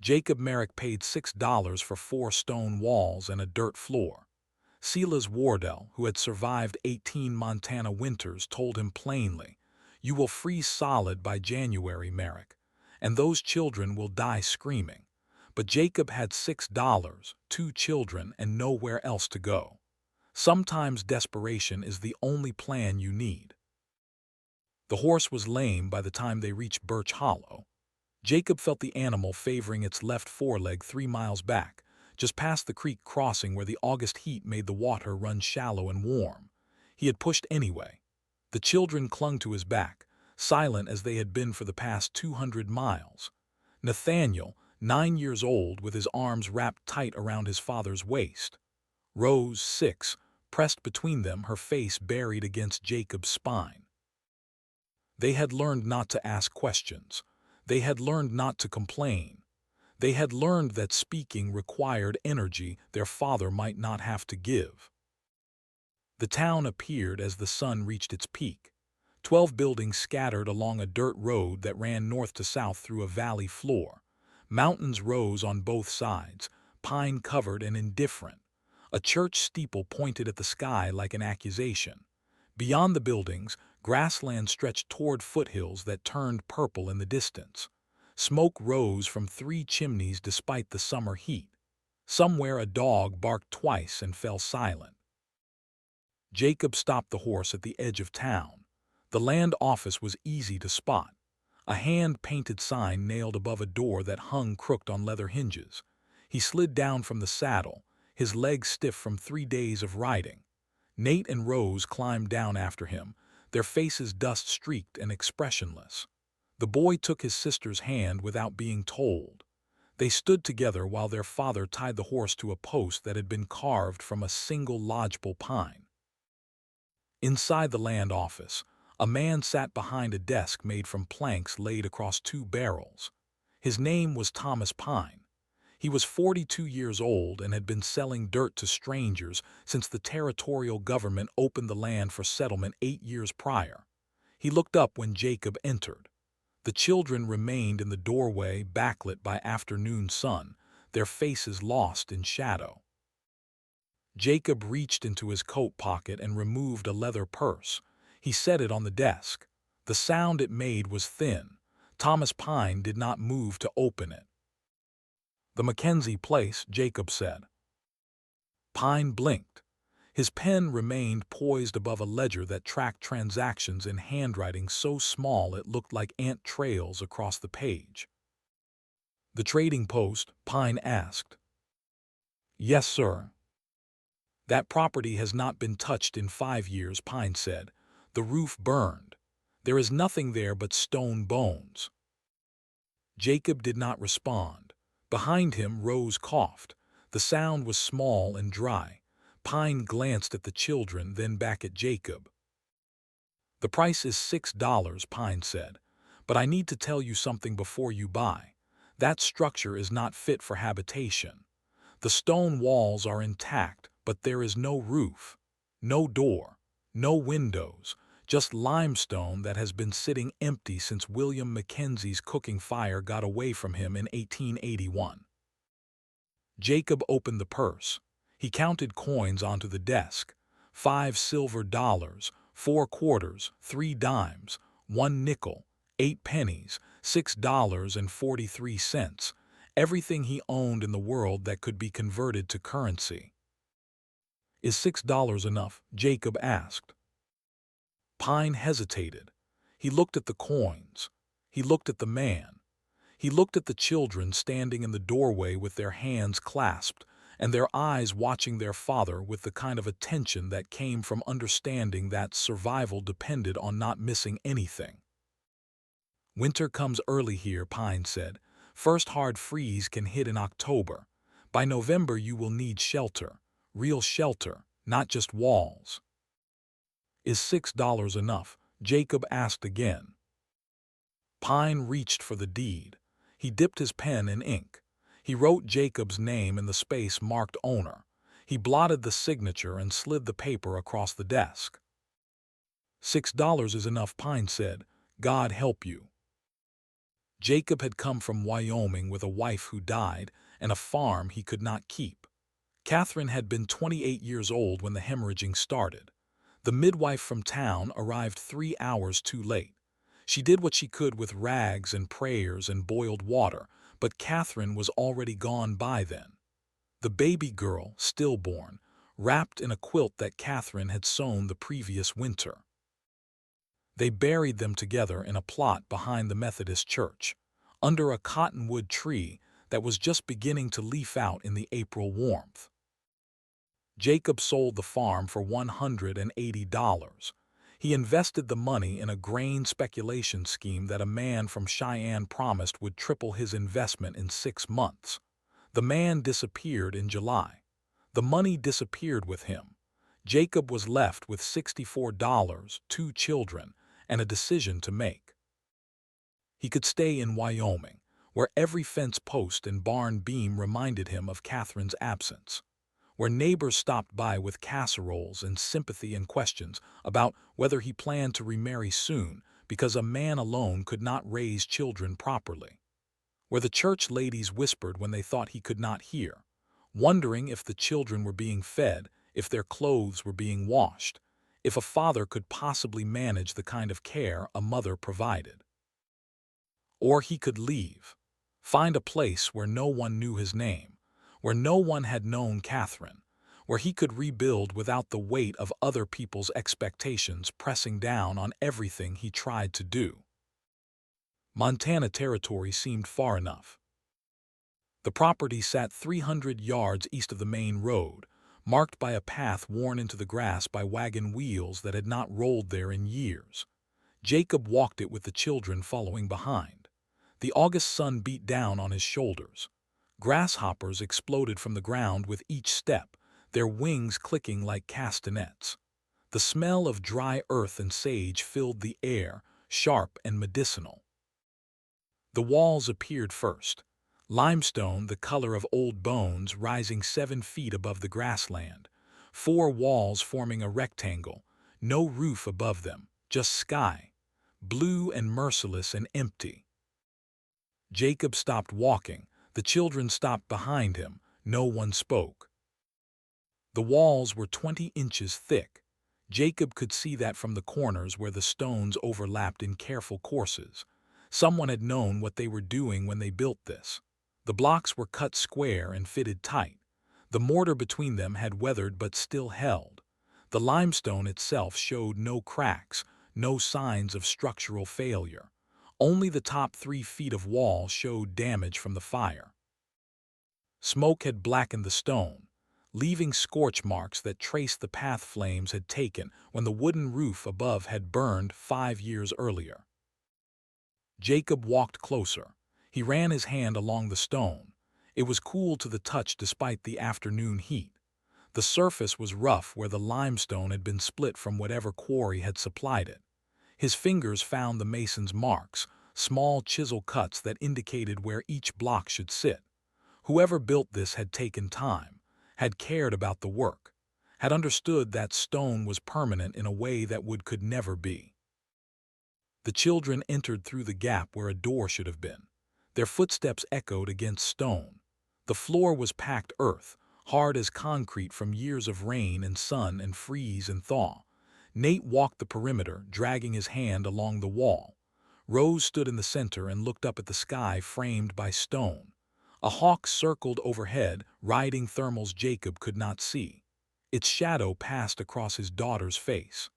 Jacob Merrick paid $6 for 4 stone walls and a dirt floor. Silas Wardell, who had survived 18 Montana winters, told him plainly, "You will freeze solid by January, Merrick, and those children will die screaming." But Jacob had $6, 2 children, and nowhere else to go. Sometimes desperation is the only plan you need. The horse was lame by the time they reached Birch Hollow. Jacob felt the animal favoring its left foreleg 3 miles back, just past the creek crossing where the August heat made the water run shallow and warm. He had pushed anyway. The children clung to his back, silent as they had been for the past 200 miles. Nathaniel, 9 years old, with his arms wrapped tight around his father's waist. Rose, 6, pressed between them, her face buried against Jacob's spine. They had learned not to ask questions. They had learned not to complain. They had learned that speaking required energy their father might not have to give. The town appeared as the sun reached its peak. 12 buildings scattered along a dirt road that ran north to south through a valley floor. Mountains rose on both sides, pine-covered and indifferent. A church steeple pointed at the sky like an accusation. Beyond the buildings, grassland stretched toward foothills that turned purple in the distance. Smoke rose from 3 chimneys despite the summer heat. Somewhere a dog barked twice and fell silent. Jacob stopped the horse at the edge of town. The land office was easy to spot. A hand-painted sign nailed above a door that hung crooked on leather hinges. He slid down from the saddle, his legs stiff from 3 days of riding. Nate and Rose climbed down after him, their faces dust-streaked and expressionless. The boy took his sister's hand without being told. They stood together while their father tied the horse to a post that had been carved from a single lodgepole pine. Inside the land office, a man sat behind a desk made from planks laid across 2 barrels. His name was Thomas Pine. He was 42 years old and had been selling dirt to strangers since the territorial government opened the land for settlement 8 years prior. He looked up when Jacob entered. The children remained in the doorway, backlit by afternoon sun, their faces lost in shadow. Jacob reached into his coat pocket and removed a leather purse. He set it on the desk. The sound it made was thin. Thomas Pine did not move to open it. "The Mackenzie place," Jacob said. Pine blinked. His pen remained poised above a ledger that tracked transactions in handwriting so small it looked like ant trails across the page. "The trading post?" Pine asked. "Yes, sir." "That property has not been touched in 5 years," Pine said. "The roof burned. There is nothing there but stone bones." Jacob did not respond. Behind him, Rose coughed. The sound was small and dry. Pine glanced at the children, then back at Jacob. "The price is $6, Pine said. "But I need to tell you something before you buy. That structure is not fit for habitation. The stone walls are intact, but there is no roof, no door, no windows, just limestone that has been sitting empty since William Mackenzie's cooking fire got away from him in 1881. Jacob opened the purse. He counted coins onto the desk. 5 silver dollars, 4 quarters, 3 dimes, 1 nickel, 8 pennies, $6.43, everything he owned in the world that could be converted to currency. "Is $6 enough?" Jacob asked. Pine hesitated. He looked at the coins. He looked at the man. He looked at the children standing in the doorway with their hands clasped, and their eyes watching their father with the kind of attention that came from understanding that survival depended on not missing anything. "Winter comes early here," Pine said. "First hard freeze can hit in October. By November you will need shelter, real shelter, not just walls." "Is $6 enough?" Jacob asked again. Pine reached for the deed. He dipped his pen in ink. He wrote Jacob's name in the space marked owner. He blotted the signature and slid the paper across the desk. $6 is enough," Pine said. "God help you." Jacob had come from Wyoming with a wife who died and a farm he could not keep. Catherine had been 28 years old when the hemorrhaging started. The midwife from town arrived 3 hours too late. She did what she could with rags and prayers and boiled water, but Catherine was already gone by then. The baby girl, stillborn, wrapped in a quilt that Catherine had sewn the previous winter. They buried them together in a plot behind the Methodist church, under a cottonwood tree that was just beginning to leaf out in the April warmth. Jacob sold the farm for $180. He invested the money in a grain speculation scheme that a man from Cheyenne promised would triple his investment in 6 months. The man disappeared in July. The money disappeared with him. Jacob was left with $64, 2 children, and a decision to make. He could stay in Wyoming, where every fence post and barn beam reminded him of Catherine's absence, where neighbors stopped by with casseroles and sympathy and questions about whether he planned to remarry soon because a man alone could not raise children properly, where the church ladies whispered when they thought he could not hear, wondering if the children were being fed, if their clothes were being washed, if a father could possibly manage the kind of care a mother provided. Or he could leave, find a place where no one knew his name, where no one had known Catherine, where he could rebuild without the weight of other people's expectations pressing down on everything he tried to do. Montana Territory seemed far enough. The property sat 300 yards east of the main road, marked by a path worn into the grass by wagon wheels that had not rolled there in years. Jacob walked it with the children following behind. The August sun beat down on his shoulders. Grasshoppers exploded from the ground with each step, their wings clicking like castanets. The smell of dry earth and sage filled the air, sharp and medicinal. The walls appeared first. Limestone the color of old bones rising 7 feet above the grassland. 4 walls forming a rectangle, no roof above them, just sky, blue and merciless and empty. Jacob stopped walking. The children stopped behind him. No one spoke. The walls were 20 inches thick. Jacob could see that from the corners where the stones overlapped in careful courses. Someone had known what they were doing when they built this. The blocks were cut square and fitted tight. The mortar between them had weathered but still held. The limestone itself showed no cracks, no signs of structural failure. Only the top 3 feet of wall showed damage from the fire. Smoke had blackened the stone, leaving scorch marks that traced the path flames had taken when the wooden roof above had burned 5 years earlier. Jacob walked closer. He ran his hand along the stone. It was cool to the touch despite the afternoon heat. The surface was rough where the limestone had been split from whatever quarry had supplied it. His fingers found the mason's marks, small chisel cuts that indicated where each block should sit. Whoever built this had taken time, had cared about the work, had understood that stone was permanent in a way that wood could never be. The children entered through the gap where a door should have been. Their footsteps echoed against stone. The floor was packed earth, hard as concrete from years of rain and sun and freeze and thaw. Nate walked the perimeter, dragging his hand along the wall. Rose stood in the center and looked up at the sky framed by stone. A hawk circled overhead, riding thermals Jacob could not see. Its shadow passed across his daughter's face.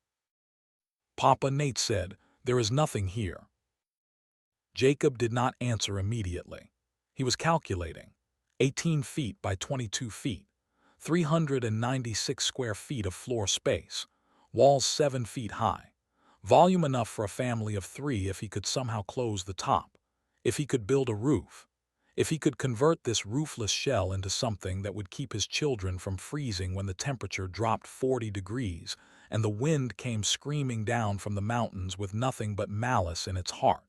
"Papa," Nate said, "there is nothing here." Jacob did not answer immediately. He was calculating. 18 feet by 22 feet, 396 square feet of floor space, walls 7 feet high, volume enough for a family of 3 if he could somehow close the top, if he could build a roof, if he could convert this roofless shell into something that would keep his children from freezing when the temperature dropped 40 degrees and the wind came screaming down from the mountains with nothing but malice in its heart.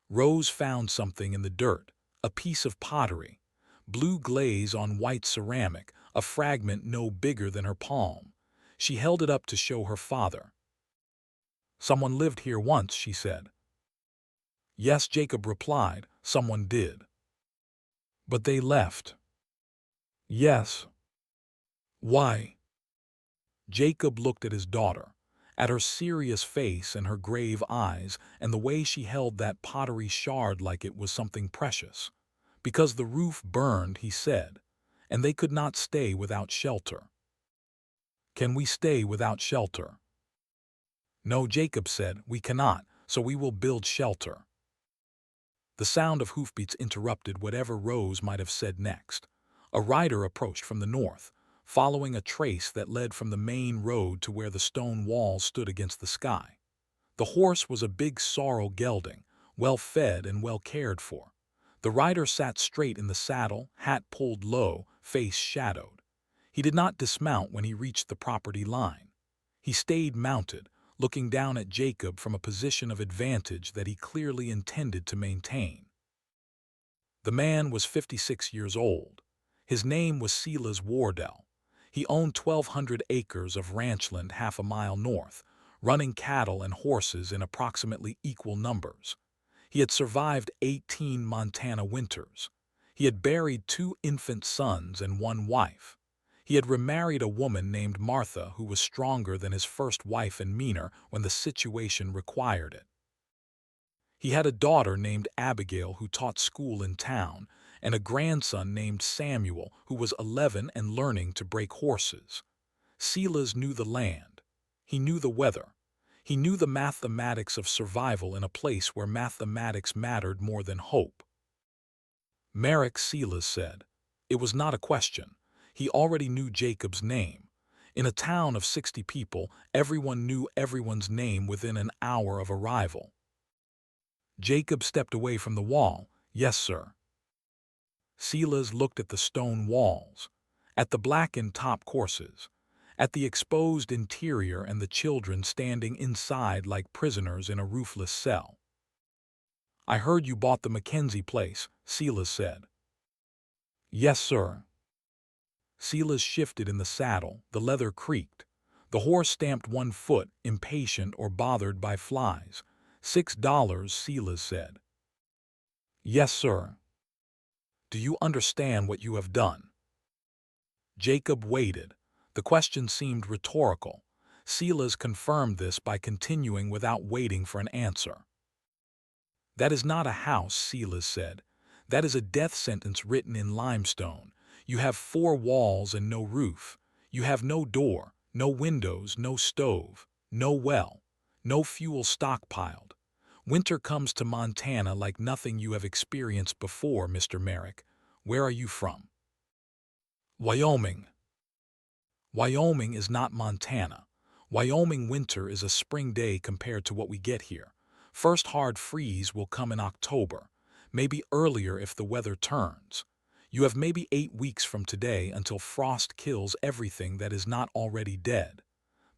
Rose found something in the dirt, a piece of pottery, blue glaze on white ceramic, a fragment no bigger than her palm. She held it up to show her father. "Someone lived here once," she said. Yes, Jacob replied, someone did. But they left. Yes. Why? Jacob looked at his daughter, at her serious face and her grave eyes and the way she held that pottery shard like it was something precious. Because the roof burned, he said, and they could not stay without shelter. Can we stay without shelter? No, Jacob said, we cannot, so we will build shelter. The sound of hoofbeats interrupted whatever Rose might have said next. A rider approached from the north, following a trace that led from the main road to where the stone wall stood against the sky. The horse was a big sorrel gelding, well fed and well cared for. The rider sat straight in the saddle, hat pulled low, face shadowed. He did not dismount when he reached the property line. He stayed mounted, looking down at Jacob from a position of advantage that he clearly intended to maintain. The man was 56 years old. His name was Silas Wardell. He owned 1,200 acres of ranchland half a mile north, running cattle and horses in approximately equal numbers. He had survived 18 Montana winters. He had buried 2 infant sons and 1 wife. He had remarried a woman named Martha who was stronger than his first wife and meaner when the situation required it. He had a daughter named Abigail who taught school in town, and a grandson named Samuel who was 11 and learning to break horses. Silas knew the land. He knew the weather. He knew the mathematics of survival in a place where mathematics mattered more than hope. Merrick, Silas said. It was not a question. He already knew Jacob's name. In a town of 60 people, everyone knew everyone's name within an hour of arrival. Jacob stepped away from the wall. Yes, sir. Silas looked at the stone walls, at the blackened top courses, at the exposed interior and the children standing inside like prisoners in a roofless cell. I heard you bought the Mackenzie place, Silas said. Yes, sir. Silas shifted in the saddle, the leather creaked. The horse stamped 1 foot, impatient or bothered by flies. $6, Silas said. Yes, sir. Do you understand what you have done? Jacob waited. The question seemed rhetorical. Silas confirmed this by continuing without waiting for an answer. That is not a house, Silas said. That is a death sentence written in limestone. You have 4 walls and no roof. You have no door, no windows, no stove, no well, no fuel stockpiled. Winter comes to Montana like nothing you have experienced before, Mr. Merrick. Where are you from? Wyoming. Wyoming is not Montana. Wyoming winter is a spring day compared to what we get here. First hard freeze will come in October, maybe earlier if the weather turns. You have maybe 8 weeks from today until frost kills everything that is not already dead.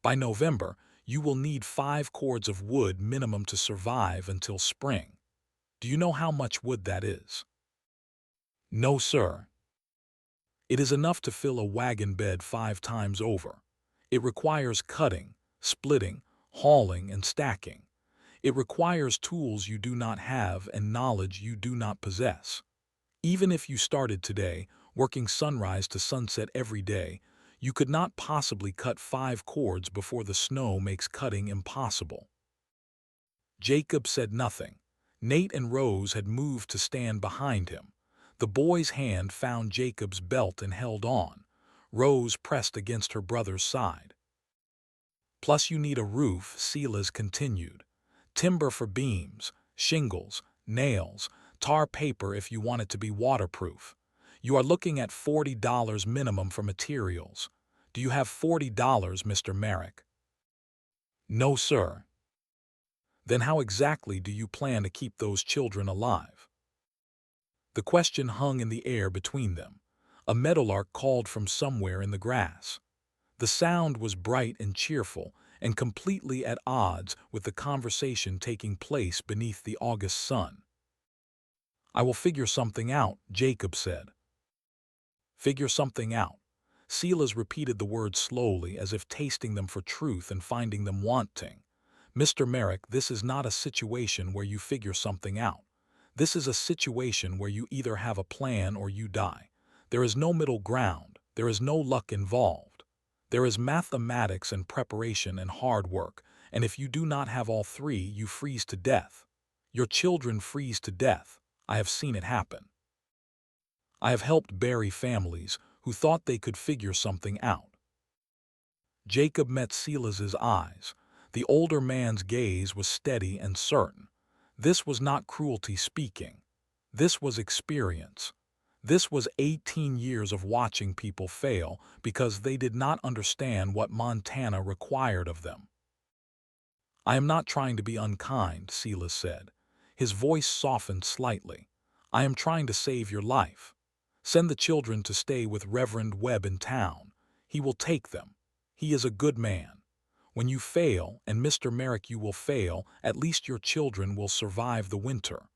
By November, you will need 5 cords of wood minimum to survive until spring. Do you know how much wood that is? No, sir. It is enough to fill a wagon bed 5 times over. It requires cutting, splitting, hauling, and stacking. It requires tools you do not have and knowledge you do not possess. Even if you started today, working sunrise to sunset every day, you could not possibly cut 5 cords before the snow makes cutting impossible. Jacob said nothing. Nate and Rose had moved to stand behind him. The boy's hand found Jacob's belt and held on. Rose pressed against her brother's side. Plus you need a roof, Silas continued. Timber for beams, shingles, nails, tar paper if you want it to be waterproof. You are looking at $40 minimum for materials. Do you have $40, Mr. Merrick? No, sir. Then how exactly do you plan to keep those children alive? The question hung in the air between them. A meadowlark called from somewhere in the grass. The sound was bright and cheerful, and completely at odds with the conversation taking place beneath the August sun. I will figure something out, Jacob said. Figure something out. Silas repeated the words slowly as if tasting them for truth and finding them wanting. Mr. Merrick, this is not a situation where you figure something out. This is a situation where you either have a plan or you die. There is no middle ground. There is no luck involved. There is mathematics and preparation and hard work, and if you do not have all three, you freeze to death. Your children freeze to death. I have seen it happen. I have helped bury families who thought they could figure something out. Jacob met Silas's eyes. The older man's gaze was steady and certain. This was not cruelty speaking. This was experience. This was 18 years of watching people fail because they did not understand what Montana required of them. I am not trying to be unkind, Silas said. His voice softened slightly. I am trying to save your life. Send the children to stay with Reverend Webb in town. He will take them. He is a good man. When you fail, and Mr. Merrick, you will fail, at least your children will survive the winter.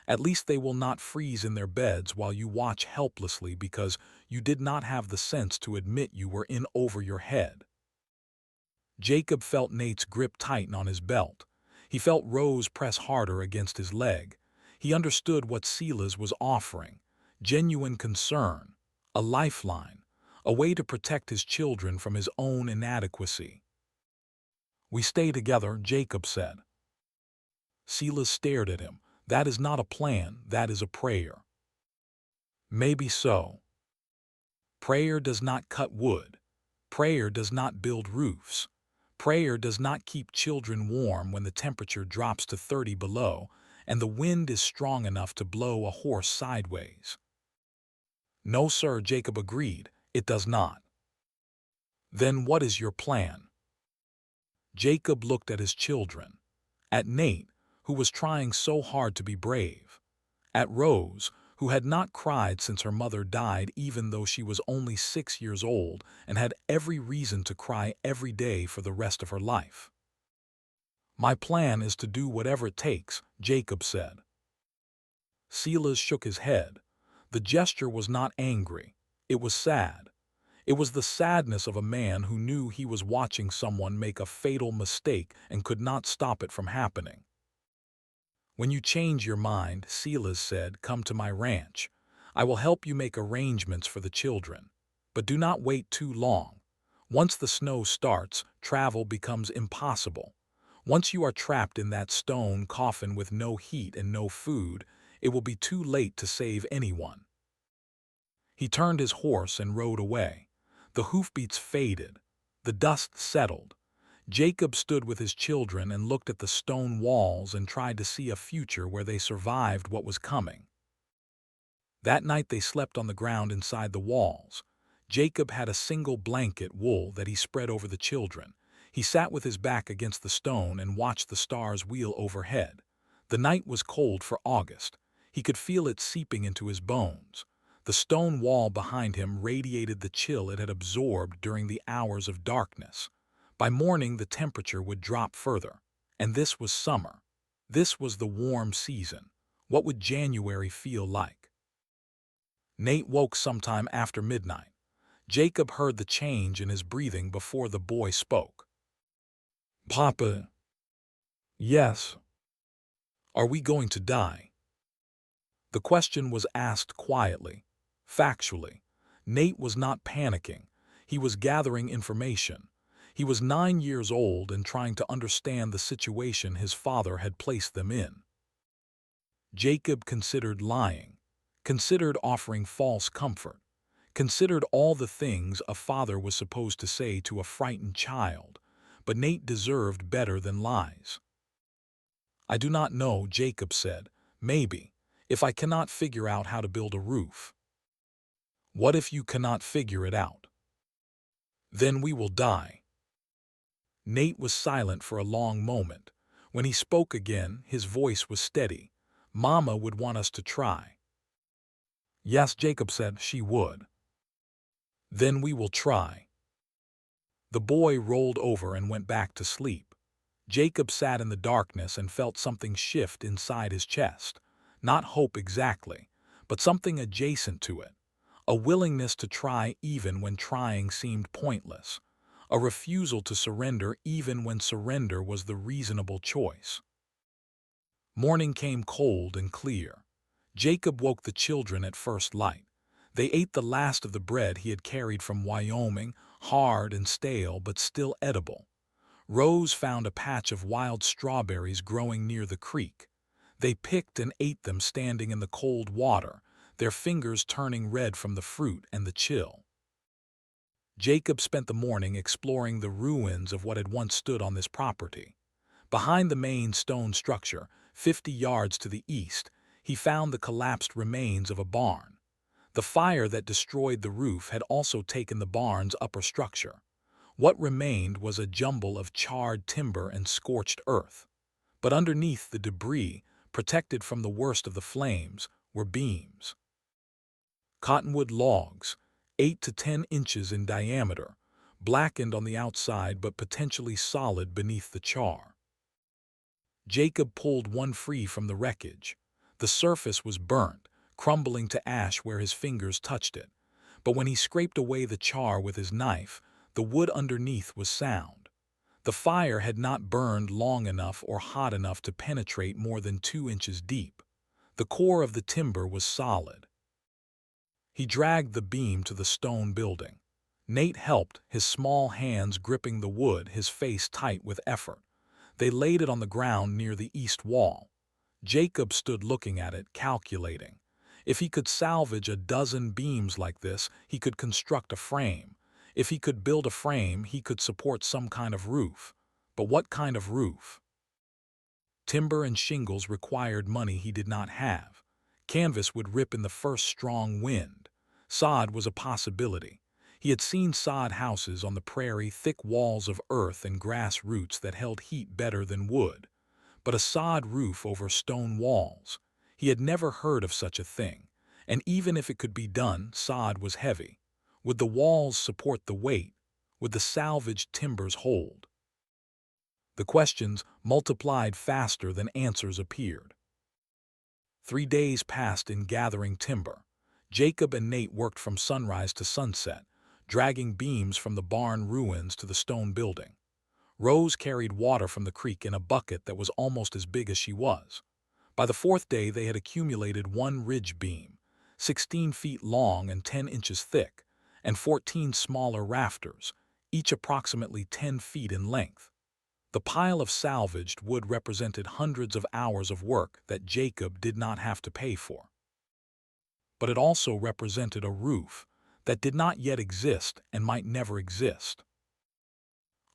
At least they will not freeze in their beds while you watch helplessly because you did not have the sense to admit you were in over your head. Jacob felt Nate's grip tighten on his belt. He felt Rose press harder against his leg. He understood what Silas was offering. Genuine concern, a lifeline, a way to protect his children from his own inadequacy. We stay together, Jacob said. Silas stared at him. That is not a plan, that is a prayer. Maybe so. Prayer does not cut wood. Prayer does not build roofs. Prayer does not keep children warm when the temperature drops to 30 below and the wind is strong enough to blow a horse sideways. No, sir, Jacob agreed. It does not. Then what is your plan? Jacob looked at his children, at Nate, who was trying so hard to be brave, at Rose, who had not cried since her mother died even though she was only 6 years old and had every reason to cry every day for the rest of her life. My plan is to do whatever it takes, Jacob said. Silas shook his head. The gesture was not angry. It was sad. It was the sadness of a man who knew he was watching someone make a fatal mistake and could not stop it from happening. When you change your mind, Silas said, come to my ranch. I will help you make arrangements for the children. But do not wait too long. Once the snow starts, travel becomes impossible. Once you are trapped in that stone coffin with no heat and no food, it will be too late to save anyone. He turned his horse and rode away. The hoofbeats faded. The dust settled. Jacob stood with his children and looked at the stone walls and tried to see a future where they survived what was coming. That night they slept on the ground inside the walls. Jacob had a single blanket wool that he spread over the children. He sat with his back against the stone and watched the stars wheel overhead. The night was cold for August. He could feel it seeping into his bones. The stone wall behind him radiated the chill it had absorbed during the hours of darkness. By morning, the temperature would drop further. And this was summer. This was the warm season. What would January feel like? Nate woke sometime after midnight. Jacob heard the change in his breathing before the boy spoke. Papa. Yes. Are we going to die? The question was asked quietly, factually. Nate was not panicking. He was gathering information. He was 9 years old and trying to understand the situation his father had placed them in. Jacob considered lying, considered offering false comfort, considered all the things a father was supposed to say to a frightened child, but Nate deserved better than lies. I do not know, Jacob said. Maybe, if I cannot figure out how to build a roof. What if you cannot figure it out? Then we will die. Nate was silent for a long moment. When he spoke again, his voice was steady. Mama would want us to try. Yes, Jacob said, she would. Then we will try. The boy rolled over and went back to sleep. Jacob sat in the darkness and felt something shift inside his chest. Not hope exactly, but something adjacent to it. A willingness to try even when trying seemed pointless. a refusal to surrender even when surrender was the reasonable choice. Morning came cold and clear. Jacob woke the children at first light. They ate the last of the bread he had carried from Wyoming, hard and stale but still edible. Rose found a patch of wild strawberries growing near the creek. They picked and ate them standing in the cold water, their fingers turning red from the fruit and the chill. Jacob spent the morning exploring the ruins of what had once stood on this property. Behind the main stone structure, 50 yards to the east, he found the collapsed remains of a barn. The fire that destroyed the roof had also taken the barn's upper structure. What remained was a jumble of charred timber and scorched earth. But underneath the debris, protected from the worst of the flames, were beams. Cottonwood logs, 8 to 10 inches in diameter, blackened on the outside but potentially solid beneath the char. Jacob pulled one free from the wreckage. The surface was burnt, crumbling to ash where his fingers touched it. But when he scraped away the char with his knife, the wood underneath was sound. The fire had not burned long enough or hot enough to penetrate more than 2 inches deep. The core of the timber was solid. He dragged the beam to the stone building. Nate helped, his small hands gripping the wood, his face tight with effort. They laid it on the ground near the east wall. Jacob stood looking at it, calculating. If he could salvage a dozen beams like this, he could construct a frame. If he could build a frame, he could support some kind of roof. But what kind of roof? Timber and shingles required money he did not have. Canvas would rip in the first strong wind. Sod was a possibility. He had seen sod houses on the prairie, thick walls of earth and grass roots that held heat better than wood. But a sod roof over stone walls? He had never heard of such a thing. And even if it could be done, sod was heavy. Would the walls support the weight? Would the salvaged timbers hold? The questions multiplied faster than answers appeared. 3 days passed in gathering timber. Jacob and Nate worked from sunrise to sunset, dragging beams from the barn ruins to the stone building. Rose carried water from the creek in a bucket that was almost as big as she was. By the 4th day they had accumulated one ridge beam, 16 feet long and 10 inches thick, and 14 smaller rafters, each approximately 10 feet in length. The pile of salvaged wood represented hundreds of hours of work that Jacob did not have to pay for. But it also represented a roof that did not yet exist and might never exist.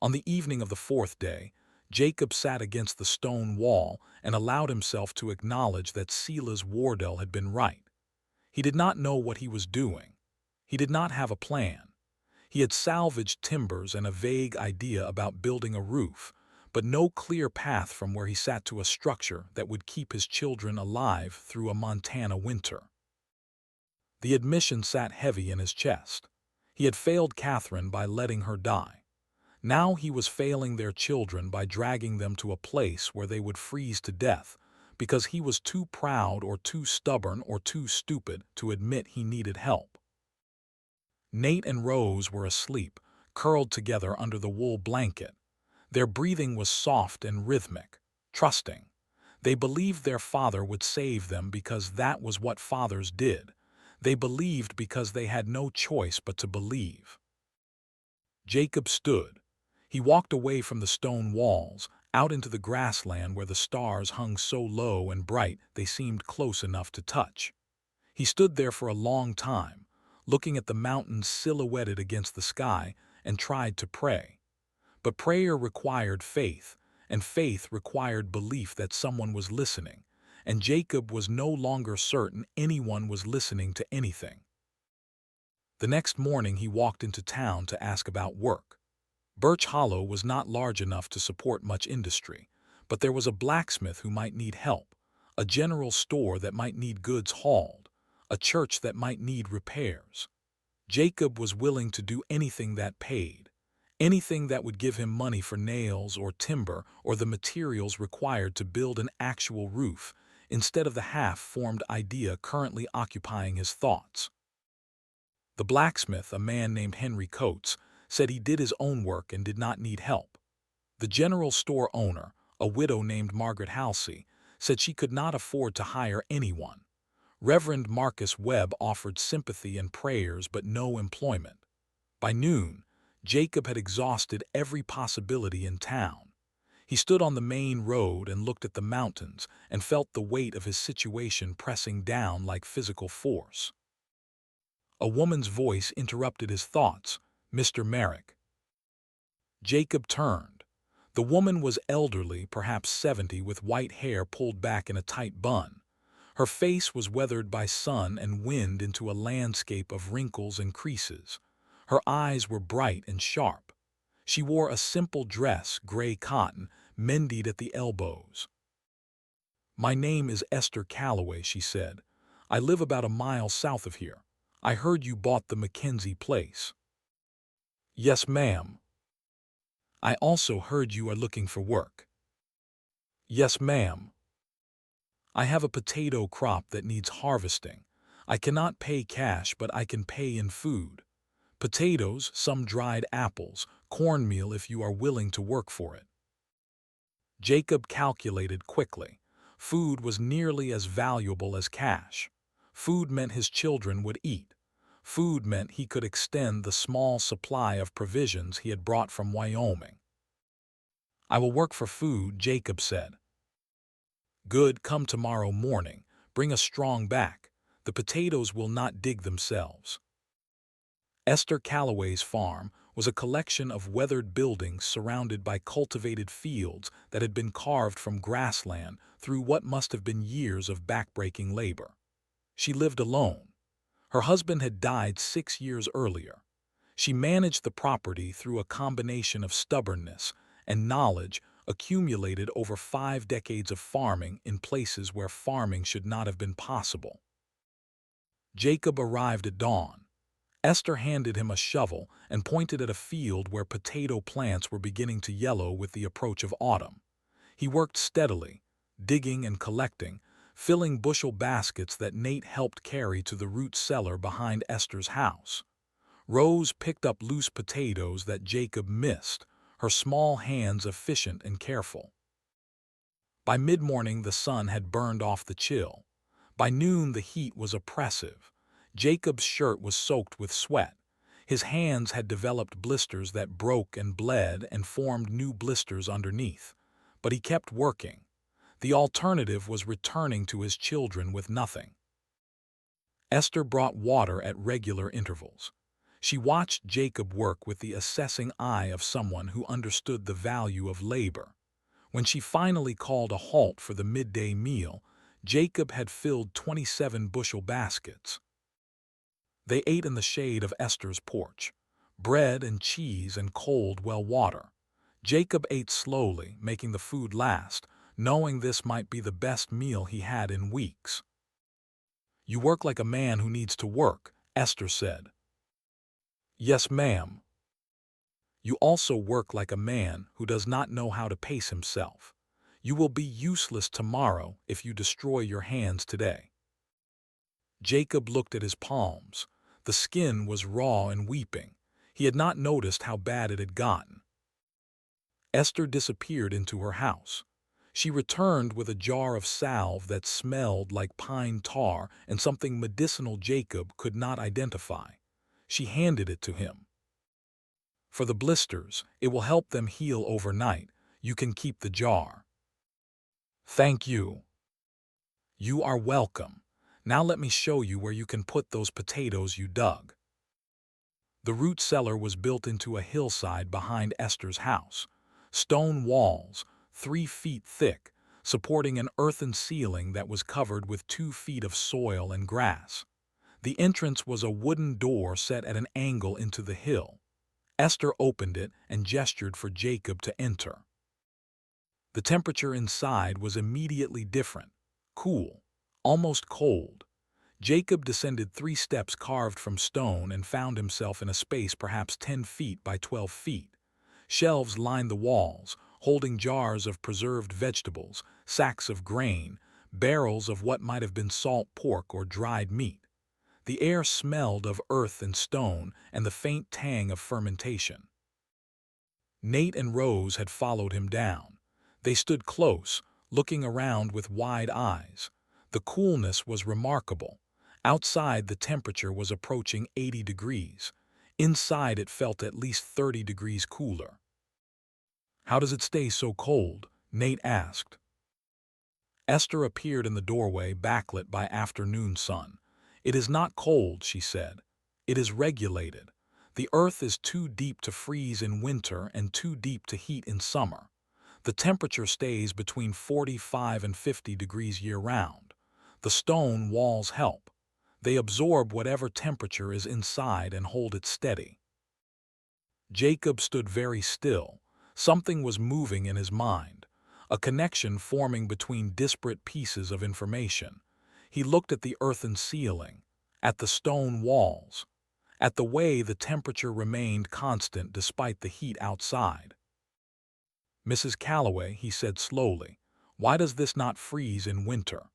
On the evening of the 4th day, Jacob sat against the stone wall and allowed himself to acknowledge that Silas Wardell had been right. He did not know what he was doing. He did not have a plan. He had salvaged timbers and a vague idea about building a roof, but no clear path from where he sat to a structure that would keep his children alive through a Montana winter. The admission sat heavy in his chest. He had failed Catherine by letting her die. Now he was failing their children by dragging them to a place where they would freeze to death because he was too proud or too stubborn or too stupid to admit he needed help. Nate and Rose were asleep, curled together under the wool blanket. Their breathing was soft and rhythmic, trusting. They believed their father would save them because that was what fathers did. They believed because they had no choice but to believe. Jacob stood. He walked away from the stone walls, out into the grassland where the stars hung so low and bright they seemed close enough to touch. He stood there for a long time, looking at the mountains silhouetted against the sky, and tried to pray. But prayer required faith, and faith required belief that someone was listening, and Jacob was no longer certain anyone was listening to anything. The next morning he walked into town to ask about work. Birch Hollow was not large enough to support much industry, but there was a blacksmith who might need help, a general store that might need goods hauled, a church that might need repairs. Jacob was willing to do anything that paid, anything that would give him money for nails or timber or the materials required to build an actual roof, instead of the half-formed idea currently occupying his thoughts. The blacksmith, a man named Henry Coates, said he did his own work and did not need help. The general store owner, a widow named Margaret Halsey, said she could not afford to hire anyone. Reverend Marcus Webb offered sympathy and prayers but no employment. By noon, Jacob had exhausted every possibility in town. He stood on the main road and looked at the mountains and felt the weight of his situation pressing down like physical force. A woman's voice interrupted his thoughts. "Mr. Merrick." Jacob turned. The woman was elderly, perhaps 70, with white hair pulled back in a tight bun. Her face was weathered by sun and wind into a landscape of wrinkles and creases. Her eyes were bright and sharp. She wore a simple dress, gray cotton, mended at the elbows. "My name is Esther Calloway," she said. "I live about a mile south of here. I heard you bought the Mackenzie place." "Yes, ma'am." "I also heard you are looking for work." "Yes, ma'am." "I have a potato crop that needs harvesting. I cannot pay cash, but I can pay in food. Potatoes, some dried apples, cornmeal if you are willing to work for it." Jacob calculated quickly. Food was nearly as valuable as cash. Food meant his children would eat. Food meant he could extend the small supply of provisions he had brought from Wyoming. "I will work for food," Jacob said. "Good, come tomorrow morning. Bring a strong back. The potatoes will not dig themselves." Esther Calloway's farm was a collection of weathered buildings surrounded by cultivated fields that had been carved from grassland through what must have been years of backbreaking labor. She lived alone. Her husband had died 6 years earlier. She managed the property through a combination of stubbornness and knowledge accumulated over 5 decades of farming in places where farming should not have been possible. Jacob arrived at dawn. Esther handed him a shovel and pointed at a field where potato plants were beginning to yellow with the approach of autumn. He worked steadily, digging and collecting, filling bushel baskets that Nate helped carry to the root cellar behind Esther's house. Rose picked up loose potatoes that Jacob missed, her small hands efficient and careful. By mid-morning the sun had burned off the chill. By noon the heat was oppressive. Jacob's shirt was soaked with sweat. His hands had developed blisters that broke and bled and formed new blisters underneath. But he kept working. The alternative was returning to his children with nothing. Esther brought water at regular intervals. She watched Jacob work with the assessing eye of someone who understood the value of labor. When she finally called a halt for the midday meal, Jacob had filled 27 bushel baskets. They ate in the shade of Esther's porch. Bread and cheese and cold well water. Jacob ate slowly, making the food last, knowing this might be the best meal he had in weeks. "You work like a man who needs to work," Esther said. "Yes, ma'am." "You also work like a man who does not know how to pace himself. You will be useless tomorrow if you destroy your hands today." Jacob looked at his palms. The skin was raw and weeping. He had not noticed how bad it had gotten. Esther disappeared into her house. She returned with a jar of salve that smelled like pine tar and something medicinal Jacob could not identify. She handed it to him. "For the blisters, it will help them heal overnight. You can keep the jar." "Thank you." "You are welcome. Now let me show you where you can put those potatoes you dug." The root cellar was built into a hillside behind Esther's house. Stone walls, 3 feet thick, supporting an earthen ceiling that was covered with 2 feet of soil and grass. The entrance was a wooden door set at an angle into the hill. Esther opened it and gestured for Jacob to enter. The temperature inside was immediately different, cool, almost cold. Jacob descended 3 steps carved from stone and found himself in a space perhaps 10 feet by 12 feet. Shelves lined the walls, holding jars of preserved vegetables, sacks of grain, barrels of what might have been salt pork or dried meat. The air smelled of earth and stone and the faint tang of fermentation. Nate and Rose had followed him down. They stood close, looking around with wide eyes. The coolness was remarkable. Outside, the temperature was approaching 80 degrees. Inside, it felt at least 30 degrees cooler. "How does it stay so cold?" Nate asked. Esther appeared in the doorway, backlit by afternoon sun. "It is not cold," she said. "It is regulated. The earth is too deep to freeze in winter and too deep to heat in summer. The temperature stays between 45 and 50 degrees year-round. The stone walls help. They absorb whatever temperature is inside and hold it steady." Jacob stood very still. Something was moving in his mind, a connection forming between disparate pieces of information. He looked at the earthen ceiling, at the stone walls, at the way the temperature remained constant despite the heat outside. "Mrs. Calloway," he said slowly, "why does this not freeze in winter?"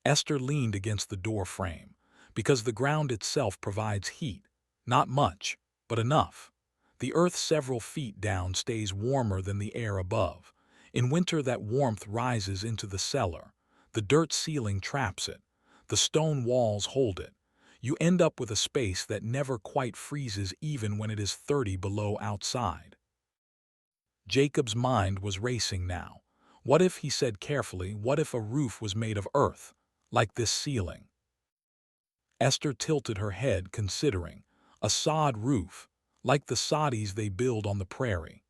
Esther leaned against the door frame. "Because the ground itself provides heat. Not much, but enough. The earth several feet down stays warmer than the air above. In winter that warmth rises into the cellar. The dirt ceiling traps it. The stone walls hold it. You end up with a space that never quite freezes even when it is 30 below outside." Jacob's mind was racing now. What if, he said carefully, what if a roof was made of earth, like this ceiling? Esther tilted her head, considering. A sod roof, like the soddies they build on the prairie.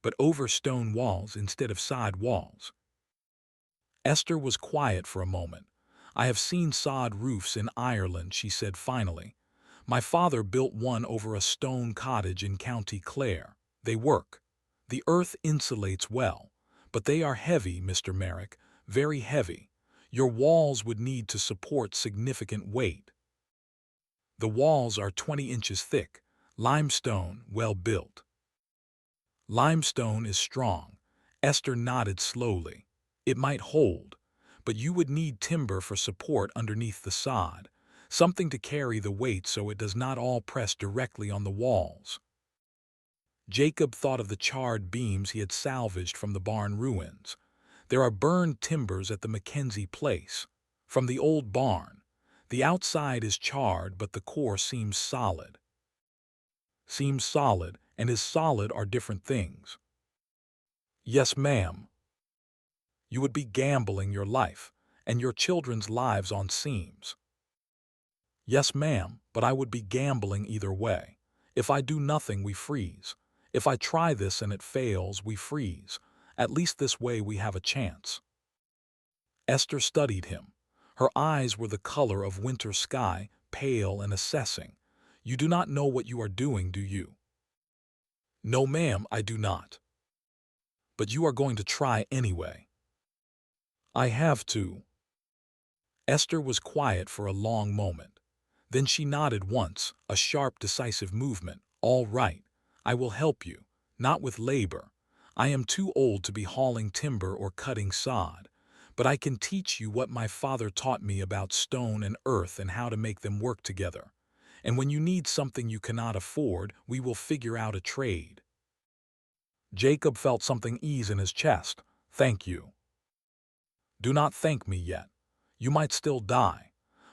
But over stone walls instead of sod walls. Esther was quiet for a moment. "I have seen sod roofs in Ireland," she said finally. "My father built one over a stone cottage in County Clare. They work. The earth insulates well, but they are heavy, Mr. Merrick, very heavy. Your walls would need to support significant weight. The walls are 20 inches thick, limestone, well built." "Limestone is strong." Esther nodded slowly. "It might hold, but you would need timber for support underneath the sod, something to carry the weight so it does not all press directly on the walls." Jacob thought of the charred beams he had salvaged from the barn ruins. "There are burned timbers at the Mackenzie place, from the old barn. The outside is charred, but the core seems solid." "Seems solid and is solid are different things." "Yes, ma'am. You would be gambling your life and your children's lives on seams." "Yes, ma'am, but I would be gambling either way. If I do nothing, we freeze. If I try this and it fails, we freeze. At least this way we have a chance." Esther studied him. Her eyes were the color of winter sky, pale and assessing. "You do not know what you are doing, do you?" "No, ma'am, I do not." "But you are going to try anyway." "I have to." Esther was quiet for a long moment. Then she nodded once, a sharp, decisive movement. "All right, I will help you. Not with labor. I am too old to be hauling timber or cutting sod. But I can teach you what my father taught me about stone and earth and how to make them work together. And when you need something you cannot afford, we will figure out a trade." Jacob felt something ease in his chest. "Thank you." "Do not thank me yet. You might still die.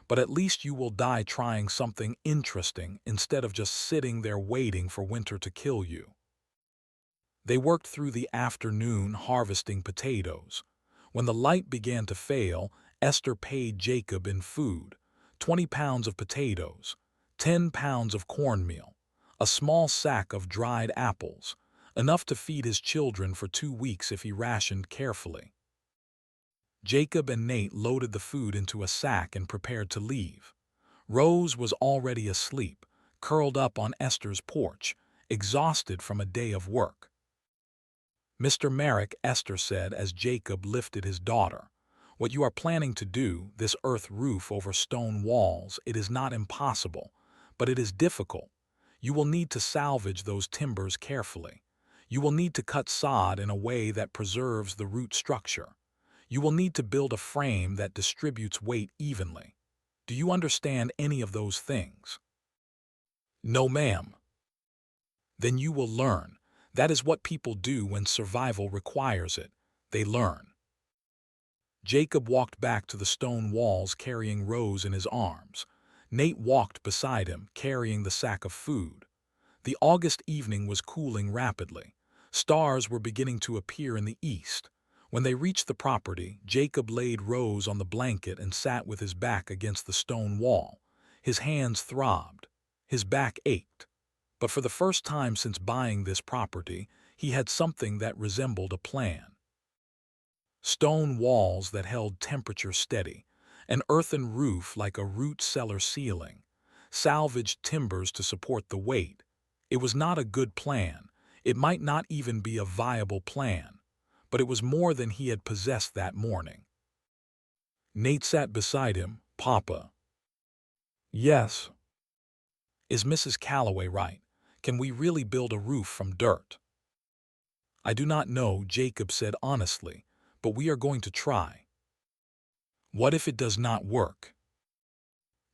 But at least you will die trying something interesting instead of just sitting there waiting for winter to kill you." They worked through the afternoon harvesting potatoes. When the light began to fail, Esther paid Jacob in food: 20 pounds of potatoes, 10 pounds of cornmeal, a small sack of dried apples, enough to feed his children for 2 weeks if he rationed carefully. Jacob and Nate loaded the food into a sack and prepared to leave. Rose was already asleep, curled up on Esther's porch, exhausted from a day of work. "Mr. Merrick," Esther said as Jacob lifted his daughter, "what you are planning to do, this earth roof over stone walls, it is not impossible, but it is difficult. You will need to salvage those timbers carefully. You will need to cut sod in a way that preserves the root structure. You will need to build a frame that distributes weight evenly. Do you understand any of those things? No, ma'am. Then you will learn. That is what people do when survival requires it. They learn. Jacob walked back to the stone walls carrying Rose in his arms. Nate walked beside him, carrying the sack of food. The August evening was cooling rapidly. Stars were beginning to appear in the east. When they reached the property, Jacob laid Rose on the blanket and sat with his back against the stone wall. His hands throbbed. His back ached. But for the first time since buying this property, he had something that resembled a plan. Stone walls that held temperature steady, an earthen roof like a root cellar ceiling, salvaged timbers to support the weight. It was not a good plan. It might not even be a viable plan, but it was more than he had possessed that morning. Nate sat beside him. Papa. Yes. Is Mrs. Calloway right? Can we really build a roof from dirt? I do not know, Jacob said honestly, but we are going to try. What if it does not work?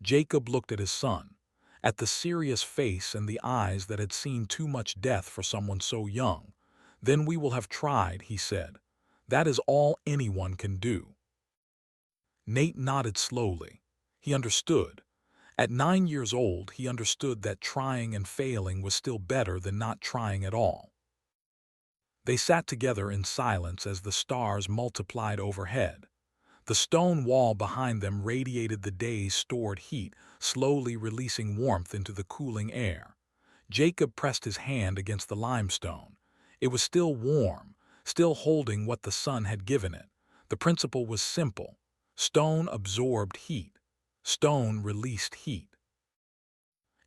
Jacob looked at his son, at the serious face and the eyes that had seen too much death for someone so young. Then we will have tried, he said. That is all anyone can do. Nate nodded slowly. He understood. At 9 years old, he understood that trying and failing was still better than not trying at all. They sat together in silence as the stars multiplied overhead. The stone wall behind them radiated the day's stored heat, slowly releasing warmth into the cooling air. Jacob pressed his hand against the limestone. It was still warm, still holding what the sun had given it. The principle was simple. Stone absorbed heat. Stone released heat.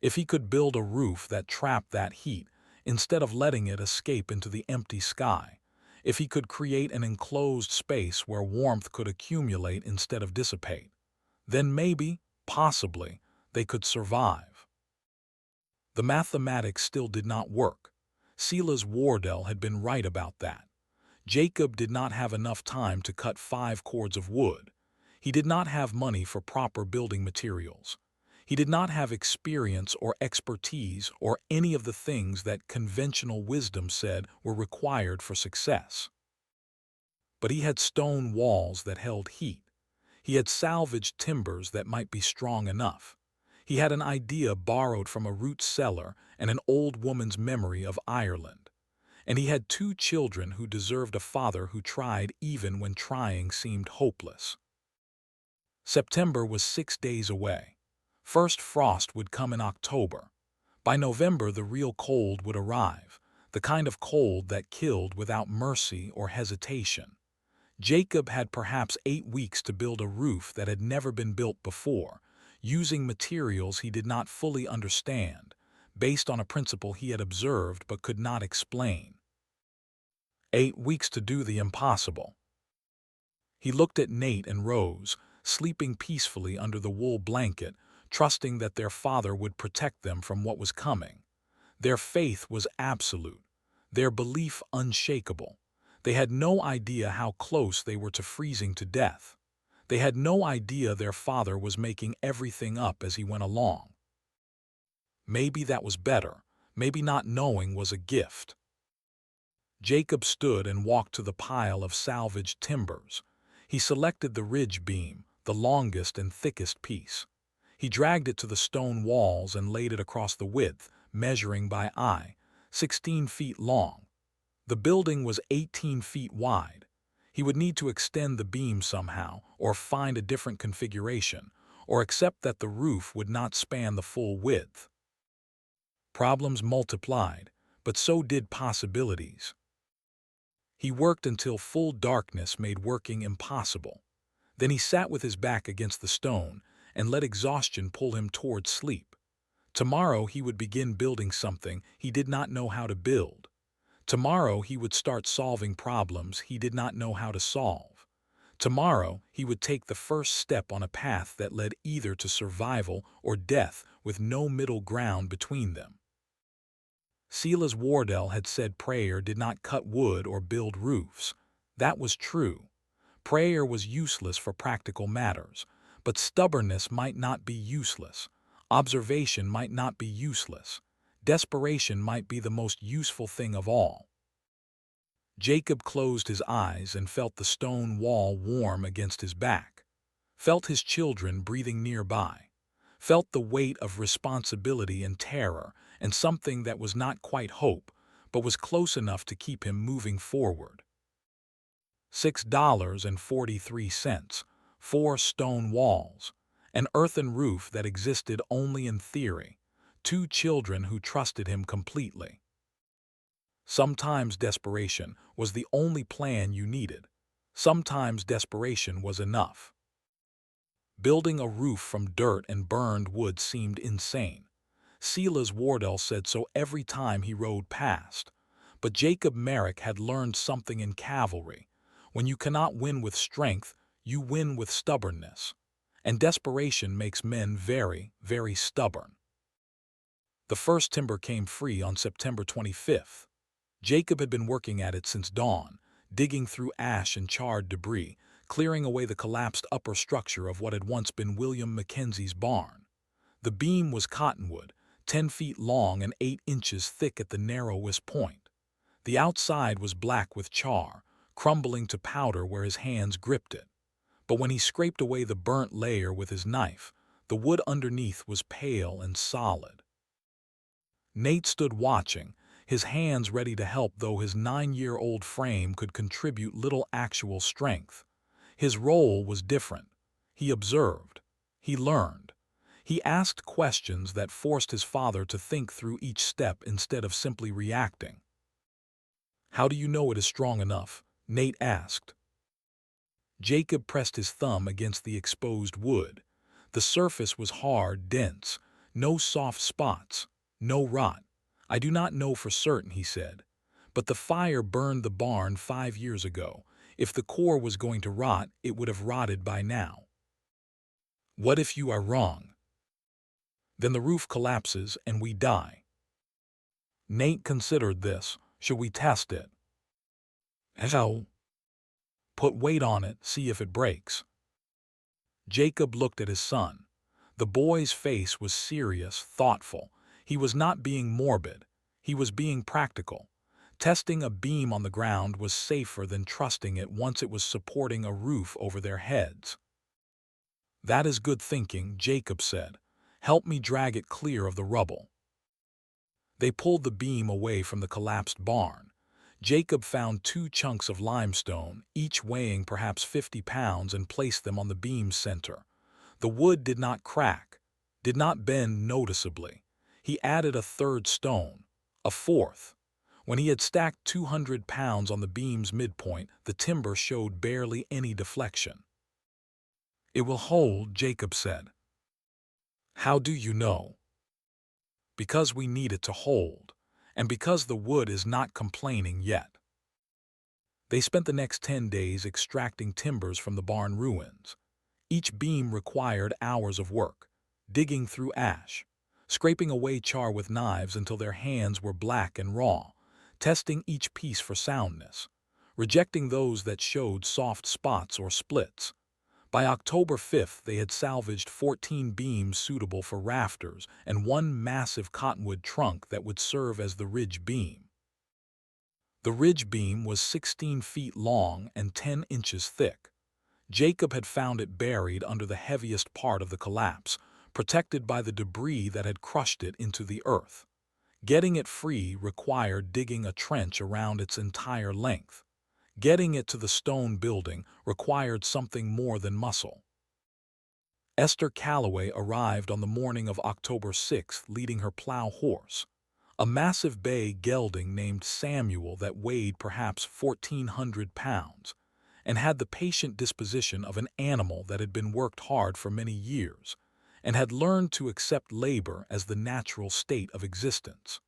If he could build a roof that trapped that heat, instead of letting it escape into the empty sky, if he could create an enclosed space where warmth could accumulate instead of dissipate, then maybe, possibly, they could survive. The mathematics still did not work. Silas Wardell had been right about that. Jacob did not have enough time to cut 5 cords of wood. He did not have money for proper building materials. He did not have experience or expertise or any of the things that conventional wisdom said were required for success. But he had stone walls that held heat. He had salvaged timbers that might be strong enough. He had an idea borrowed from a root cellar and an old woman's memory of Ireland. And he had 2 children who deserved a father who tried even when trying seemed hopeless. September was 6 days away. First frost would come in October. By November, the real cold would arrive, the kind of cold that killed without mercy or hesitation. Jacob had perhaps 8 weeks to build a roof that had never been built before, using materials he did not fully understand, based on a principle he had observed but could not explain. 8 weeks to do the impossible. He looked at Nate and Rose, sleeping peacefully under the wool blanket, trusting that their father would protect them from what was coming. Their faith was absolute, their belief unshakable. They had no idea how close they were to freezing to death. They had no idea their father was making everything up as he went along. Maybe that was better. Maybe not knowing was a gift. Jacob stood and walked to the pile of salvaged timbers. He selected the ridge beam, the longest and thickest piece. He dragged it to the stone walls and laid it across the width, measuring by eye, 16 feet long. The building was 18 feet wide. He would need to extend the beam somehow, or find a different configuration, or accept that the roof would not span the full width. Problems multiplied, but so did possibilities. He worked until full darkness made working impossible. Then he sat with his back against the stone and let exhaustion pull him toward sleep. Tomorrow he would begin building something he did not know how to build. Tomorrow he would start solving problems he did not know how to solve. Tomorrow he would take the first step on a path that led either to survival or death with no middle ground between them. Silas Wardell had said prayer did not cut wood or build roofs. That was true. Prayer was useless for practical matters, But stubbornness might not be useless. Observation might not be useless. Desperation might be the most useful thing of all. Jacob closed his eyes and felt the stone wall warm against his back, felt his children breathing nearby, felt the weight of responsibility and terror and something that was not quite hope, but was close enough to keep him moving forward. $6.43, 4 stone walls, an earthen roof that existed only in theory, 2 children who trusted him completely. Sometimes desperation was the only plan you needed. Sometimes desperation was enough. Building a roof from dirt and burned wood seemed insane. Silas Wardell said so every time he rode past. But Jacob Merrick had learned something in cavalry. When you cannot win with strength, you win with stubbornness. And desperation makes men very, very stubborn. The first timber came free on September 25th. Jacob had been working at it since dawn, digging through ash and charred debris, clearing away the collapsed upper structure of what had once been William Mackenzie's barn. The beam was cottonwood, 10 feet long and 8 inches thick at the narrowest point. The outside was black with char, crumbling to powder where his hands gripped it. But when he scraped away the burnt layer with his knife, the wood underneath was pale and solid. Nate stood watching, his hands ready to help, though his 9-year-old frame could contribute little actual strength. His role was different. He observed. He learned. He asked questions that forced his father to think through each step instead of simply reacting. "How do you know it is strong enough?" Nate asked. Jacob pressed his thumb against the exposed wood. The surface was hard, dense, no soft spots, no rot. "I do not know for certain," he said. "But the fire burned the barn 5 years ago. If the core was going to rot, it would have rotted by now." "What if you are wrong?" "Then the roof collapses and we die." Nate considered this. "Should we test it?" "Hell. Put weight on it, see if it breaks." Jacob looked at his son. The boy's face was serious, thoughtful. He was not being morbid. He was being practical. Testing a beam on the ground was safer than trusting it once it was supporting a roof over their heads. "That is good thinking," Jacob said. "Help me drag it clear of the rubble." They pulled the beam away from the collapsed barn. Jacob found 2 chunks of limestone, each weighing perhaps 50 pounds, and placed them on the beam's center. The wood did not crack, did not bend noticeably. He added a 3rd stone, a 4th. When he had stacked 200 pounds on the beam's midpoint, the timber showed barely any deflection. "It will hold," Jacob said. "How do you know?" "Because we need it to hold, and because the wood is not complaining yet." They spent the next 10 days extracting timbers from the barn ruins. Each beam required hours of work, digging through ash, scraping away char with knives until their hands were black and raw, testing each piece for soundness, rejecting those that showed soft spots or splits. By October 5th, they had salvaged 14 beams suitable for rafters and 1 massive cottonwood trunk that would serve as the ridge beam. The ridge beam was 16 feet long and 10 inches thick. Jacob had found it buried under the heaviest part of the collapse, protected by the debris that had crushed it into the earth. Getting it free required digging a trench around its entire length. Getting it to the stone building required something more than muscle. Esther Calloway arrived on the morning of October 6th leading her plow horse, a massive bay gelding named Samuel that weighed perhaps 1,400 pounds, and had the patient disposition of an animal that had been worked hard for many years, and had learned to accept labor as the natural state of existence.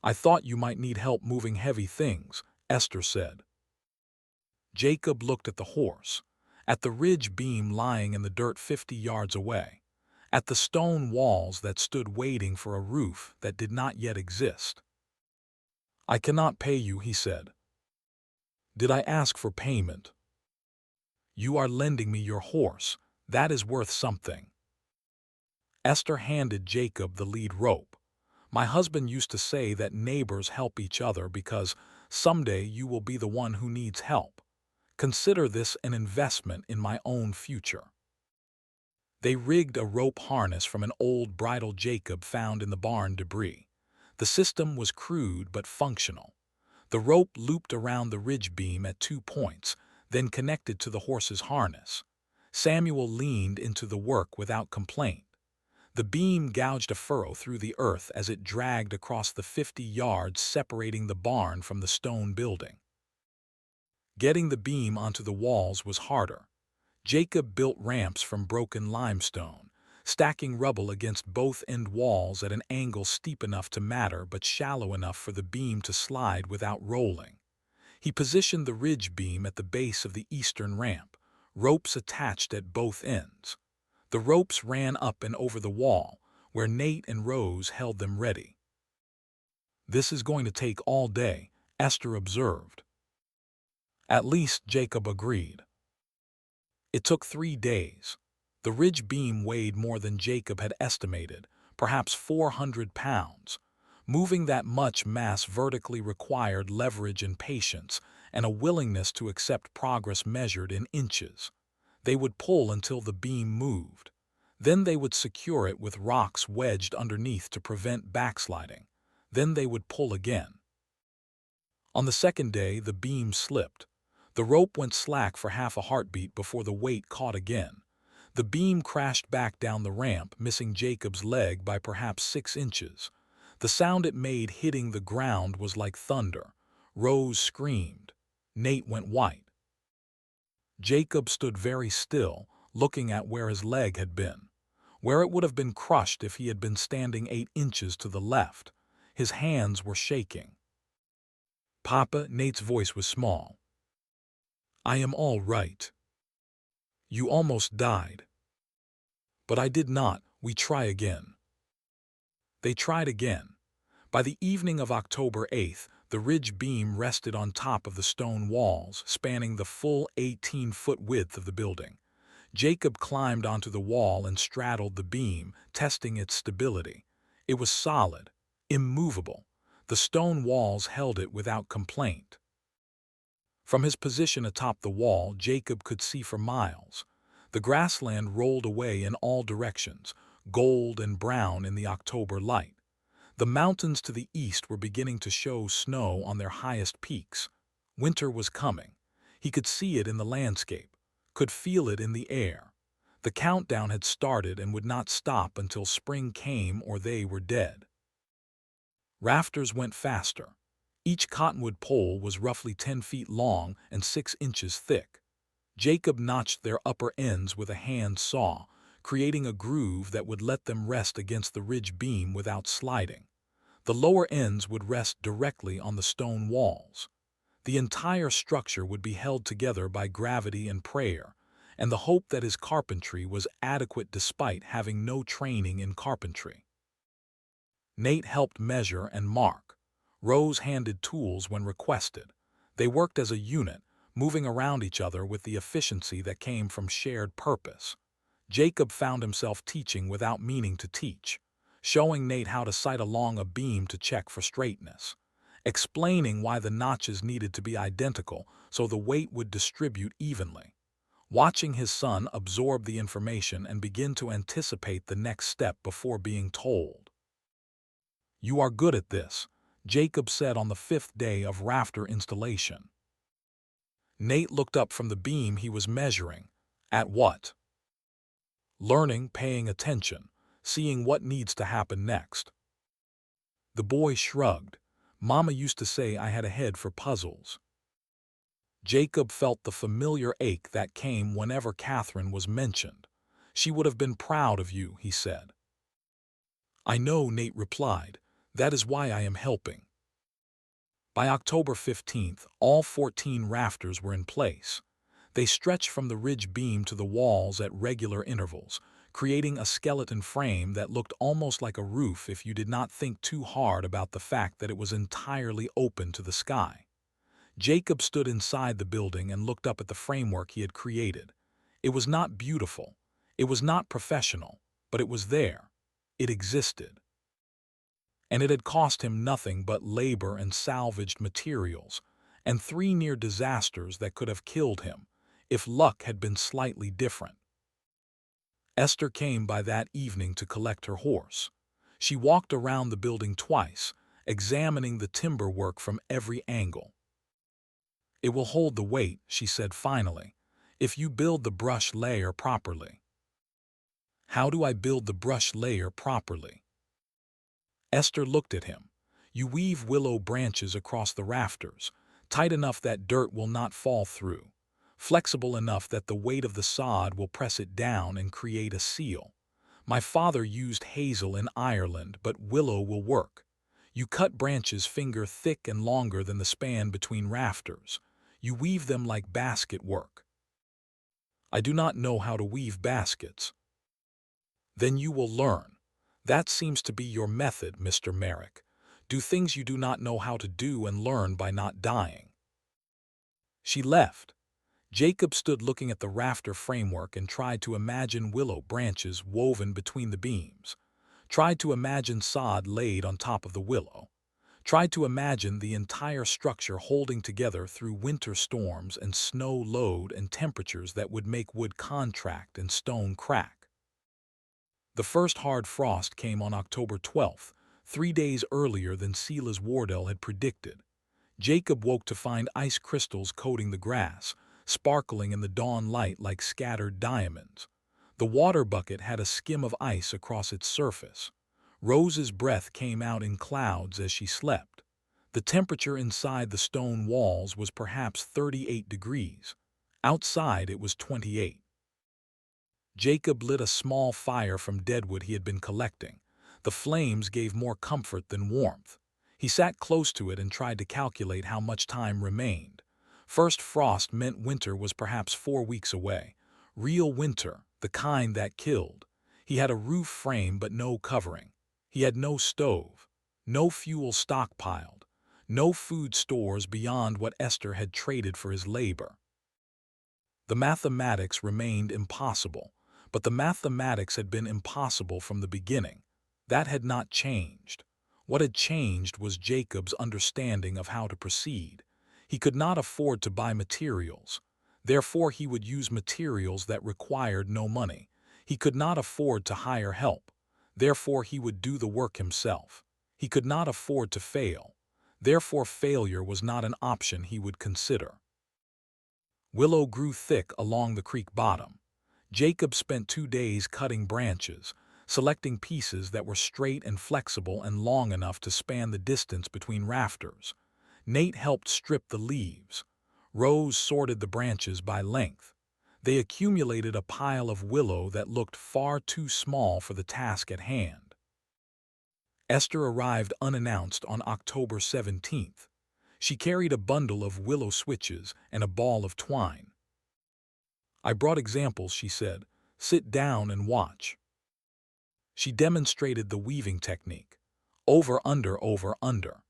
"I thought you might need help moving heavy things," Esther said. Jacob looked at the horse, at the ridge beam lying in the dirt 50 yards away, at the stone walls that stood waiting for a roof that did not yet exist. "I cannot pay you," he said. "Did I ask for payment?" "You are lending me your horse," That is worth something. Esther handed Jacob the lead rope. My husband used to say that neighbors help each other because someday you will be the one who needs help. Consider this an investment in my own future. They rigged a rope harness from an old bridle Jacob found in the barn debris. The system was crude but functional. The rope looped around the ridge beam at 2 points, then connected to the horse's harness. Samuel leaned into the work without complaint. The beam gouged a furrow through the earth as it dragged across the 50 yards separating the barn from the stone building. Getting the beam onto the walls was harder. Jacob built ramps from broken limestone, stacking rubble against both end walls at an angle steep enough to matter but shallow enough for the beam to slide without rolling. He positioned the ridge beam at the base of the eastern ramp, ropes attached at both ends. The ropes ran up and over the wall, where Nate and Rose held them ready. "This is going to take all day," Esther observed. At least, Jacob agreed. It took 3 days. The ridge beam weighed more than Jacob had estimated, perhaps 400 pounds. Moving that much mass vertically required leverage and patience, and a willingness to accept progress measured in inches. They would pull until the beam moved. Then they would secure it with rocks wedged underneath to prevent backsliding. Then they would pull again. On the second day, the beam slipped. The rope went slack for half a heartbeat before the weight caught again. The beam crashed back down the ramp, missing Jacob's leg by perhaps 6 inches. The sound it made hitting the ground was like thunder. Rose screamed. Nate went white. Jacob stood very still, looking at where his leg had been, where it would have been crushed if he had been standing 8 inches to the left. His hands were shaking. "Papa," Nate's voice was small. "I am all right. You almost died." "But I did not. We try again." They tried again. By the evening of October 8th, the ridge beam rested on top of the stone walls, spanning the full 18-foot width of the building. Jacob climbed onto the wall and straddled the beam, testing its stability. It was solid, immovable. The stone walls held it without complaint. From his position atop the wall, Jacob could see for miles. The grassland rolled away in all directions, gold and brown in the October light. The mountains to the east were beginning to show snow on their highest peaks. Winter was coming. He could see it in the landscape, could feel it in the air. The countdown had started and would not stop until spring came or they were dead. Rafters went faster. Each cottonwood pole was roughly 10 feet long and 6 inches thick. Jacob notched their upper ends with a hand saw, creating a groove that would let them rest against the ridge beam without sliding. The lower ends would rest directly on the stone walls. The entire structure would be held together by gravity and prayer, and the hope that his carpentry was adequate despite having no training in carpentry. Nate helped measure and mark. Rose handed tools when requested. They worked as a unit, moving around each other with the efficiency that came from shared purpose. Jacob found himself teaching without meaning to teach, showing Nate how to sight along a beam to check for straightness, explaining why the notches needed to be identical so the weight would distribute evenly, watching his son absorb the information and begin to anticipate the next step before being told. "You are good at this," Jacob said on the 5th day of rafter installation. Nate looked up from the beam he was measuring. At what? Learning, paying attention, seeing what needs to happen next. The boy shrugged. "Mama used to say I had a head for puzzles." Jacob felt the familiar ache that came whenever Catherine was mentioned. "She would have been proud of you," he said. "I know," Nate replied. "That is why I am helping." By October 15th, all 14 rafters were in place. They stretched from the ridge beam to the walls at regular intervals, creating a skeleton frame that looked almost like a roof if you did not think too hard about the fact that it was entirely open to the sky. Jacob stood inside the building and looked up at the framework he had created. It was not beautiful. It was not professional, but it was there. It existed. And it had cost him nothing but labor and salvaged materials, and 3 near disasters that could have killed him, if luck had been slightly different. Esther came by that evening to collect her horse. She walked around the building twice, examining the timber work from every angle. "It will hold the weight," she said finally, "if you build the brush layer properly." "How do I build the brush layer properly?" Esther looked at him. "You weave willow branches across the rafters, tight enough that dirt will not fall through, flexible enough that the weight of the sod will press it down and create a seal. My father used hazel in Ireland, but willow will work. You cut branches finger thick and longer than the span between rafters. You weave them like basket work." "I do not know how to weave baskets." "Then you will learn. That seems to be your method, Mr. Merrick. Do things you do not know how to do and learn by not dying." She left. Jacob stood looking at the rafter framework and tried to imagine willow branches woven between the beams. Tried to imagine sod laid on top of the willow. Tried to imagine the entire structure holding together through winter storms and snow load and temperatures that would make wood contract and stone crack. The first hard frost came on October 12th, 3 days earlier than Silas Wardell had predicted. Jacob woke to find ice crystals coating the grass, sparkling in the dawn light like scattered diamonds. The water bucket had a skim of ice across its surface. Rose's breath came out in clouds as she slept. The temperature inside the stone walls was perhaps 38 degrees. Outside it was 28. Jacob lit a small fire from deadwood he had been collecting. The flames gave more comfort than warmth. He sat close to it and tried to calculate how much time remained. First frost meant winter was perhaps 4 weeks away. Real winter, the kind that killed. He had a roof frame but no covering. He had no stove, no fuel stockpiled, no food stores beyond what Esther had traded for his labor. The mathematics remained impossible, but the mathematics had been impossible from the beginning. That had not changed. What had changed was Jacob's understanding of how to proceed. He could not afford to buy materials. Therefore, he would use materials that required no money. He could not afford to hire help. Therefore, he would do the work himself. He could not afford to fail. Therefore, failure was not an option he would consider. Willow grew thick along the creek bottom. Jacob spent 2 days cutting branches, selecting pieces that were straight and flexible and long enough to span the distance between rafters. Nate helped strip the leaves. Rose sorted the branches by length. They accumulated a pile of willow that looked far too small for the task at hand. Esther arrived unannounced on October 17th. She carried a bundle of willow switches and a ball of twine. "I brought examples," she said. "Sit down and watch." She demonstrated the weaving technique. Over, under, over, under.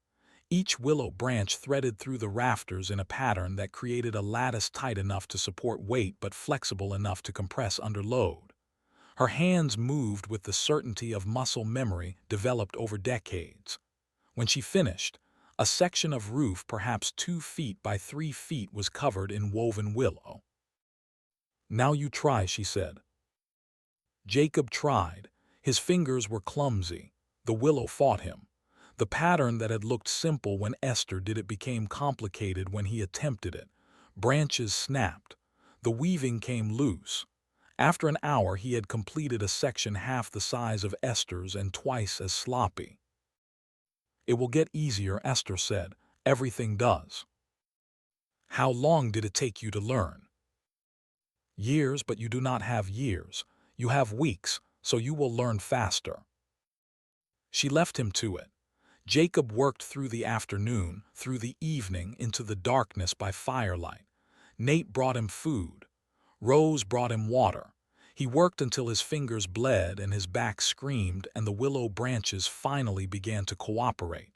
Each willow branch threaded through the rafters in a pattern that created a lattice tight enough to support weight but flexible enough to compress under load. Her hands moved with the certainty of muscle memory developed over decades. When she finished, a section of roof perhaps 2 feet by 3 feet was covered in woven willow. "Now you try," she said. Jacob tried. His fingers were clumsy. The willow fought him. The pattern that had looked simple when Esther did it became complicated when he attempted it. Branches snapped. The weaving came loose. After an hour he had completed a section half the size of Esther's and twice as sloppy. "It will get easier," Esther said. "Everything does." "How long did it take you to learn?" "Years, but you do not have years. You have weeks, so you will learn faster." She left him to it. Jacob worked through the afternoon, through the evening, into the darkness by firelight. Nate brought him food. Rose brought him water. He worked until his fingers bled and his back screamed and the willow branches finally began to cooperate.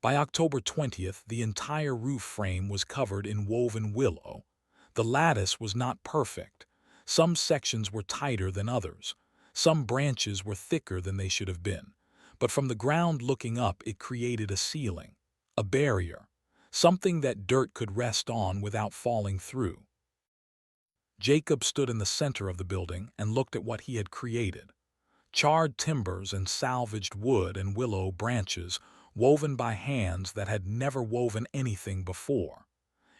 By October 20th, the entire roof frame was covered in woven willow. The lattice was not perfect. Some sections were tighter than others. Some branches were thicker than they should have been. But from the ground looking up, it created a ceiling, a barrier, something that dirt could rest on without falling through. Jacob stood in the center of the building and looked at what he had created. Charred timbers and salvaged wood and willow branches woven by hands that had never woven anything before.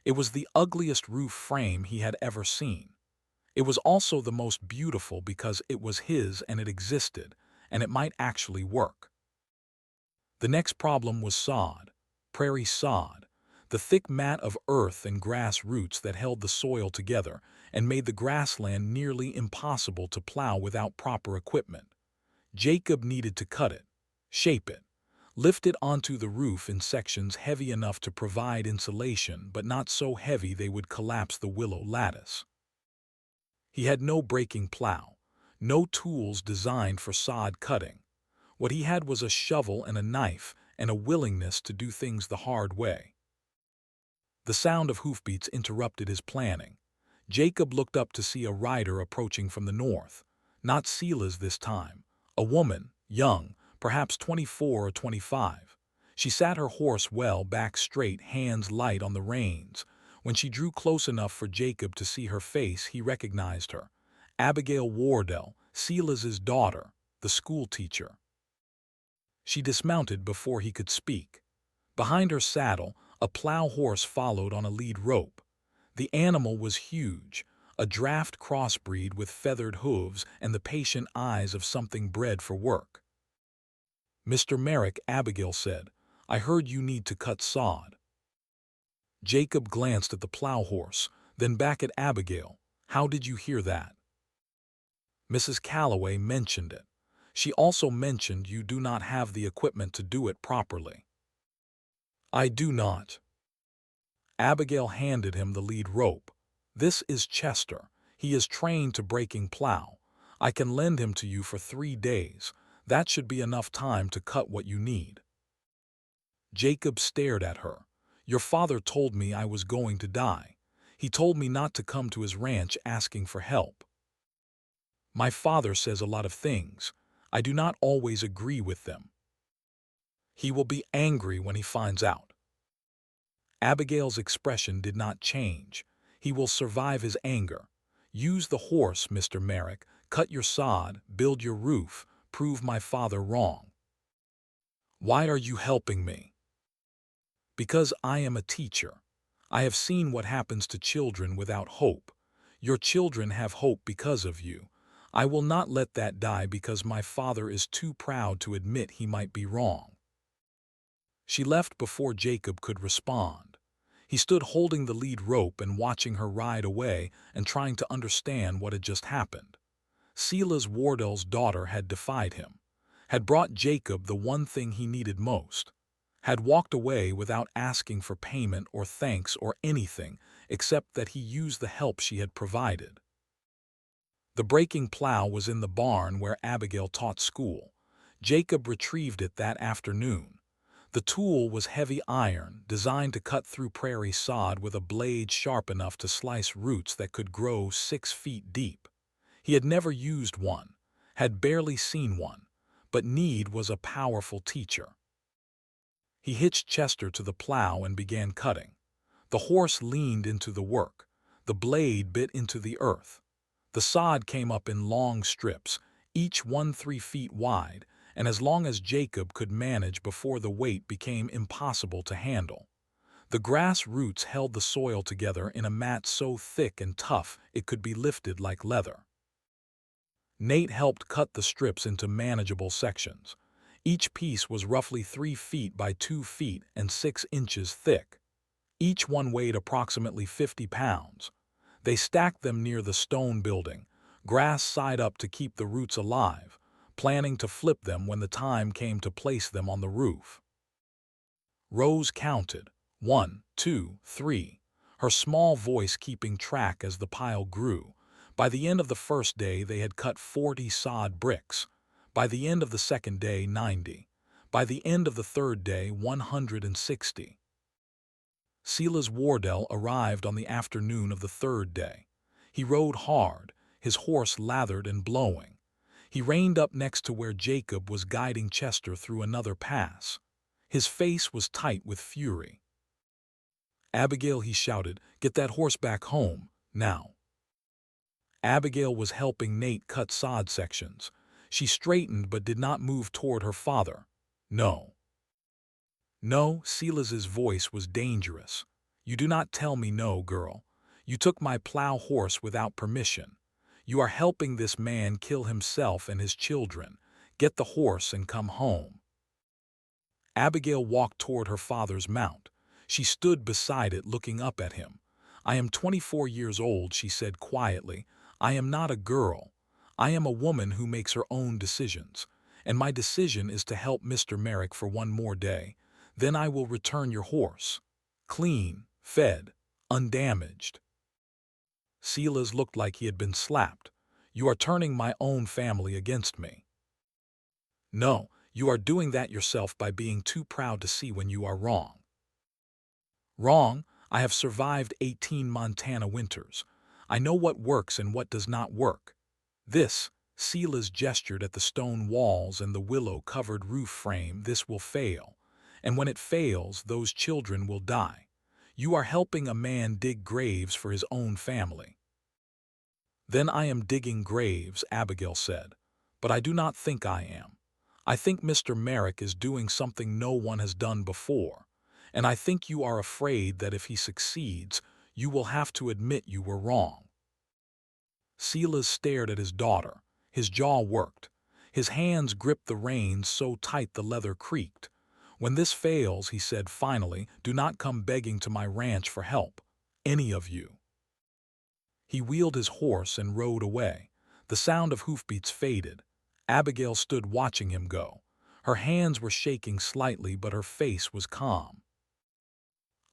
It was the ugliest roof frame he had ever seen. It was also the most beautiful because it was his and it existed, and it might actually work. The next problem was sod, prairie sod, the thick mat of earth and grass roots that held the soil together and made the grassland nearly impossible to plow without proper equipment. Jacob needed to cut it, shape it, lift it onto the roof in sections heavy enough to provide insulation but not so heavy they would collapse the willow lattice. He had no breaking plow, no tools designed for sod cutting. What he had was a shovel and a knife and a willingness to do things the hard way. The sound of hoofbeats interrupted his planning. Jacob looked up to see a rider approaching from the north. Not Sela's this time. A woman, young, perhaps 24 or 25. She sat her horse well back straight, hands light on the reins. When she drew close enough for Jacob to see her face, he recognized her. Abigail Wardell, Sela's daughter, the school teacher. She dismounted before he could speak. Behind her saddle, a plow horse followed on a lead rope. The animal was huge, a draft crossbreed with feathered hooves and the patient eyes of something bred for work. "Mr. Merrick," Abigail said, "I heard you need to cut sod." Jacob glanced at the plow horse, then back at Abigail. "How did you hear that?" "Mrs. Calloway mentioned it. She also mentioned you do not have the equipment to do it properly." "I do not." Abigail handed him the lead rope. "This is Chester. He is trained to breaking plow. I can lend him to you for 3 days. That should be enough time to cut what you need." Jacob stared at her. "Your father told me I was going to die. He told me not to come to his ranch asking for help." "My father says a lot of things. I do not always agree with them. He will be angry when he finds out." Abigail's expression did not change. "He will survive his anger. Use the horse, Mr. Merrick. Cut your sod, build your roof, prove my father wrong." "Why are you helping me?" "Because I am a teacher. I have seen what happens to children without hope. Your children have hope because of you. I will not let that die because my father is too proud to admit he might be wrong." She left before Jacob could respond. He stood holding the lead rope and watching her ride away and trying to understand what had just happened. Sela's Wardell's daughter had defied him, had brought Jacob the one thing he needed most, had walked away without asking for payment or thanks or anything except that he used the help she had provided. The breaking plow was in the barn where Abigail taught school. Jacob retrieved it that afternoon. The tool was heavy iron, designed to cut through prairie sod with a blade sharp enough to slice roots that could grow 6 feet deep. He had never used one, had barely seen one, but need was a powerful teacher. He hitched Chester to the plow and began cutting. The horse leaned into the work. The blade bit into the earth. The sod came up in long strips, each 3 feet wide, and as long as Jacob could manage before the weight became impossible to handle. The grass roots held the soil together in a mat so thick and tough it could be lifted like leather. Nate helped cut the strips into manageable sections. Each piece was roughly 3 feet by 2 feet and 6 inches thick. Each one weighed approximately 50 pounds. They stacked them near the stone building, grass side up to keep the roots alive, planning to flip them when the time came to place them on the roof. Rose counted, 1, 2, 3, her small voice keeping track as the pile grew. By the end of the first day, they had cut 40 sod bricks. By the end of the second day, 90. By the end of the third day, 160. Sela's Wardell arrived on the afternoon of the third day. He rode hard, his horse lathered and blowing. He reined up next to where Jacob was guiding Chester through another pass. His face was tight with fury. "Abigail," he shouted, "get that horse back home, now." Abigail was helping Nate cut sod sections. She straightened but did not move toward her father. "No. No," Silas's voice was dangerous. "You do not tell me no, girl. You took my plow horse without permission. You are helping this man kill himself and his children. Get the horse and come home." Abigail walked toward her father's mount. She stood beside it looking up at him. "I am 24 years old," she said quietly. "I am not a girl. I am a woman who makes her own decisions. And my decision is to help Mr. Merrick for one more day. Then I will return your horse. Clean, fed, undamaged." Silas looked like he had been slapped. "You are turning my own family against me." "No, you are doing that yourself by being too proud to see when you are wrong." "Wrong? I have survived 18 Montana winters. I know what works and what does not work. This," Silas gestured at the stone walls and the willow-covered roof frame, "this will fail. And when it fails, those children will die. You are helping a man dig graves for his own family." "Then I am digging graves," Abigail said. "But I do not think I am. I think Mr. Merrick is doing something no one has done before. And I think you are afraid that if he succeeds, you will have to admit you were wrong." Silas stared at his daughter. His jaw worked. His hands gripped the reins so tight the leather creaked. "When this fails," he said finally, "do not come begging to my ranch for help. Any of you." He wheeled his horse and rode away. The sound of hoofbeats faded. Abigail stood watching him go. Her hands were shaking slightly, but her face was calm.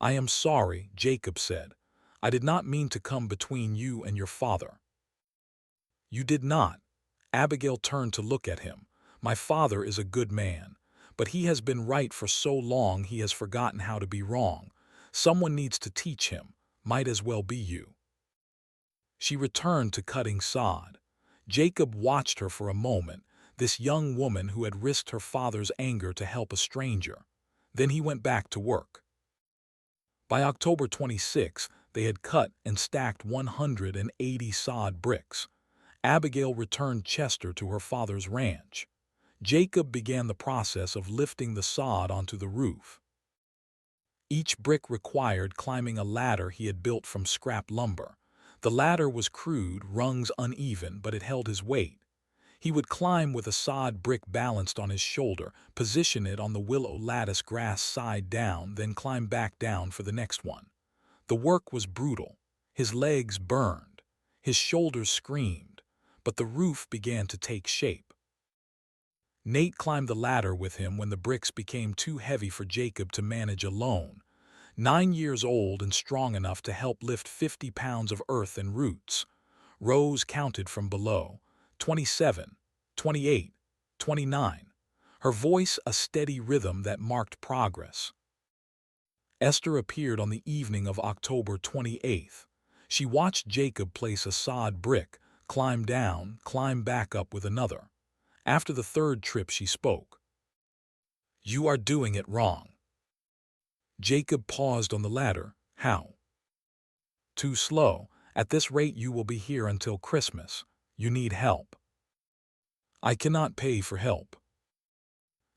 "I am sorry," Jacob said. "I did not mean to come between you and your father." "You did not." Abigail turned to look at him. "My father is a good man, but he has been right for so long he has forgotten how to be wrong. Someone needs to teach him. Might as well be you." She returned to cutting sod. Jacob watched her for a moment, this young woman who had risked her father's anger to help a stranger. Then he went back to work. By October 26, they had cut and stacked 180 sod bricks. Abigail returned Chester to her father's ranch. Jacob began the process of lifting the sod onto the roof. Each brick required climbing a ladder he had built from scrap lumber. The ladder was crude, rungs uneven, but it held his weight. He would climb with a sod brick balanced on his shoulder, position it on the willow lattice grass side down, then climb back down for the next one. The work was brutal. His legs burned. His shoulders screamed. But the roof began to take shape. Nate climbed the ladder with him when the bricks became too heavy for Jacob to manage alone. 9 years old and strong enough to help lift 50 pounds of earth and roots. Rose counted from below. 27, 28, 29. Her voice a steady rhythm that marked progress. Esther appeared on the evening of October 28th. She watched Jacob place a sod brick, climb down, climb back up with another. After the third trip she spoke. "You are doing it wrong." Jacob paused on the ladder. "How?" "Too slow. At this rate you will be here until Christmas. You need help." "I cannot pay for help."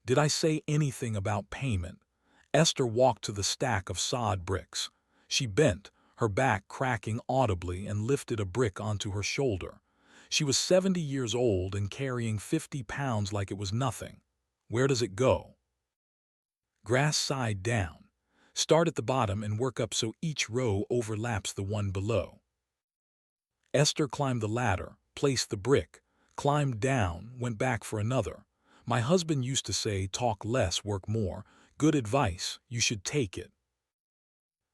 "Did I say anything about payment?" Esther walked to the stack of sod bricks. She bent, her back cracking audibly, and lifted a brick onto her shoulder. She was 70 years old and carrying 50 pounds like it was nothing. "Where does it go?" "Grass side down. Start at the bottom and work up so each row overlaps the one below." Esther climbed the ladder, placed the brick, climbed down, went back for another. "My husband used to say, talk less, work more. Good advice, you should take it."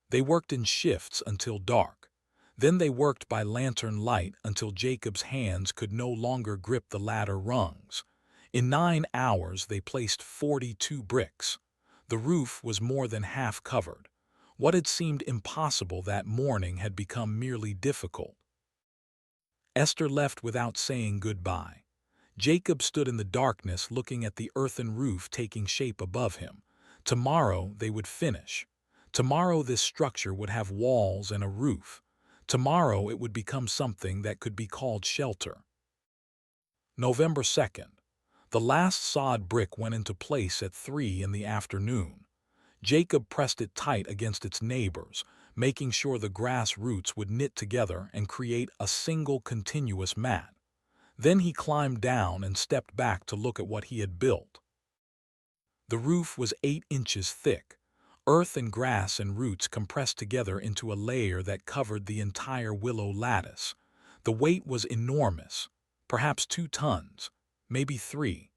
They worked in shifts until dark. Then they worked by lantern light until Jacob's hands could no longer grip the ladder rungs. In 9 hours they placed 42 bricks. The roof was more than half covered. What had seemed impossible that morning had become merely difficult. Esther left without saying goodbye. Jacob stood in the darkness looking at the earthen roof taking shape above him. Tomorrow they would finish. Tomorrow this structure would have walls and a roof. Tomorrow it would become something that could be called shelter. November 2nd. The last sod brick went into place at 3 in the afternoon. Jacob pressed it tight against its neighbors, making sure the grass roots would knit together and create a single continuous mat. Then he climbed down and stepped back to look at what he had built. The roof was 8 inches thick. Earth and grass and roots compressed together into a layer that covered the entire willow lattice. The weight was enormous, perhaps 2 tons, maybe 3,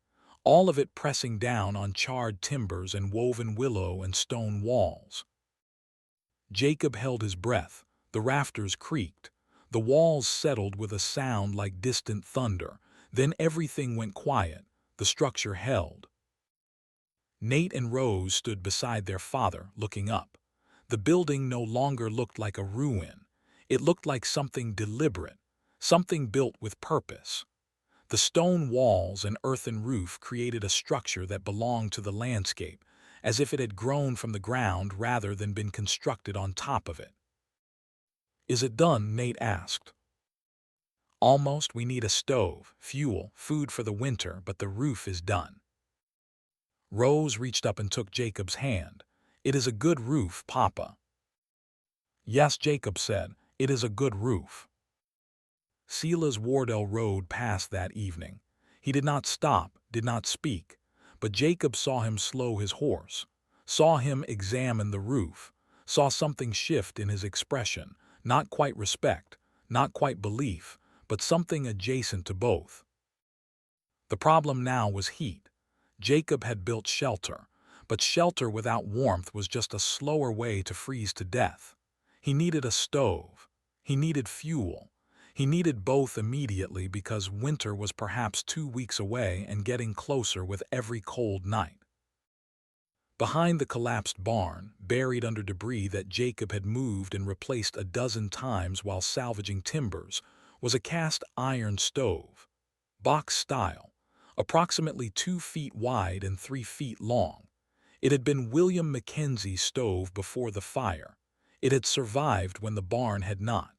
all of it pressing down on charred timbers and woven willow and stone walls. Jacob held his breath. The rafters creaked. The walls settled with a sound like distant thunder. Then everything went quiet. The structure held. Nate and Rose stood beside their father, looking up. The building no longer looked like a ruin. It looked like something deliberate, something built with purpose. The stone walls and earthen roof created a structure that belonged to the landscape, as if it had grown from the ground rather than been constructed on top of it. "Is it done?" Nate asked. "Almost. We need a stove, fuel, food for the winter, but the roof is done." Rose reached up and took Jacob's hand. "It is a good roof, Papa." "Yes," Jacob said, "it is a good roof." Silas Wardell rode past that evening. He did not stop, did not speak, but Jacob saw him slow his horse, saw him examine the roof, saw something shift in his expression, not quite respect, not quite belief, but something adjacent to both. The problem now was heat. Jacob had built shelter, but shelter without warmth was just a slower way to freeze to death. He needed a stove. He needed fuel. He needed both immediately because winter was perhaps 2 weeks away and getting closer with every cold night. Behind the collapsed barn, buried under debris that Jacob had moved and replaced a dozen times while salvaging timbers, was a cast iron stove, box style, approximately 2 feet wide and 3 feet long. It had been William Mackenzie's stove before the fire. It had survived when the barn had not.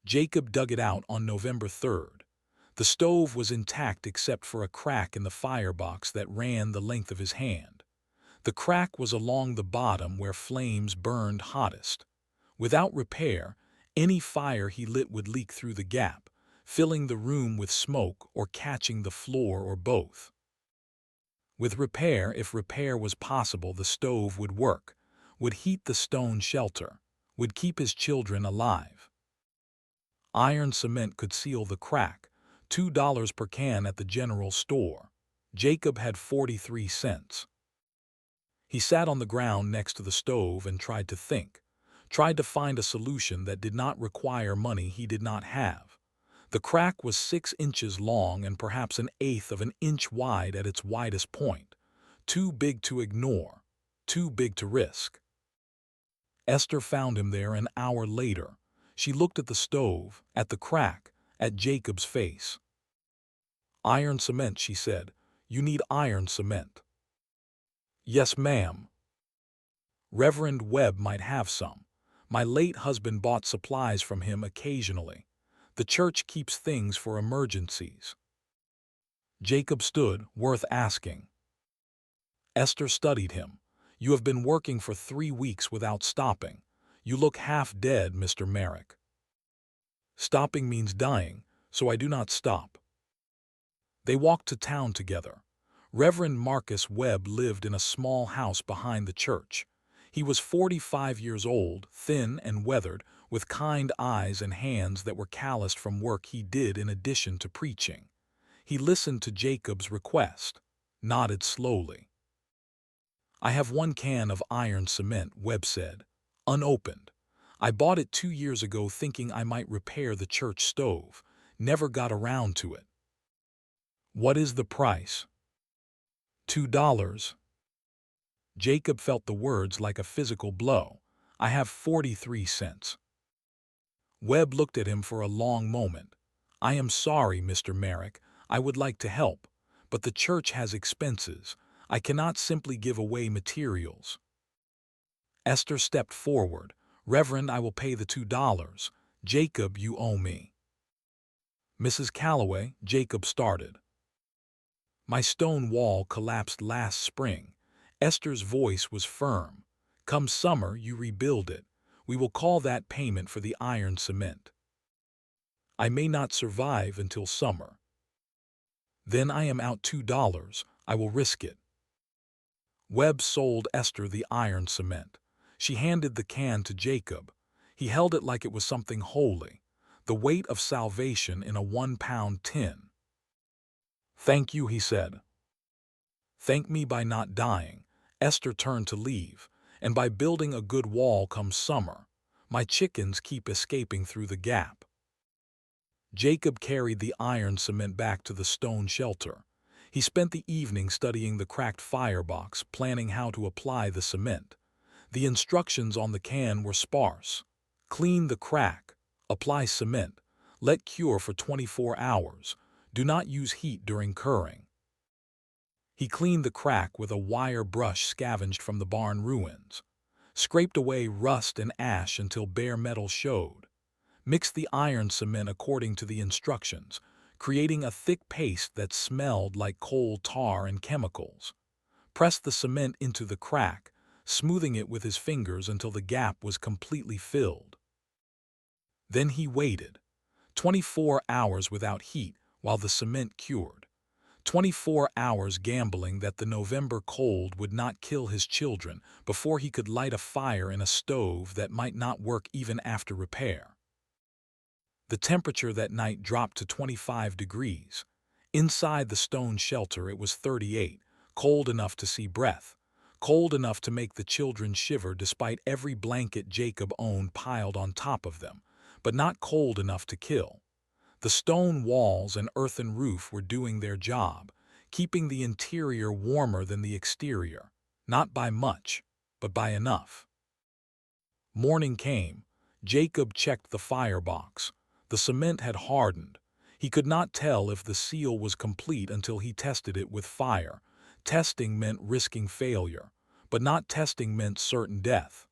Jacob dug it out on November 3rd. The stove was intact except for a crack in the firebox that ran the length of his hand. The crack was along the bottom where flames burned hottest. Without repair, any fire he lit would leak through the gap, filling the room with smoke or catching the floor or both. With repair, if repair was possible, the stove would work, would heat the stone shelter, would keep his children alive. Iron cement could seal the crack, $2 per can at the general store. Jacob had 43 cents. He sat on the ground next to the stove and tried to think, tried to find a solution that did not require money he did not have. The crack was 6 inches long and perhaps 1/8 of an inch wide at its widest point. Too big to ignore, too big to risk. Esther found him there an hour later. She looked at the stove, at the crack, at Jacob's face. "Iron cement," she said. "You need iron cement." "Yes, ma'am." "Reverend Webb might have some. My late husband bought supplies from him occasionally. The church keeps things for emergencies." Jacob stood, worth asking. Esther studied him. "You have been working for 3 weeks without stopping. You look half dead, Mr. Merrick." "Stopping means dying, so I do not stop." They walked to town together. Reverend Marcus Webb lived in a small house behind the church. He was 45 years old, thin and weathered, with kind eyes and hands that were calloused from work he did in addition to preaching. He listened to Jacob's request, nodded slowly. "I have 1 can of iron cement," Webb said, "unopened. I bought it 2 years ago thinking I might repair the church stove. Never got around to it." "What is the price?" $2. Jacob felt the words like a physical blow. "I have 43 cents. Webb looked at him for a long moment. "I am sorry, Mr. Merrick. I would like to help, but the church has expenses. I cannot simply give away materials." Esther stepped forward. "Reverend, I will pay the $2. Jacob, you owe me." "Mrs. Calloway," Jacob started. "My stone wall collapsed last spring." Esther's voice was firm. "Come summer, you rebuild it. We will call that payment for the iron cement." "I may not survive until summer." "Then I am out $2. I will risk it." Webb sold Esther the iron cement. She handed the can to Jacob. He held it like it was something holy, the weight of salvation in a 1-pound tin. "Thank you," he said. "Thank me by not dying." Esther turned to leave. "And by building a good wall come summer. My chickens keep escaping through the gap." Jacob carried the iron cement back to the stone shelter. He spent the evening studying the cracked firebox, planning how to apply the cement. The instructions on the can were sparse. Clean the crack. Apply cement. Let cure for 24 hours. Do not use heat during curing. He cleaned the crack with a wire brush scavenged from the barn ruins. Scraped away rust and ash until bare metal showed. Mixed the iron cement according to the instructions, creating a thick paste that smelled like coal tar and chemicals. Pressed the cement into the crack, smoothing it with his fingers until the gap was completely filled. Then he waited. 24 hours without heat while the cement cured. 24 hours gambling that the November cold would not kill his children before he could light a fire in a stove that might not work even after repair. The temperature that night dropped to 25 degrees. Inside the stone shelter it was 38, cold enough to see breath, cold enough to make the children shiver despite every blanket Jacob owned piled on top of them, but not cold enough to kill. The stone walls and earthen roof were doing their job, keeping the interior warmer than the exterior, not by much, but by enough. Morning came. Jacob checked the firebox. The cement had hardened. He could not tell if the seal was complete until he tested it with fire. Testing meant risking failure, but not testing meant certain death.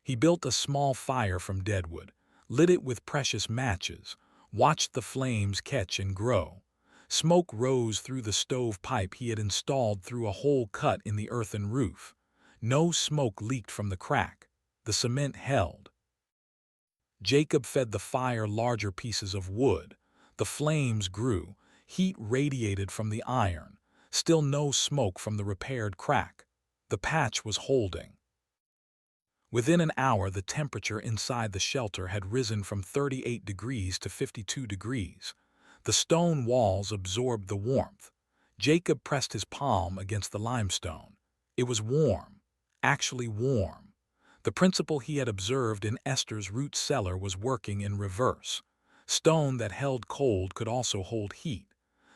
He built a small fire from deadwood, lit it with precious matches, watched the flames catch and grow. Smoke rose through the stove pipe he had installed through a hole cut in the earthen roof. No smoke leaked from the crack. The cement held. Jacob fed the fire larger pieces of wood. The flames grew. Heat radiated from the iron. Still no smoke from the repaired crack. The patch was holding. Within an hour, the temperature inside the shelter had risen from 38 degrees to 52 degrees. The stone walls absorbed the warmth. Jacob pressed his palm against the limestone. It was warm, actually warm. The principle he had observed in Esther's root cellar was working in reverse. Stone that held cold could also hold heat.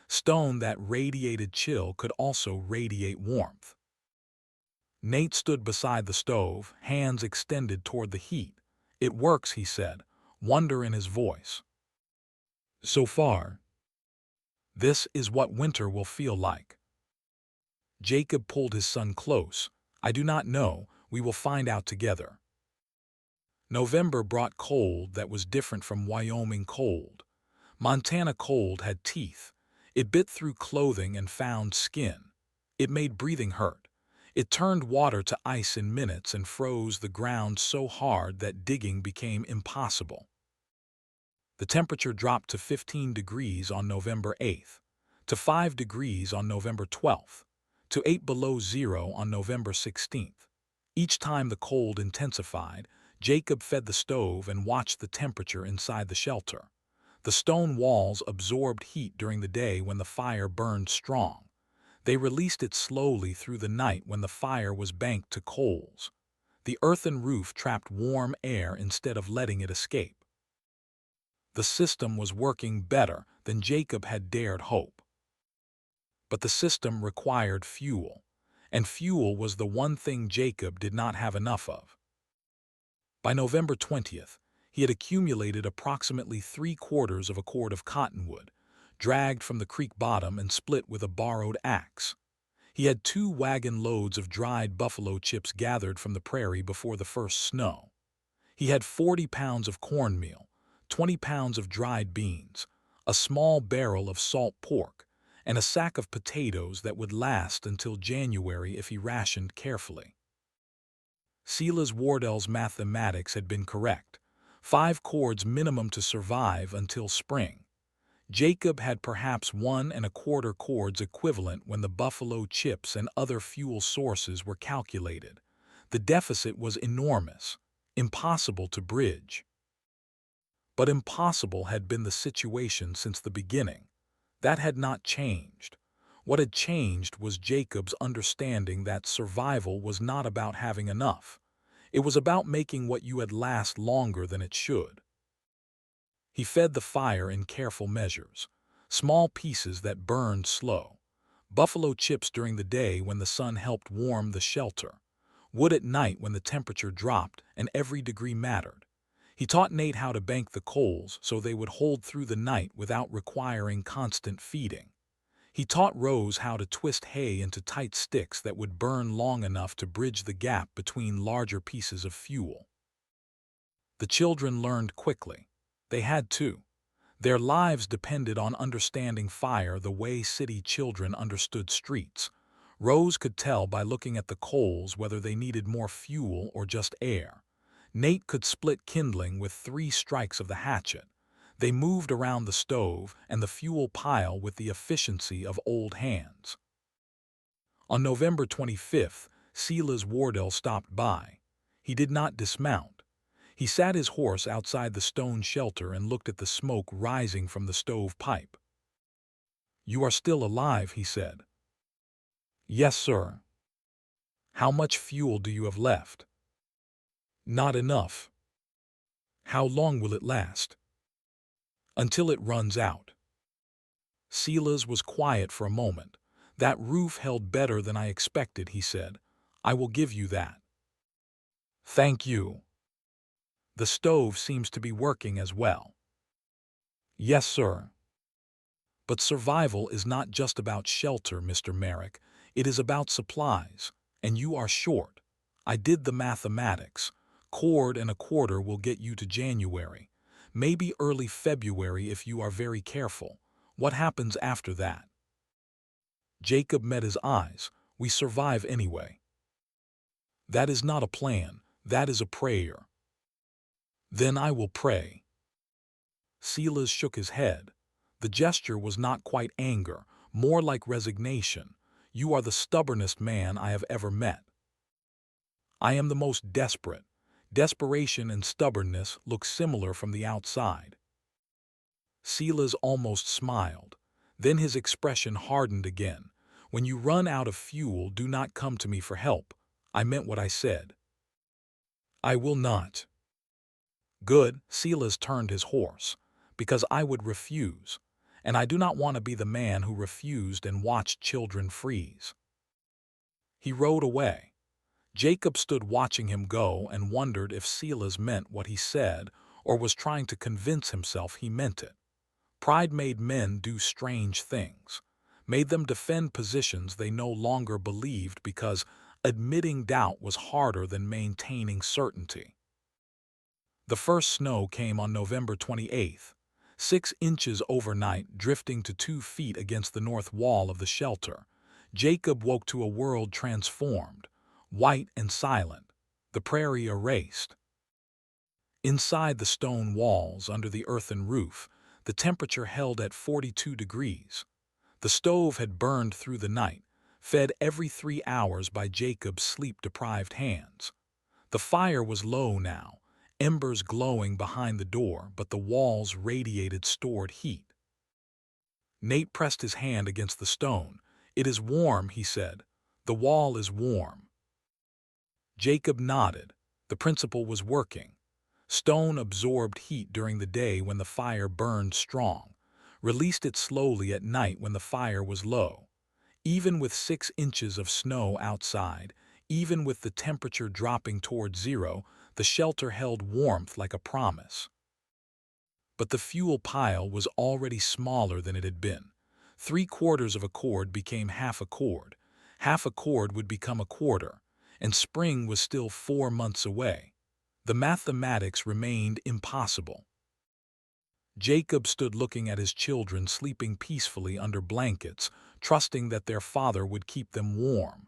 Stone that radiated chill could also radiate warmth. Nate stood beside the stove, hands extended toward the heat. "It works," he said, wonder in his voice. "So far. This is what winter will feel like." Jacob pulled his son close. "I do not know. We will find out together." November brought cold that was different from Wyoming cold. Montana cold had teeth. It bit through clothing and found skin. It made breathing hurt. It turned water to ice in minutes and froze the ground so hard that digging became impossible. The temperature dropped to 15 degrees on November 8th, to 5 degrees on November 12th, to 8 below zero on November 16th. Each time the cold intensified, Jacob fed the stove and watched the temperature inside the shelter. The stone walls absorbed heat during the day when the fire burned strong. They released it slowly through the night when the fire was banked to coals. The earthen roof trapped warm air instead of letting it escape. The system was working better than Jacob had dared hope. But the system required fuel, and fuel was the one thing Jacob did not have enough of. By November 20th, He had accumulated approximately 3/4 of a cord of cottonwood, dragged from the creek bottom and split with a borrowed axe. He had 2 wagon loads of dried buffalo chips gathered from the prairie before the first snow. He had 40 pounds of cornmeal, 20 pounds of dried beans, a small barrel of salt pork, and a sack of potatoes that would last until January if he rationed carefully. Silas Wardell's mathematics had been correct. 5 cords minimum to survive until spring. Jacob had perhaps 1¼ cords equivalent when the buffalo chips and other fuel sources were calculated. The deficit was enormous, impossible to bridge. But impossible had been the situation since the beginning. That had not changed. What had changed was Jacob's understanding that survival was not about having enough. It was about making what you had last longer than it should. He fed the fire in careful measures, small pieces that burned slow. Buffalo chips during the day when the sun helped warm the shelter. Wood at night when the temperature dropped and every degree mattered. He taught Nate how to bank the coals so they would hold through the night without requiring constant feeding. He taught Rose how to twist hay into tight sticks that would burn long enough to bridge the gap between larger pieces of fuel. The children learned quickly. They had to. Their lives depended on understanding fire the way city children understood streets. Rose could tell by looking at the coals whether they needed more fuel or just air. Nate could split kindling with 3 strikes of the hatchet. They moved around the stove and the fuel pile with the efficiency of old hands. On November 25th, Silas Wardell stopped by. He did not dismount. He sat his horse outside the stone shelter and looked at the smoke rising from the stove pipe. "You are still alive," he said. "Yes, sir." "How much fuel do you have left?" "Not enough." "How long will it last?" "Until it runs out." Silas was quiet for a moment. "That roof held better than I expected," he said. "I will give you that." "Thank you." "The stove seems to be working as well." "Yes, sir." "But survival is not just about shelter, Mr. Merrick. It is about supplies, and you are short. I did the mathematics. Cord and a quarter will get you to January. Maybe early February if you are very careful. What happens after that?" Jacob met his eyes. "We survive anyway." "That is not a plan. That is a prayer." "Then I will pray." Silas shook his head. The gesture was not quite anger, more like resignation. "You are the stubbornest man I have ever met." "I am the most desperate." Desperation and stubbornness look similar from the outside. Silas almost smiled. Then his expression hardened again. "When you run out of fuel, do not come to me for help. I meant what I said." "I will not." "Good." Silas turned his horse. "Because I would refuse. And I do not want to be the man who refused and watched children freeze." He rode away. Jacob stood watching him go and wondered if Silas meant what he said or was trying to convince himself he meant it. Pride made men do strange things, made them defend positions they no longer believed because admitting doubt was harder than maintaining certainty. The first snow came on November 28th, 6 inches overnight, drifting to 2 feet against the north wall of the shelter. Jacob woke to a world transformed, white and silent, the prairie erased. Inside the stone walls, under the earthen roof, the temperature held at 42 degrees. The stove had burned through the night, fed every 3 hours by Jacob's sleep-deprived hands. The fire was low now, embers glowing behind the door, but the walls radiated stored heat. Nate pressed his hand against the stone. "It is warm," he said. "The wall is warm." Jacob nodded. The principle was working. Stone absorbed heat during the day when the fire burned strong, released it slowly at night when the fire was low. Even with 6 inches of snow outside, even with the temperature dropping toward zero, The shelter held warmth like a promise. But the fuel pile was already smaller than it had been. 3/4 of a cord became half a cord. Half a cord would become a quarter, and spring was still 4 months away. The mathematics remained impossible. Jacob stood looking at his children sleeping peacefully under blankets, trusting that their father would keep them warm.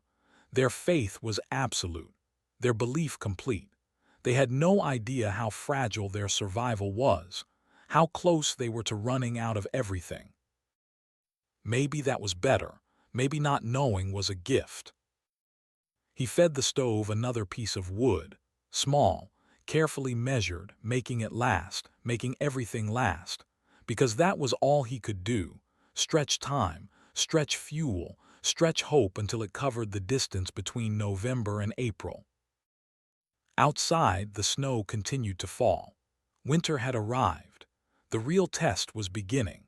Their faith was absolute, their belief complete. They had no idea how fragile their survival was, how close they were to running out of everything. Maybe that was better. Maybe not knowing was a gift. He fed the stove another piece of wood, small, carefully measured, making it last, making everything last, because that was all he could do. Stretch time, stretch fuel, stretch hope until it covered the distance between November and April. Outside, the snow continued to fall. Winter had arrived. The real test was beginning,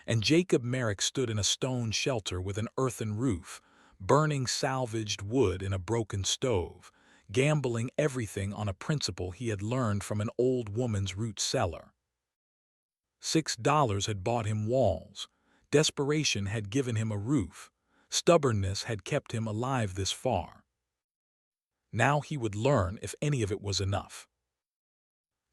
and Jacob Merrick stood in a stone shelter with an earthen roof, burning salvaged wood in a broken stove, gambling everything on a principle he had learned from an old woman's root cellar. $6 had bought him walls. Desperation had given him a roof. Stubbornness had kept him alive this far. Now he would learn if any of it was enough.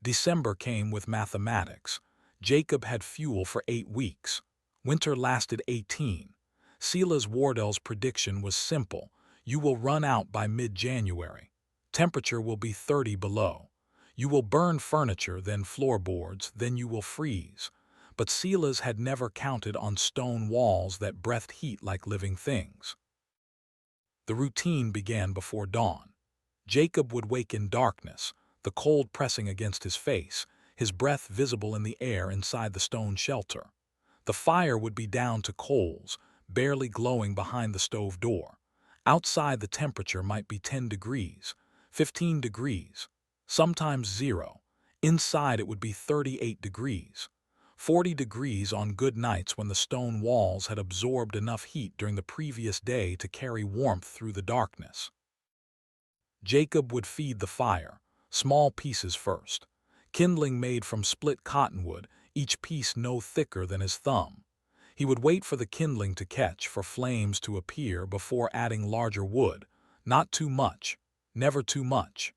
December came with mathematics. Jacob had fuel for 8 weeks. Winter lasted 18. Silas Wardell's prediction was simple. You will run out by mid-January. Temperature will be 30 below. You will burn furniture, then floorboards, then you will freeze. But Silas had never counted on stone walls that breathed heat like living things. The routine began before dawn. Jacob would wake in darkness, the cold pressing against his face, his breath visible in the air inside the stone shelter. The fire would be down to coals, barely glowing behind the stove door. Outside, the temperature might be 10 degrees, 15 degrees, sometimes 0. Inside, it would be 38 degrees, 40 degrees on good nights when the stone walls had absorbed enough heat during the previous day to carry warmth through the darkness. Jacob would feed the fire, small pieces first. Kindling made from split cottonwood, each piece no thicker than his thumb. He would wait for the kindling to catch, for flames to appear before adding larger wood. Not too much, never too much.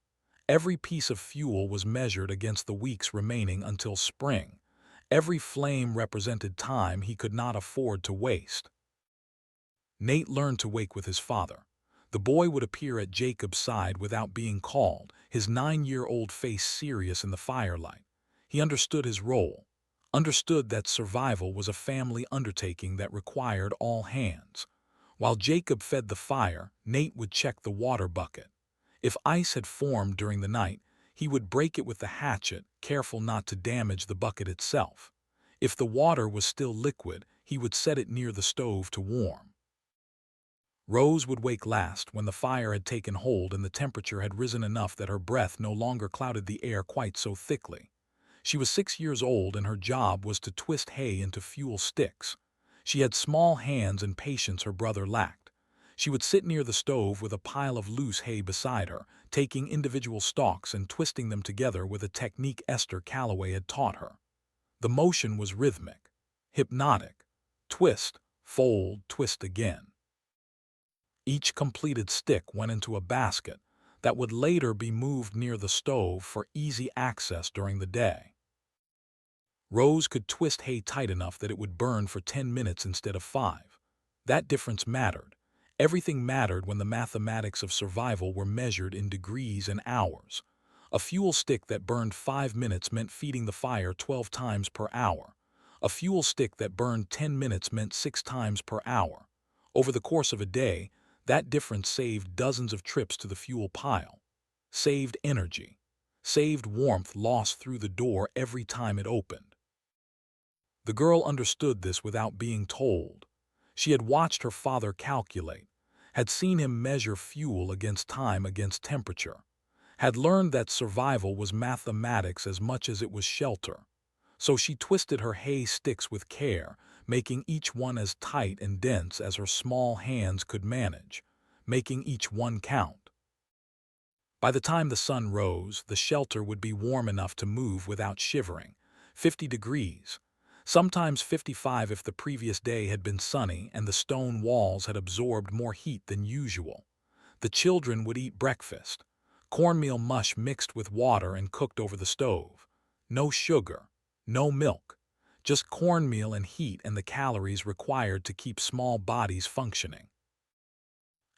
Every piece of fuel was measured against the weeks remaining until spring. Every flame represented time he could not afford to waste. Nate learned to wake with his father. The boy would appear at Jacob's side without being called, his 9-year-old face serious in the firelight. He understood his role, understood that survival was a family undertaking that required all hands. While Jacob fed the fire, Nate would check the water bucket. If ice had formed during the night, he would break it with the hatchet, careful not to damage the bucket itself. If the water was still liquid, he would set it near the stove to warm. Rose would wake last when the fire had taken hold and the temperature had risen enough that her breath no longer clouded the air quite so thickly. She was 6 years old and her job was to twist hay into fuel sticks. She had small hands and patience her brother lacked. She would sit near the stove with a pile of loose hay beside her, taking individual stalks and twisting them together with a technique Esther Calloway had taught her. The motion was rhythmic, hypnotic. Twist, fold, twist again. Each completed stick went into a basket that would later be moved near the stove for easy access during the day. Rose could twist hay tight enough that it would burn for 10 minutes instead of 5. That difference mattered. Everything mattered when the mathematics of survival were measured in degrees and hours. A fuel stick that burned 5 minutes meant feeding the fire 12 times per hour. A fuel stick that burned 10 minutes meant 6 times per hour. Over the course of a day, that difference saved dozens of trips to the fuel pile, saved energy, saved warmth lost through the door every time it opened. The girl understood this without being told. She had watched her father calculate, had seen him measure fuel against time against temperature, had learned that survival was mathematics as much as it was shelter. So she twisted her hay sticks with care, making each one as tight and dense as her small hands could manage, making each one count. By the time the sun rose, the shelter would be warm enough to move without shivering. 50 degrees. Sometimes 55 if the previous day had been sunny and the stone walls had absorbed more heat than usual. The children would eat breakfast. Cornmeal mush mixed with water and cooked over the stove. No sugar, no milk. Just cornmeal and heat and the calories required to keep small bodies functioning.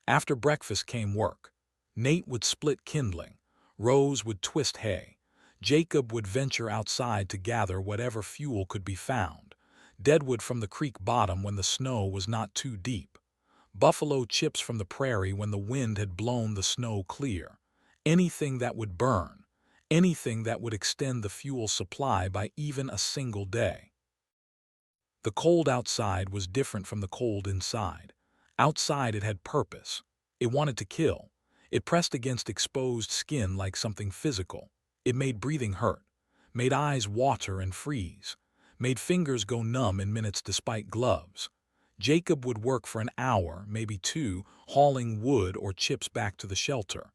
After breakfast came work. Nate would split kindling. Rose would twist hay. Jacob would venture outside to gather whatever fuel could be found. Deadwood from the creek bottom when the snow was not too deep. Buffalo chips from the prairie when the wind had blown the snow clear. Anything that would burn. Anything that would extend the fuel supply by even a single day. The cold outside was different from the cold inside. Outside it had purpose. It wanted to kill. It pressed against exposed skin like something physical. It made breathing hurt, made eyes water and freeze, made fingers go numb in minutes despite gloves. Jacob would work for an hour, maybe two, hauling wood or chips back to the shelter.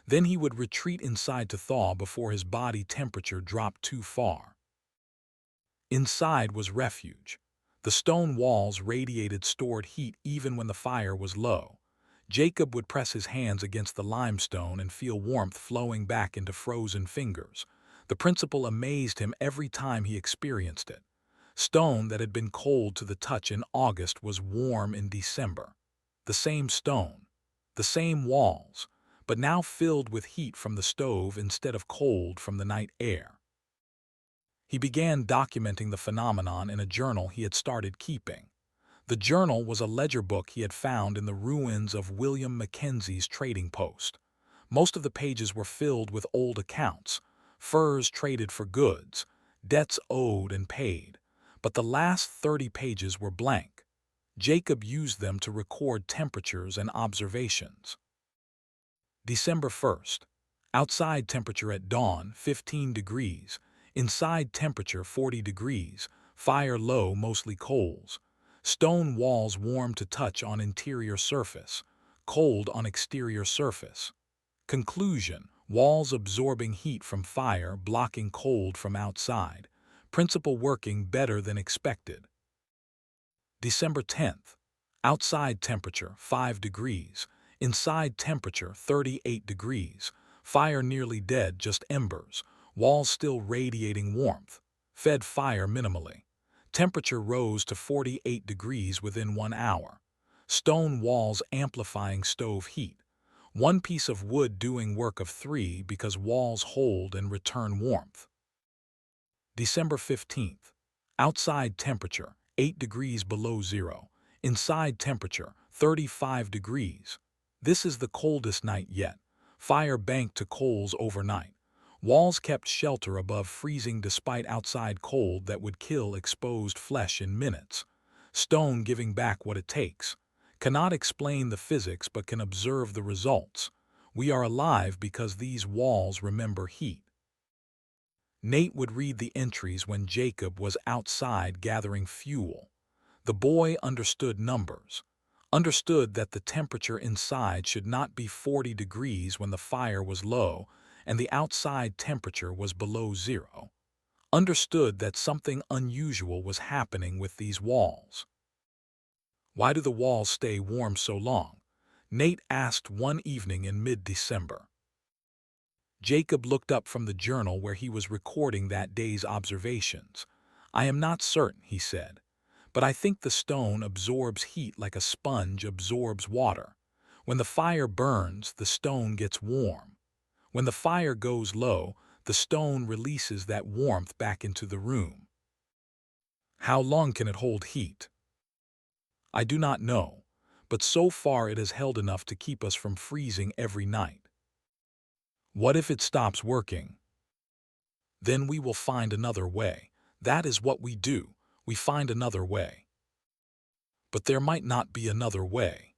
Then he would retreat inside to thaw before his body temperature dropped too far. Inside was refuge. The stone walls radiated stored heat even when the fire was low. Jacob would press his hands against the limestone and feel warmth flowing back into frozen fingers. The principle amazed him every time he experienced it. Stone that had been cold to the touch in August was warm in December. The same stone, the same walls, but now filled with heat from the stove instead of cold from the night air. He began documenting the phenomenon in a journal he had started keeping. The journal was a ledger book he had found in the ruins of William Mackenzie's trading post. Most of the pages were filled with old accounts, furs traded for goods, debts owed and paid, but the last 30 pages were blank. Jacob used them to record temperatures and observations. December 1st. Outside temperature at dawn, 15 degrees. Inside temperature, 40 degrees. Fire low, mostly coals. Stone walls warm to touch on interior surface. Cold on exterior surface. Conclusion: walls absorbing heat from fire, blocking cold from outside. Principle working better than expected. December 10th. Outside temperature, 5 degrees. Inside temperature, 38 degrees. Fire nearly dead, just embers. Walls still radiating warmth. Fed fire minimally. Temperature rose to 48 degrees within 1 hour. Stone walls amplifying stove heat. One piece of wood doing work of 3 because walls hold and return warmth. December 15th. Outside temperature, 8 degrees below zero. Inside temperature, 35 degrees. This is the coldest night yet. Fire banked to coals overnight. Walls kept shelter above freezing despite outside cold that would kill exposed flesh in minutes. Stone giving back what it takes. Cannot explain the physics but can observe the results. We are alive because these walls remember heat. Nate would read the entries when Jacob was outside gathering fuel. The boy understood numbers. Understood that the temperature inside should not be 40 degrees when the fire was low and the outside temperature was below zero. Understood that something unusual was happening with these walls. Why do the walls stay warm so long? Nate asked one evening in mid-December. Jacob looked up from the journal where he was recording that day's observations. I am not certain, he said, but I think the stone absorbs heat like a sponge absorbs water. When the fire burns, the stone gets warm. When the fire goes low, the stone releases that warmth back into the room. How long can it hold heat? I do not know, but so far it has held enough to keep us from freezing every night. What if it stops working? Then we will find another way. That is what we do. We find another way. But there might not be another way.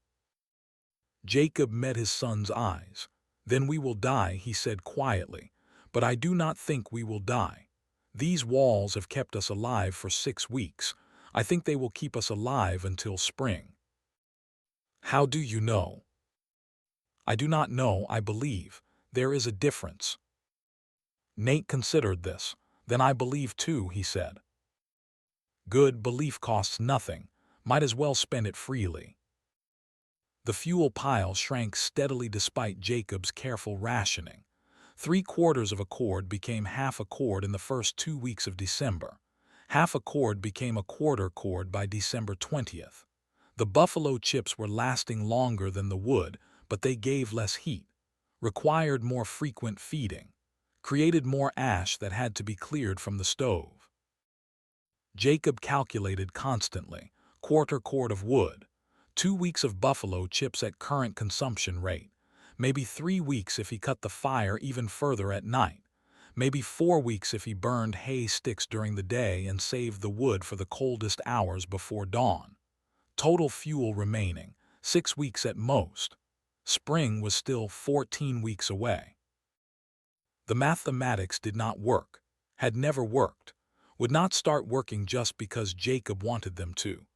Jacob met his son's eyes. Then we will die, he said quietly, but I do not think we will die. These walls have kept us alive for 6 weeks. I think they will keep us alive until spring. How do you know? I do not know, I believe. There is a difference. Nate considered this. Then I believe too, he said. Good, belief costs nothing. Might as well spend it freely. The fuel pile shrank steadily despite Jacob's careful rationing. 3/4 of a cord became half a cord in the first 2 weeks of December. Half a cord became a quarter cord by December 20th. The buffalo chips were lasting longer than the wood, but they gave less heat, required more frequent feeding, created more ash that had to be cleared from the stove. Jacob calculated constantly, quarter cord of wood, 2 weeks of buffalo chips at current consumption rate, maybe 3 weeks if he cut the fire even further at night, maybe 4 weeks if he burned hay sticks during the day and saved the wood for the coldest hours before dawn. Total fuel remaining, 6 weeks at most. Spring was still 14 weeks away. The mathematics did not work, had never worked, would not start working just because Jacob wanted them to.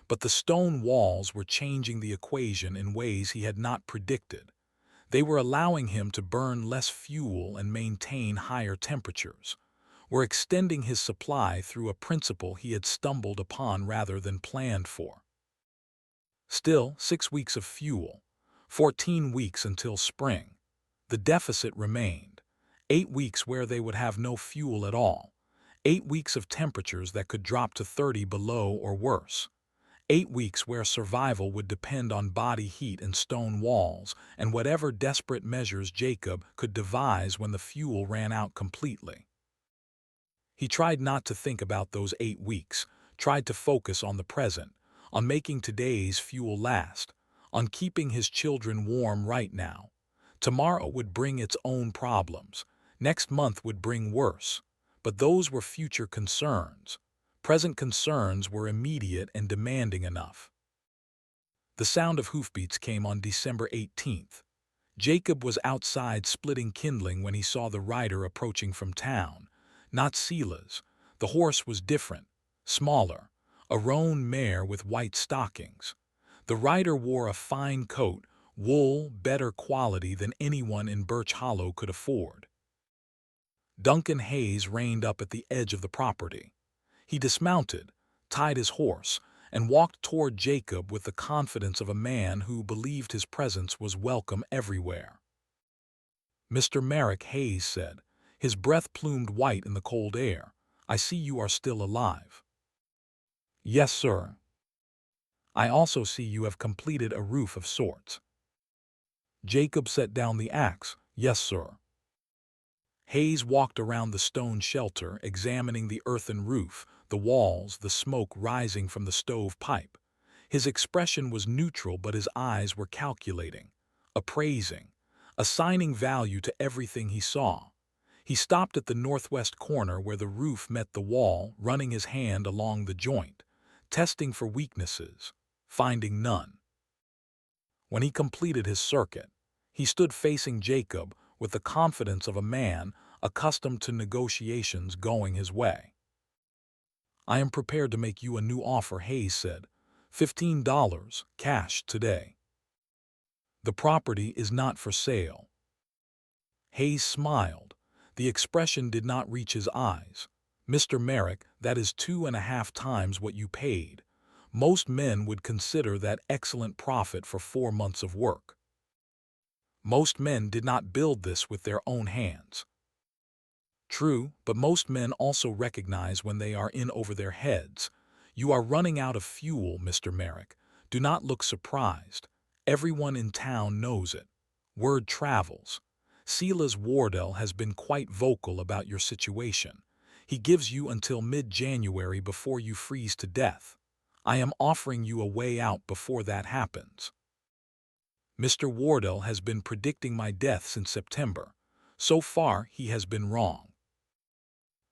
But the stone walls were changing the equation in ways he had not predicted. They were allowing him to burn less fuel and maintain higher temperatures, were extending his supply through a principle he had stumbled upon rather than planned for. Still, 6 weeks of fuel, 14 weeks until spring. The deficit remained. 8 weeks where they would have no fuel at all. 8 weeks of temperatures that could drop to 30 below or worse. 8 weeks where survival would depend on body heat and stone walls and whatever desperate measures Jacob could devise when the fuel ran out completely. He tried not to think about those 8 weeks, tried to focus on the present, on making today's fuel last, on keeping his children warm right now. Tomorrow would bring its own problems. Next month would bring worse. But those were future concerns. Present concerns were immediate and demanding enough. The sound of hoofbeats came on December 18th. Jacob was outside splitting kindling when he saw the rider approaching from town. Not Sela's. The horse was different, smaller, a roan mare with white stockings. The rider wore a fine coat, wool better quality than anyone in Birch Hollow could afford. Duncan Hayes reined up at the edge of the property. He dismounted, tied his horse, and walked toward Jacob with the confidence of a man who believed his presence was welcome everywhere. "Mr. Merrick," Hayes said, his breath plumed white in the cold air, "I see you are still alive." "Yes, sir. I also see you have completed a roof of sorts." Jacob set down the axe. "Yes, sir." Hayes walked around the stone shelter, examining the earthen roof, the walls, the smoke rising from the stove pipe. His expression was neutral, but his eyes were calculating, appraising, assigning value to everything he saw. He stopped at the northwest corner where the roof met the wall, running his hand along the joint, testing for weaknesses, finding none. When he completed his circuit, he stood facing Jacob with the confidence of a man accustomed to negotiations going his way. "I am prepared to make you a new offer," Hayes said. $15, cash today. "The property is not for sale." Hayes smiled. The expression did not reach his eyes. "Mr. Merrick, that is 2.5 times what you paid. Most men would consider that excellent profit for 4 months of work. Most men did not build this with their own hands." True, but most men also recognize when they are in over their heads. "You are running out of fuel, Mr. Merrick. Do not look surprised. Everyone in town knows it. Word travels. Silas Wardell has been quite vocal about your situation. He gives you until mid-January before you freeze to death. I am offering you a way out before that happens. Mr. Wardell has been predicting my death since September. So far, he has been wrong."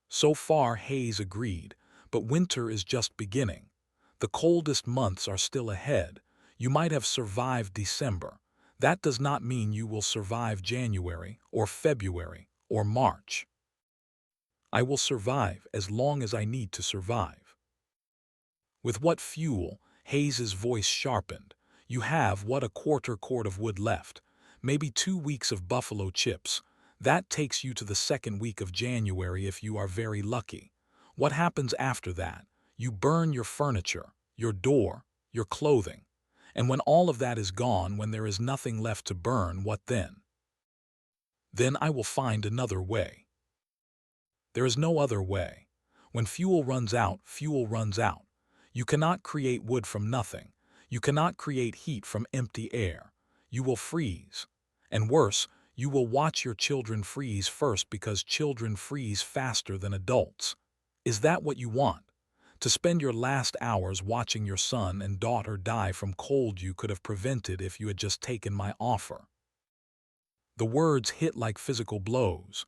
So far, Hayes agreed, but winter is just beginning. The coldest months are still ahead. You might have survived December. That does not mean you will survive January or February or March. "I will survive as long as I need to survive." "With what fuel?" Hayes's voice sharpened. "You have what, a quarter cord of wood left. maybe 2 weeks of buffalo chips. That takes you to the second week of January if you are very lucky. What happens after that? You burn your furniture, your door, your clothing. And when all of that is gone, when there is nothing left to burn, what then? Then I will find another way. There is no other way. When fuel runs out, fuel runs out. You cannot create wood from nothing. You cannot create heat from empty air. You will freeze. And worse, you will watch your children freeze first, because children freeze faster than adults. Is that what you want? To spend your last hours watching your son and daughter die from cold you could have prevented if you had just taken my offer. The words hit like physical blows.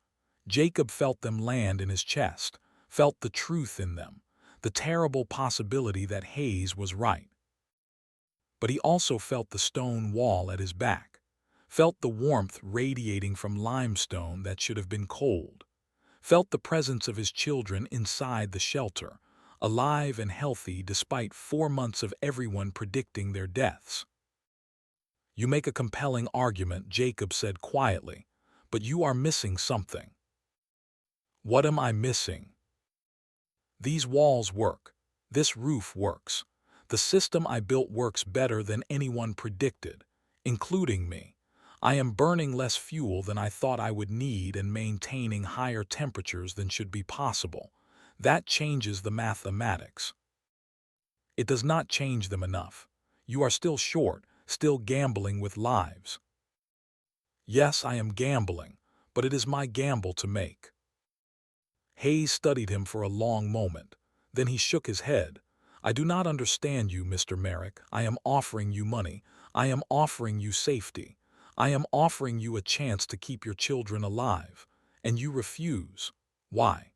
Jacob felt them land in his chest, felt the truth in them, the terrible possibility that Hayes was right. But he also felt the stone wall at his back, felt the warmth radiating from limestone that should have been cold, felt the presence of his children inside the shelter, alive and healthy despite 4 months of everyone predicting their deaths. You make a compelling argument, Jacob said quietly, but you are missing something. What am I missing? These walls work. This roof works. The system I built works better than anyone predicted, including me. I am burning less fuel than I thought I would need and maintaining higher temperatures than should be possible. That changes the mathematics. It does not change them enough. You are still short, still gambling with lives. Yes, I am gambling, but it is my gamble to make. Hayes studied him for a long moment. Then he shook his head. I do not understand you, Mr. Merrick. I am offering you money. I am offering you safety. I am offering you a chance to keep your children alive. And you refuse. Why?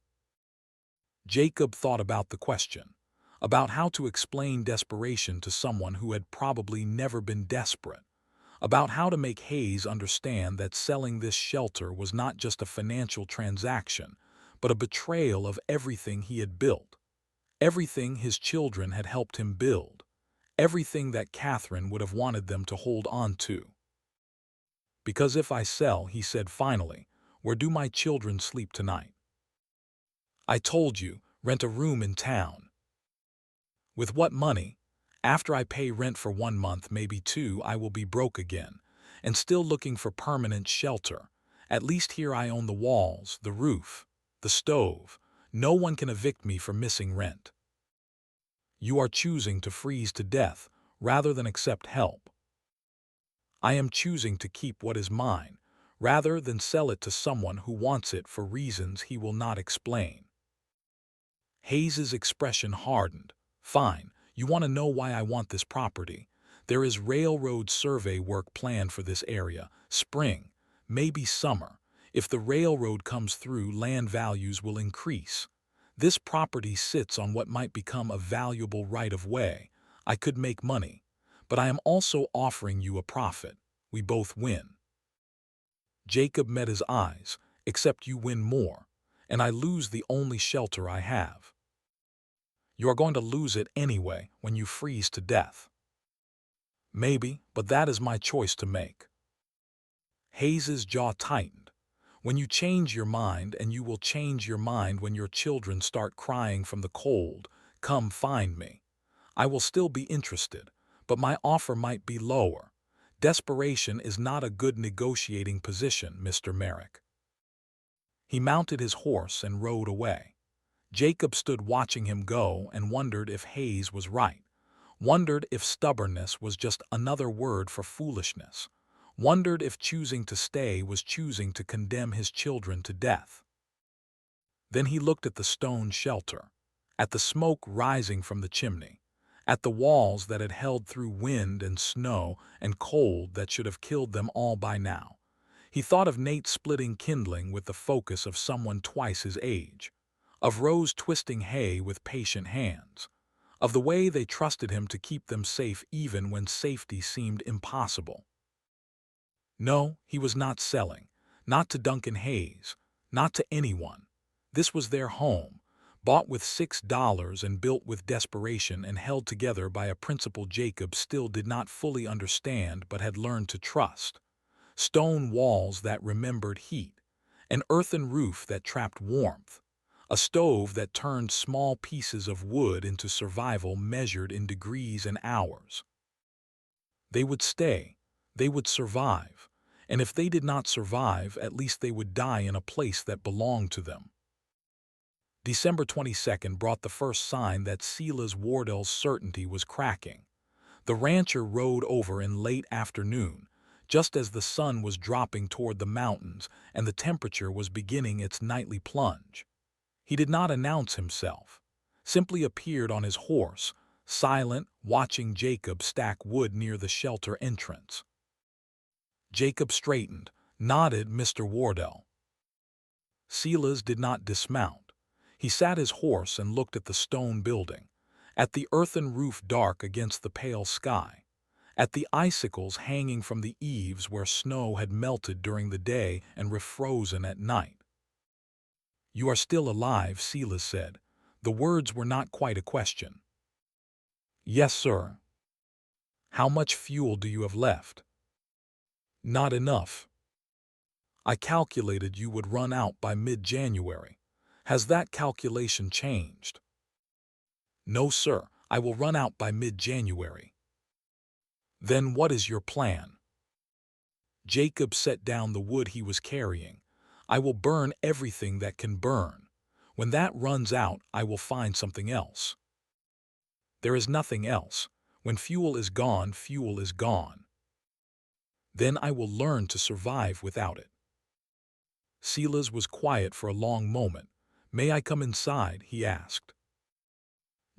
Jacob thought about the question, about how to explain desperation to someone who had probably never been desperate, about how to make Hayes understand that selling this shelter was not just a financial transaction, but a betrayal of everything he had built, everything his children had helped him build, everything that Catherine would have wanted them to hold on to. Because if I sell, he said finally, where do my children sleep tonight? I told you, rent a room in town. With what money? After I pay rent for 1 month, maybe 2, I will be broke again, and still looking for permanent shelter. At least here I own the walls, the roof, the stove. No one can evict me for missing rent. You are choosing to freeze to death rather than accept help. I am choosing to keep what is mine rather than sell it to someone who wants it for reasons he will not explain. Hayes's expression hardened. Fine, you want to know why I want this property. There is railroad survey work planned for this area, spring, maybe summer. If the railroad comes through, land values will increase. This property sits on what might become a valuable right-of-way. I could make money, but I am also offering you a profit. We both win. Jacob met his eyes, except you win more, and I lose the only shelter I have. You are going to lose it anyway when you freeze to death. Maybe, but that is my choice to make. Hayes's jaw tightened. When you change your mind, and you will change your mind when your children start crying from the cold, come find me. I will still be interested, but my offer might be lower. Desperation is not a good negotiating position, Mr. Merrick. He mounted his horse and rode away. Jacob stood watching him go and wondered if Hayes was right, wondered if stubbornness was just another word for foolishness, wondered if choosing to stay was choosing to condemn his children to death. Then he looked at the stone shelter, at the smoke rising from the chimney, at the walls that had held through wind and snow and cold that should have killed them all by now. He thought of Nate splitting kindling with the focus of someone twice his age, of Rose twisting hay with patient hands, of the way they trusted him to keep them safe even when safety seemed impossible. No, he was not selling, not to Duncan Hayes, not to anyone. This was their home, bought with $6 and built with desperation and held together by a principle Jacob still did not fully understand but had learned to trust. stone walls that remembered heat, an earthen roof that trapped warmth, a stove that turned small pieces of wood into survival measured in degrees and hours. They would stay, they would survive, and if they did not survive, at least they would die in a place that belonged to them. December 22nd brought the first sign that Silas Wardell's certainty was cracking. The rancher rode over in late afternoon, just as the sun was dropping toward the mountains and the temperature was beginning its nightly plunge. He did not announce himself, simply appeared on his horse, silent, watching Jacob stack wood near the shelter entrance. Jacob straightened, nodded. Mr. Wardell. Silas did not dismount. He sat his horse and looked at the stone building, at the earthen roof dark against the pale sky, at the icicles hanging from the eaves where snow had melted during the day and refrozen at night. "You are still alive," Silas said. The words were not quite a question. "Yes, sir." "How much fuel do you have left?" "Not enough. I calculated you would run out by mid-January. Has that calculation changed?" "No, sir. I will run out by mid-January." "Then what is your plan?" Jacob set down the wood he was carrying. "I will burn everything that can burn. When that runs out, I will find something else." "There is nothing else. When fuel is gone, fuel is gone." "Then I will learn to survive without it." Silas was quiet for a long moment. "May I come inside?" he asked.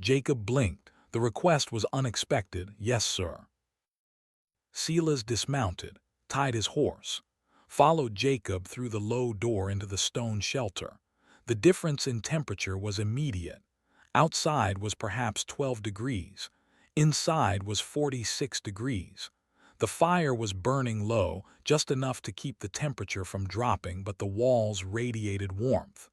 Jacob blinked. The request was unexpected. "Yes, sir." Silas dismounted, tied his horse, followed Jacob through the low door into the stone shelter. The difference in temperature was immediate. Outside was perhaps 12 degrees. Inside was 46 degrees. The fire was burning low, just enough to keep the temperature from dropping, but the walls radiated warmth.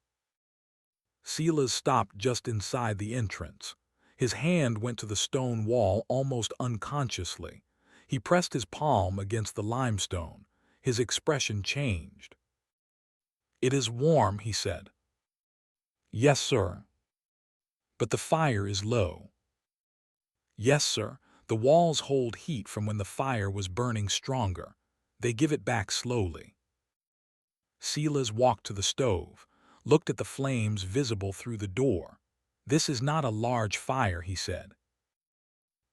Silas stopped just inside the entrance. His hand went to the stone wall almost unconsciously. He pressed his palm against the limestone. His expression changed. "It is warm," he said. "Yes, sir." "But the fire is low." "Yes, sir. The walls hold heat from when the fire was burning stronger. They give it back slowly." Silas walked to the stove, looked at the flames visible through the door. "This is not a large fire," he said.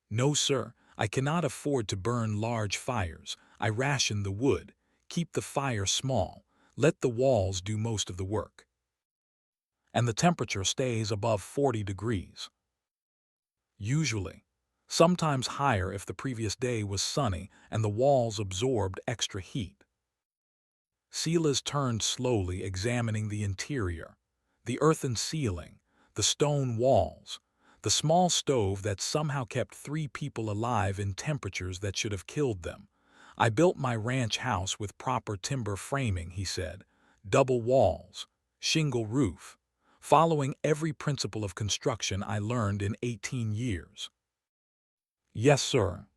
"No, sir. I cannot afford to burn large fires. I ration the wood, keep the fire small, let the walls do most of the work." "And the temperature stays above 40 degrees. "Usually. Sometimes higher if the previous day was sunny and the walls absorbed extra heat." Silas turned slowly, examining the interior. The earthen ceiling, the stone walls, the small stove that somehow kept 3 people alive in temperatures that should have killed them. "I built my ranch house with proper timber framing," he said. "Double walls, shingle roof, following every principle of construction I learned in 18 years. "Yes, sir."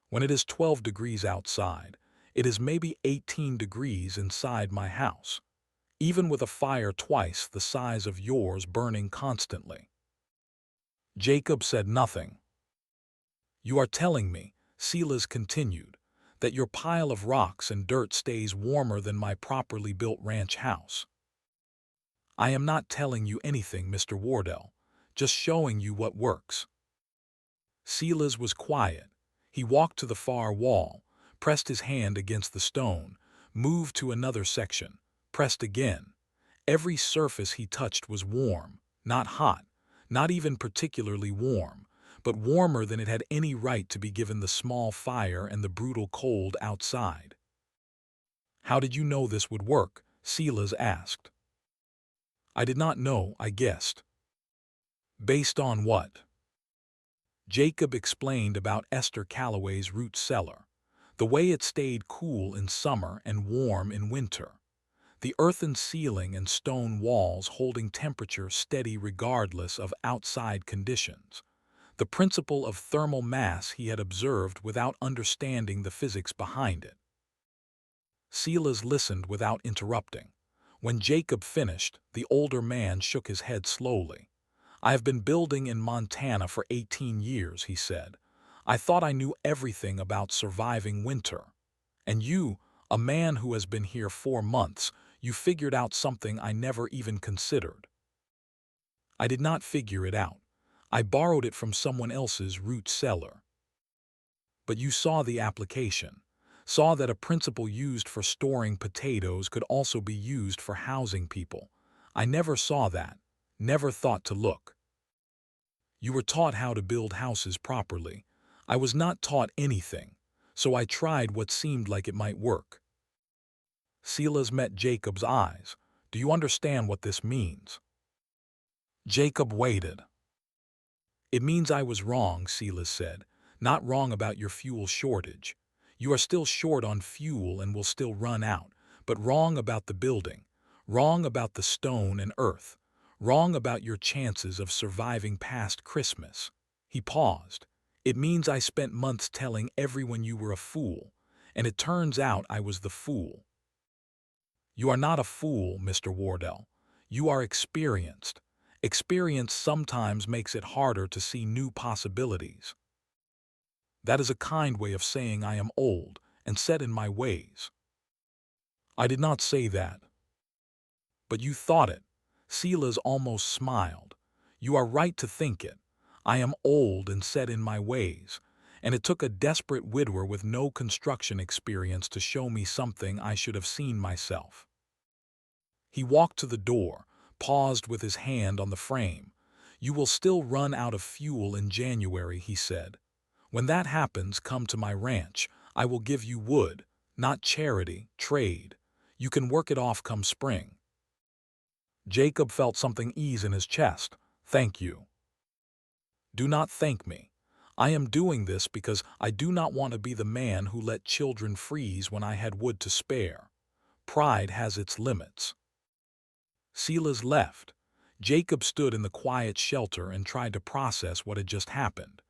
"When it is 12 degrees outside, it is maybe 18 degrees inside my house, even with a fire twice the size of yours burning constantly." Jacob said nothing. "You are telling me," Silas continued, "that your pile of rocks and dirt stays warmer than my properly built ranch house." "I am not telling you anything, Mr. Wardell, just showing you what works." Silas was quiet. He walked to the far wall, pressed his hand against the stone, moved to another section, pressed again. Every surface he touched was warm, not hot, not even particularly warm, but warmer than it had any right to be given the small fire and the brutal cold outside. "How did you know this would work?" Silas asked. "I did not know, I guessed." "Based on what?" Jacob explained about Esther Calloway's root cellar, the way it stayed cool in summer and warm in winter, the earthen ceiling and stone walls holding temperature steady regardless of outside conditions, the principle of thermal mass he had observed without understanding the physics behind it. Silas listened without interrupting. When Jacob finished, the older man shook his head slowly. I have been building in Montana for 18 years, he said. I thought I knew everything about surviving winter. And you, a man who has been here 4 months, you figured out something I never even considered. I did not figure it out. I borrowed it from someone else's root cellar. But you saw the application, saw that a principle used for storing potatoes could also be used for housing people. I never saw that, never thought to look. You were taught how to build houses properly. I was not taught anything, so I tried what seemed like it might work. Silas met Jacob's eyes. Do you understand what this means? Jacob waited. It means I was wrong, Silas said. Not wrong about your fuel shortage. You are still short on fuel and will still run out, but wrong about the building, wrong about the stone and earth, wrong about your chances of surviving past Christmas. He paused. It means I spent months telling everyone you were a fool, and it turns out I was the fool. You are not a fool, Mr. Wardell. You are experienced. Experience sometimes makes it harder to see new possibilities. That is a kind way of saying I am old and set in my ways. I did not say that. But you thought it. Silas almost smiled. You are right to think it. I am old and set in my ways, and it took a desperate widower with no construction experience to show me something I should have seen myself. He walked to the door, paused with his hand on the frame. You will still run out of fuel in January, he said. When that happens, come to my ranch. I will give you wood, not charity, trade. You can work it off come spring. Jacob felt something ease in his chest. Thank you. Do not thank me. I am doing this because I do not want to be the man who let children freeze when I had wood to spare. Pride has its limits. Silas left. Jacob stood in the quiet shelter and tried to process what had just happened.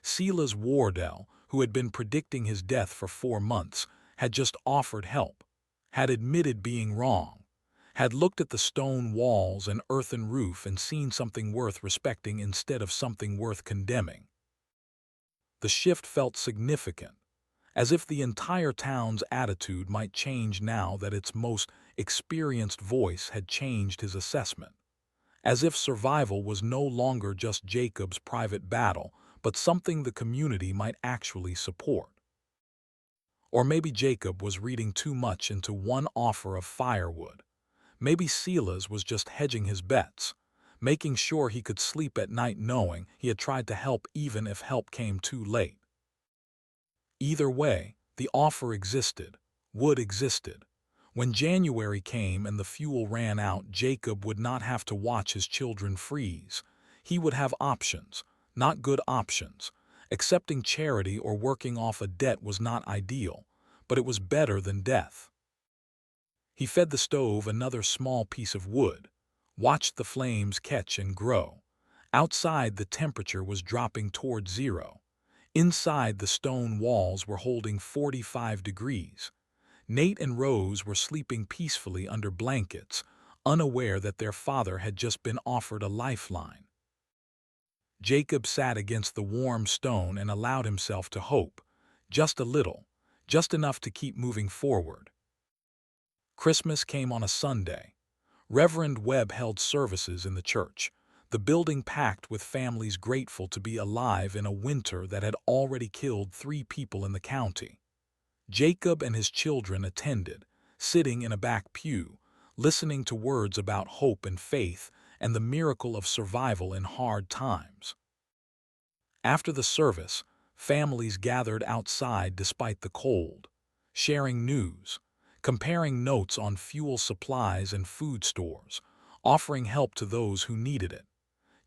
Silas Wardell, who had been predicting his death for 4 months, had just offered help, had admitted being wrong, had looked at the stone walls and earthen roof and seen something worth respecting instead of something worth condemning. The shift felt significant, as if the entire town's attitude might change now that its most experienced voice had changed his assessment, as if survival was no longer just Jacob's private battle, but something the community might actually support. Or maybe Jacob was reading too much into one offer of firewood. Maybe Silas was just hedging his bets, making sure he could sleep at night knowing he had tried to help even if help came too late. Either way, the offer existed, wood existed. When January came and the fuel ran out, Jacob would not have to watch his children freeze. He would have options, not good options. Accepting charity or working off a debt was not ideal, but it was better than death. He fed the stove another small piece of wood, watched the flames catch and grow. Outside, the temperature was dropping toward zero. Inside, the stone walls were holding 45 degrees. Nate and Rose were sleeping peacefully under blankets, unaware that their father had just been offered a lifeline. Jacob sat against the warm stone and allowed himself to hope, just a little, just enough to keep moving forward. Christmas came on a Sunday. Reverend Webb held services in the church, the building packed with families grateful to be alive in a winter that had already killed 3 people in the county. Jacob and his children attended, sitting in a back pew, listening to words about hope and faith and the miracle of survival in hard times. After the service, families gathered outside despite the cold, sharing news, comparing notes on fuel supplies and food stores, offering help to those who needed it.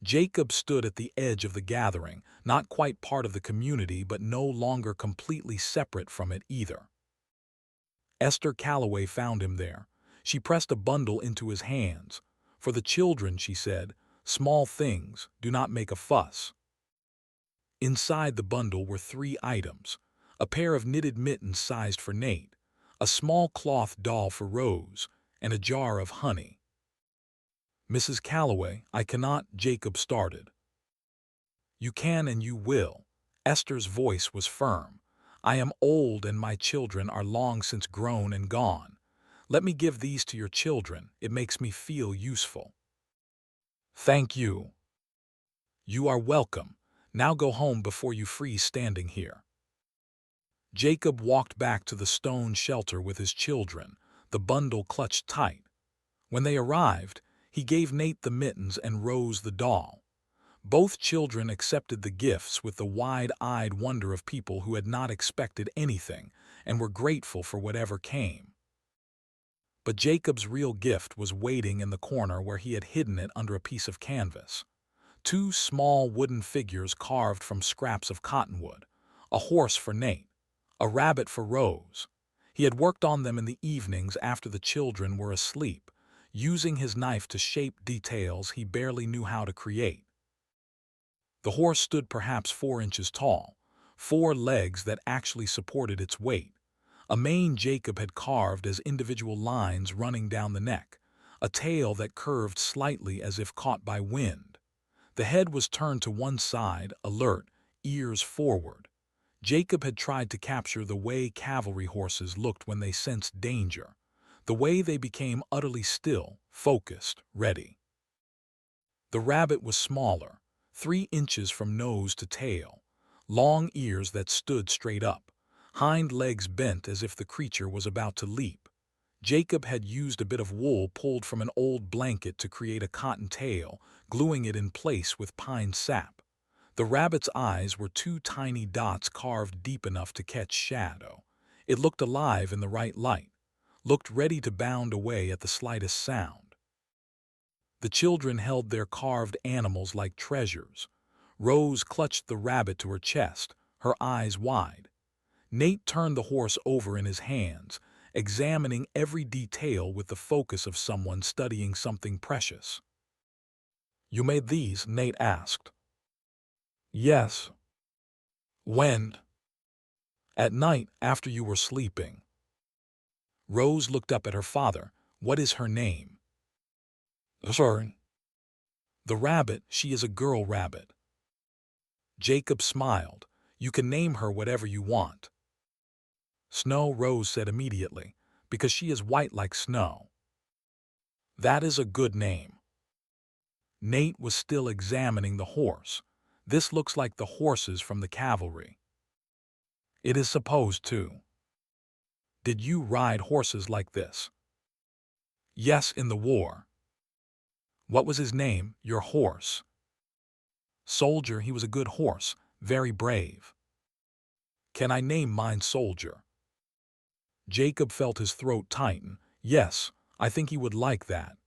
Jacob stood at the edge of the gathering, not quite part of the community but no longer completely separate from it either. Esther Calloway found him there. She pressed a bundle into his hands. For the children, she said, small things, do not make a fuss. Inside the bundle were 3 items: a pair of knitted mittens sized for Nate, a small cloth doll for Rose, and a jar of honey. "Mrs. Calloway, I cannot," Jacob started. "You can and you will." Esther's voice was firm. "I am old and my children are long since grown and gone. Let me give these to your children. It makes me feel useful." "Thank you." "You are welcome. Now go home before you freeze standing here." Jacob walked back to the stone shelter with his children, the bundle clutched tight. When they arrived, he gave Nate the mittens and Rose the doll. Both children accepted the gifts with the wide-eyed wonder of people who had not expected anything and were grateful for whatever came. But Jacob's real gift was waiting in the corner where he had hidden it under a piece of canvas. Two small wooden figures carved from scraps of cottonwood, a horse for Nate, a rabbit for Rose. He had worked on them in the evenings after the children were asleep, using his knife to shape details he barely knew how to create. The horse stood perhaps 4 inches tall, 4 legs that actually supported its weight, a mane Jacob had carved as individual lines running down the neck, a tail that curved slightly as if caught by wind. The head was turned to one side, alert, ears forward. Jacob had tried to capture the way cavalry horses looked when they sensed danger, the way they became utterly still, focused, ready. The rabbit was smaller, 3 inches from nose to tail, long ears that stood straight up, hind legs bent as if the creature was about to leap. Jacob had used a bit of wool pulled from an old blanket to create a cotton tail, gluing it in place with pine sap. The rabbit's eyes were 2 tiny dots carved deep enough to catch shadow. It looked alive in the right light, looked ready to bound away at the slightest sound. The children held their carved animals like treasures. Rose clutched the rabbit to her chest, her eyes wide. Nate turned the horse over in his hands, examining every detail with the focus of someone studying something precious. "You made these?" Nate asked. "Yes." "When?" "At night, after you were sleeping." Rose looked up at her father. "What is her name?" "Sorry." "The rabbit, she is a girl rabbit." Jacob smiled. "You can name her whatever you want." "Snow," Rose said immediately, "because she is white like snow." "That is a good name." Nate was still examining the horse. "This looks like the horses from the cavalry." "It is supposed to." "Did you ride horses like this?" "Yes, in the war." "What was his name, your horse?" "Soldier. He was a good horse, very brave." "Can I name mine Soldier?" Jacob felt his throat tighten. "Yes, I think he would like that."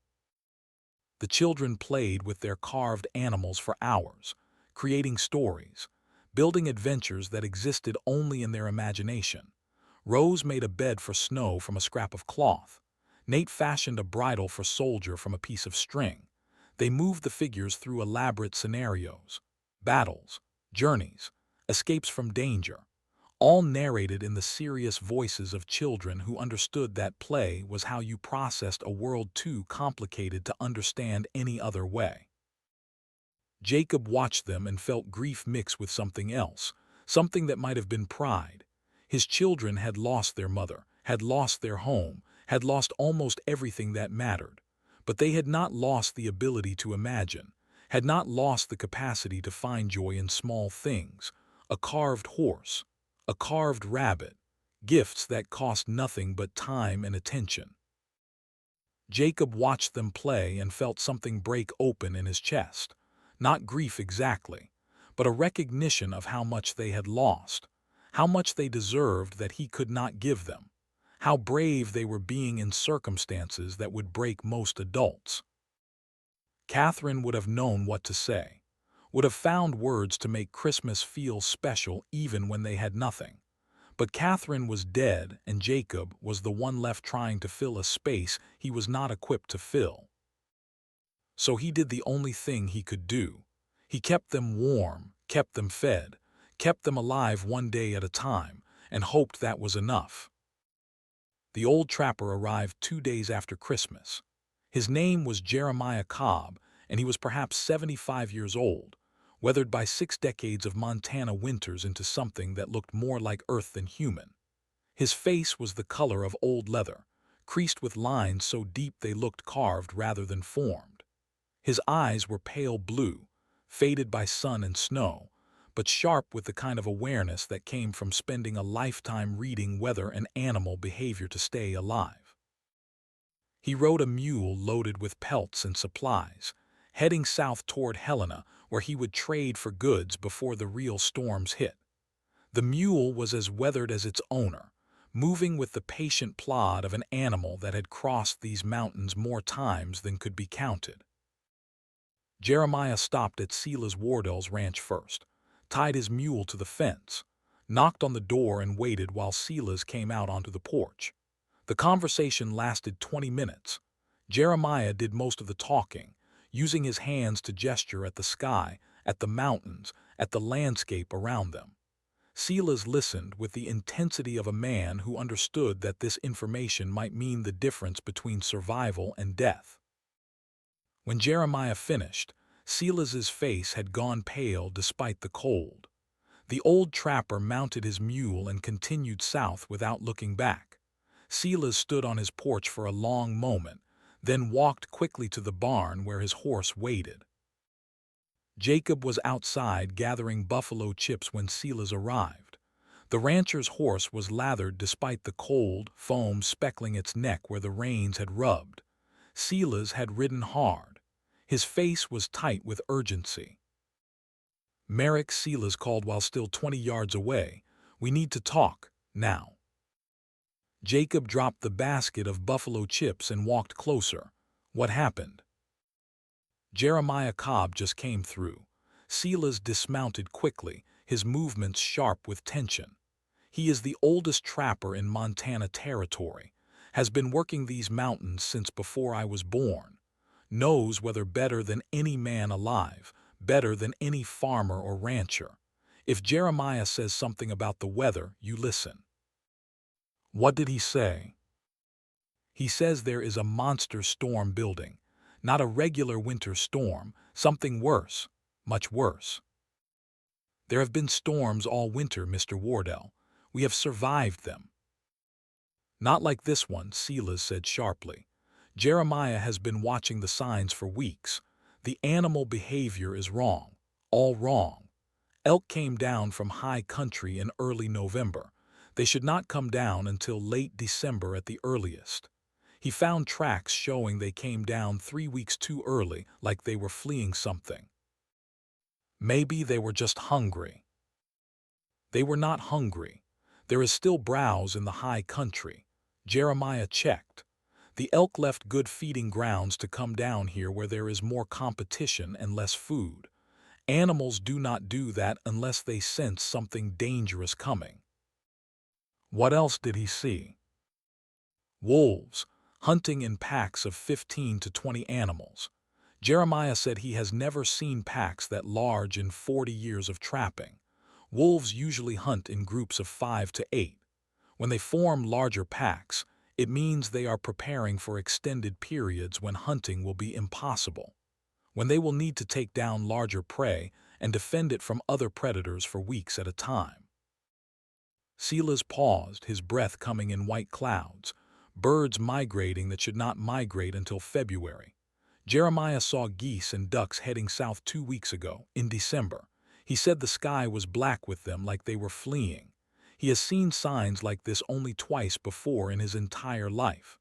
The children played with their carved animals for hours, creating stories, building adventures that existed only in their imagination. Rose made a bed for Snow from a scrap of cloth. Nate fashioned a bridle for Soldier from a piece of string. They moved the figures through elaborate scenarios, battles, journeys, escapes from danger, all narrated in the serious voices of children who understood that play was how you processed a world too complicated to understand any other way. Jacob watched them and felt grief mix with something else, something that might have been pride. His children had lost their mother, had lost their home, had lost almost everything that mattered, but they had not lost the ability to imagine, had not lost the capacity to find joy in small things, a carved horse, a carved rabbit, gifts that cost nothing but time and attention. Jacob watched them play and felt something break open in his chest. Not grief exactly, but a recognition of how much they had lost, how much they deserved that he could not give them, how brave they were being in circumstances that would break most adults. Catherine would have known what to say, would have found words to make Christmas feel special even when they had nothing. But Catherine was dead, and Jacob was the one left trying to fill a space he was not equipped to fill. So he did the only thing he could do. He kept them warm, kept them fed, kept them alive one day at a time, and hoped that was enough. The old trapper arrived 2 days after Christmas. His name was Jeremiah Cobb, and he was perhaps 75 years old, weathered by 6 decades of Montana winters into something that looked more like earth than human. His face was the color of old leather, creased with lines so deep they looked carved rather than formed. His eyes were pale blue, faded by sun and snow, but sharp with the kind of awareness that came from spending a lifetime reading weather and animal behavior to stay alive. He rode a mule loaded with pelts and supplies, heading south toward Helena, where he would trade for goods before the real storms hit. The mule was as weathered as its owner, moving with the patient plod of an animal that had crossed these mountains more times than could be counted. Jeremiah stopped at Silas Wardell's ranch first, tied his mule to the fence, knocked on the door and waited while Silas came out onto the porch. The conversation lasted 20 minutes. Jeremiah did most of the talking, using his hands to gesture at the sky, at the mountains, at the landscape around them. Silas listened with the intensity of a man who understood that this information might mean the difference between survival and death. When Jeremiah finished, Silas's face had gone pale despite the cold. The old trapper mounted his mule and continued south without looking back. Silas stood on his porch for a long moment, then walked quickly to the barn where his horse waited. Jacob was outside gathering buffalo chips when Silas arrived. The rancher's horse was lathered despite the cold, foam speckling its neck where the rains had rubbed. Silas had ridden hard. His face was tight with urgency. "Merrick," Silas called while still 20 yards away, "we need to talk, now." Jacob dropped the basket of buffalo chips and walked closer. "What happened?" "Jeremiah Cobb just came through." Silas dismounted quickly, his movements sharp with tension. "He is the oldest trapper in Montana Territory, has been working these mountains since before I was born, knows weather better than any man alive, better than any farmer or rancher. If Jeremiah says something about the weather, you listen." "What did he say?" "He says there is a monster storm building. Not a regular winter storm, something worse, much worse." "There have been storms all winter, Mr. Wardell. We have survived them." "Not like this one," Silas said sharply. "Jeremiah has been watching the signs for weeks. The animal behavior is wrong, all wrong. Elk came down from high country in early November. They should not come down until late December at the earliest. He found tracks showing they came down 3 weeks too early, like they were fleeing something. Maybe they were just hungry." "They were not hungry. There is still browse in the high country." Jeremiah checked. "The elk left good feeding grounds to come down here where there is more competition and less food. Animals do not do that unless they sense something dangerous coming." "What else did he see?" "Wolves, hunting in packs of 15 to 20 animals. Jeremiah said he has never seen packs that large in 40 years of trapping. Wolves usually hunt in groups of 5 to 8. When they form larger packs, it means they are preparing for extended periods when hunting will be impossible, when they will need to take down larger prey and defend it from other predators for weeks at a time." Silas paused, his breath coming in white clouds, birds migrating that should not migrate until February. "Jeremiah saw geese and ducks heading south 2 weeks ago, in December. He said the sky was black with them like they were fleeing. He has seen signs like this only twice before in his entire life.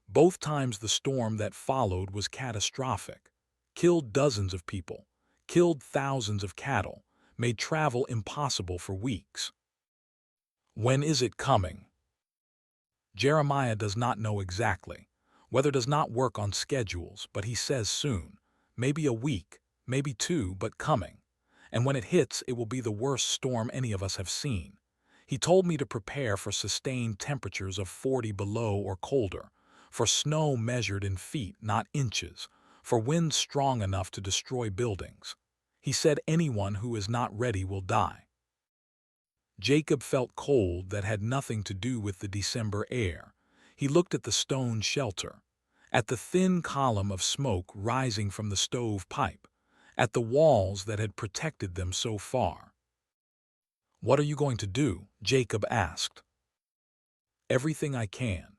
Both times the storm that followed was catastrophic. Killed dozens of people, killed thousands of cattle, made travel impossible for weeks." "When is it coming?" Jeremiah does not know exactly. Weather does not work on schedules, but he says soon. Maybe a week, maybe 2, but coming. And when it hits, it will be the worst storm any of us have seen. He told me to prepare for sustained temperatures of 40 below or colder, for snow measured in feet, not inches, for winds strong enough to destroy buildings. He said anyone who is not ready will die. Jacob felt cold that had nothing to do with the December air. He looked at the stone shelter, at the thin column of smoke rising from the stove pipe, at the walls that had protected them so far. "What are you going to do?" Jacob asked. "Everything I can.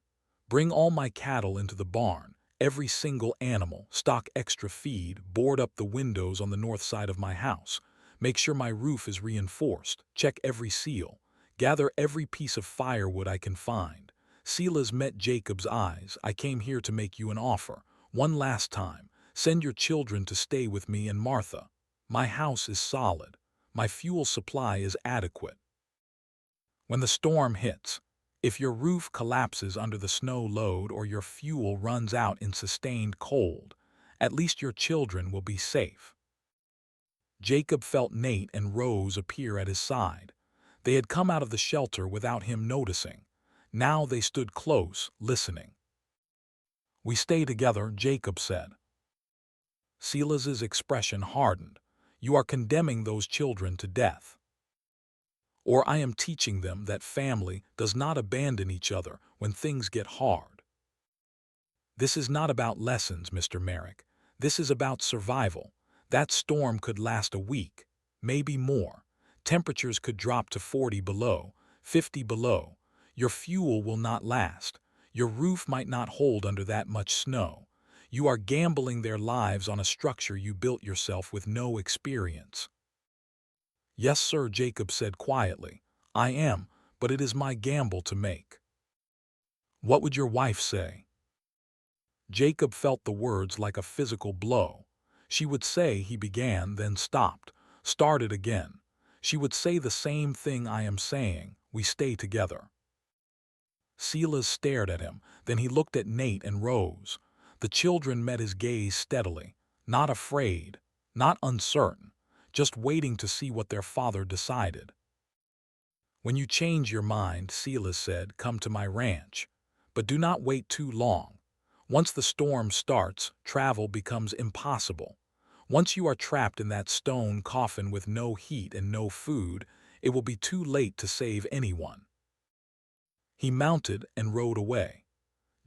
Bring all my cattle into the barn, every single animal, stock extra feed, board up the windows on the north side of my house, make sure my roof is reinforced, check every seal, gather every piece of firewood I can find." Silas met Jacob's eyes. "I came here to make you an offer. One last time, send your children to stay with me and Martha. My house is solid. My fuel supply is adequate. When the storm hits, if your roof collapses under the snow load or your fuel runs out in sustained cold, at least your children will be safe." Jacob felt Nate and Rose appear at his side. They had come out of the shelter without him noticing. Now they stood close, listening. "We stay together," Jacob said. Silas's expression hardened. "You are condemning those children to death. Or I am teaching them that family does not abandon each other when things get hard." "This is not about lessons, Mr. Merrick. This is about survival. That storm could last a week, maybe more. Temperatures could drop to 40 below, 50 below. Your fuel will not last. Your roof might not hold under that much snow. You are gambling their lives on a structure you built yourself with no experience." "Yes, sir," Jacob said quietly. "I am, but it is my gamble to make." "What would your wife say?" Jacob felt the words like a physical blow. She would say, he began, then stopped, started again. She would say the same thing I am saying: "We stay together." Silas stared at him, then he looked at Nate and Rose. The children met his gaze steadily, not afraid, not uncertain, just waiting to see what their father decided. "When you change your mind," Silas said, "come to my ranch. But do not wait too long. Once the storm starts, travel becomes impossible. Once you are trapped in that stone coffin with no heat and no food, it will be too late to save anyone." He mounted and rode away.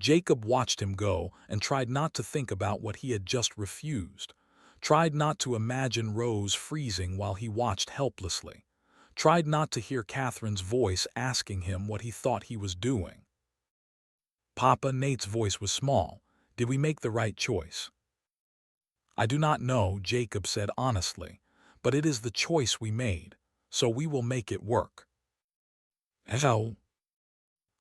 Jacob watched him go and tried not to think about what he had just refused, tried not to imagine Rose freezing while he watched helplessly, tried not to hear Catherine's voice asking him what he thought he was doing. "Papa," Nate's voice was small, "did we make the right choice?" "I do not know," Jacob said honestly, "but it is the choice we made, so we will make it work." "How?"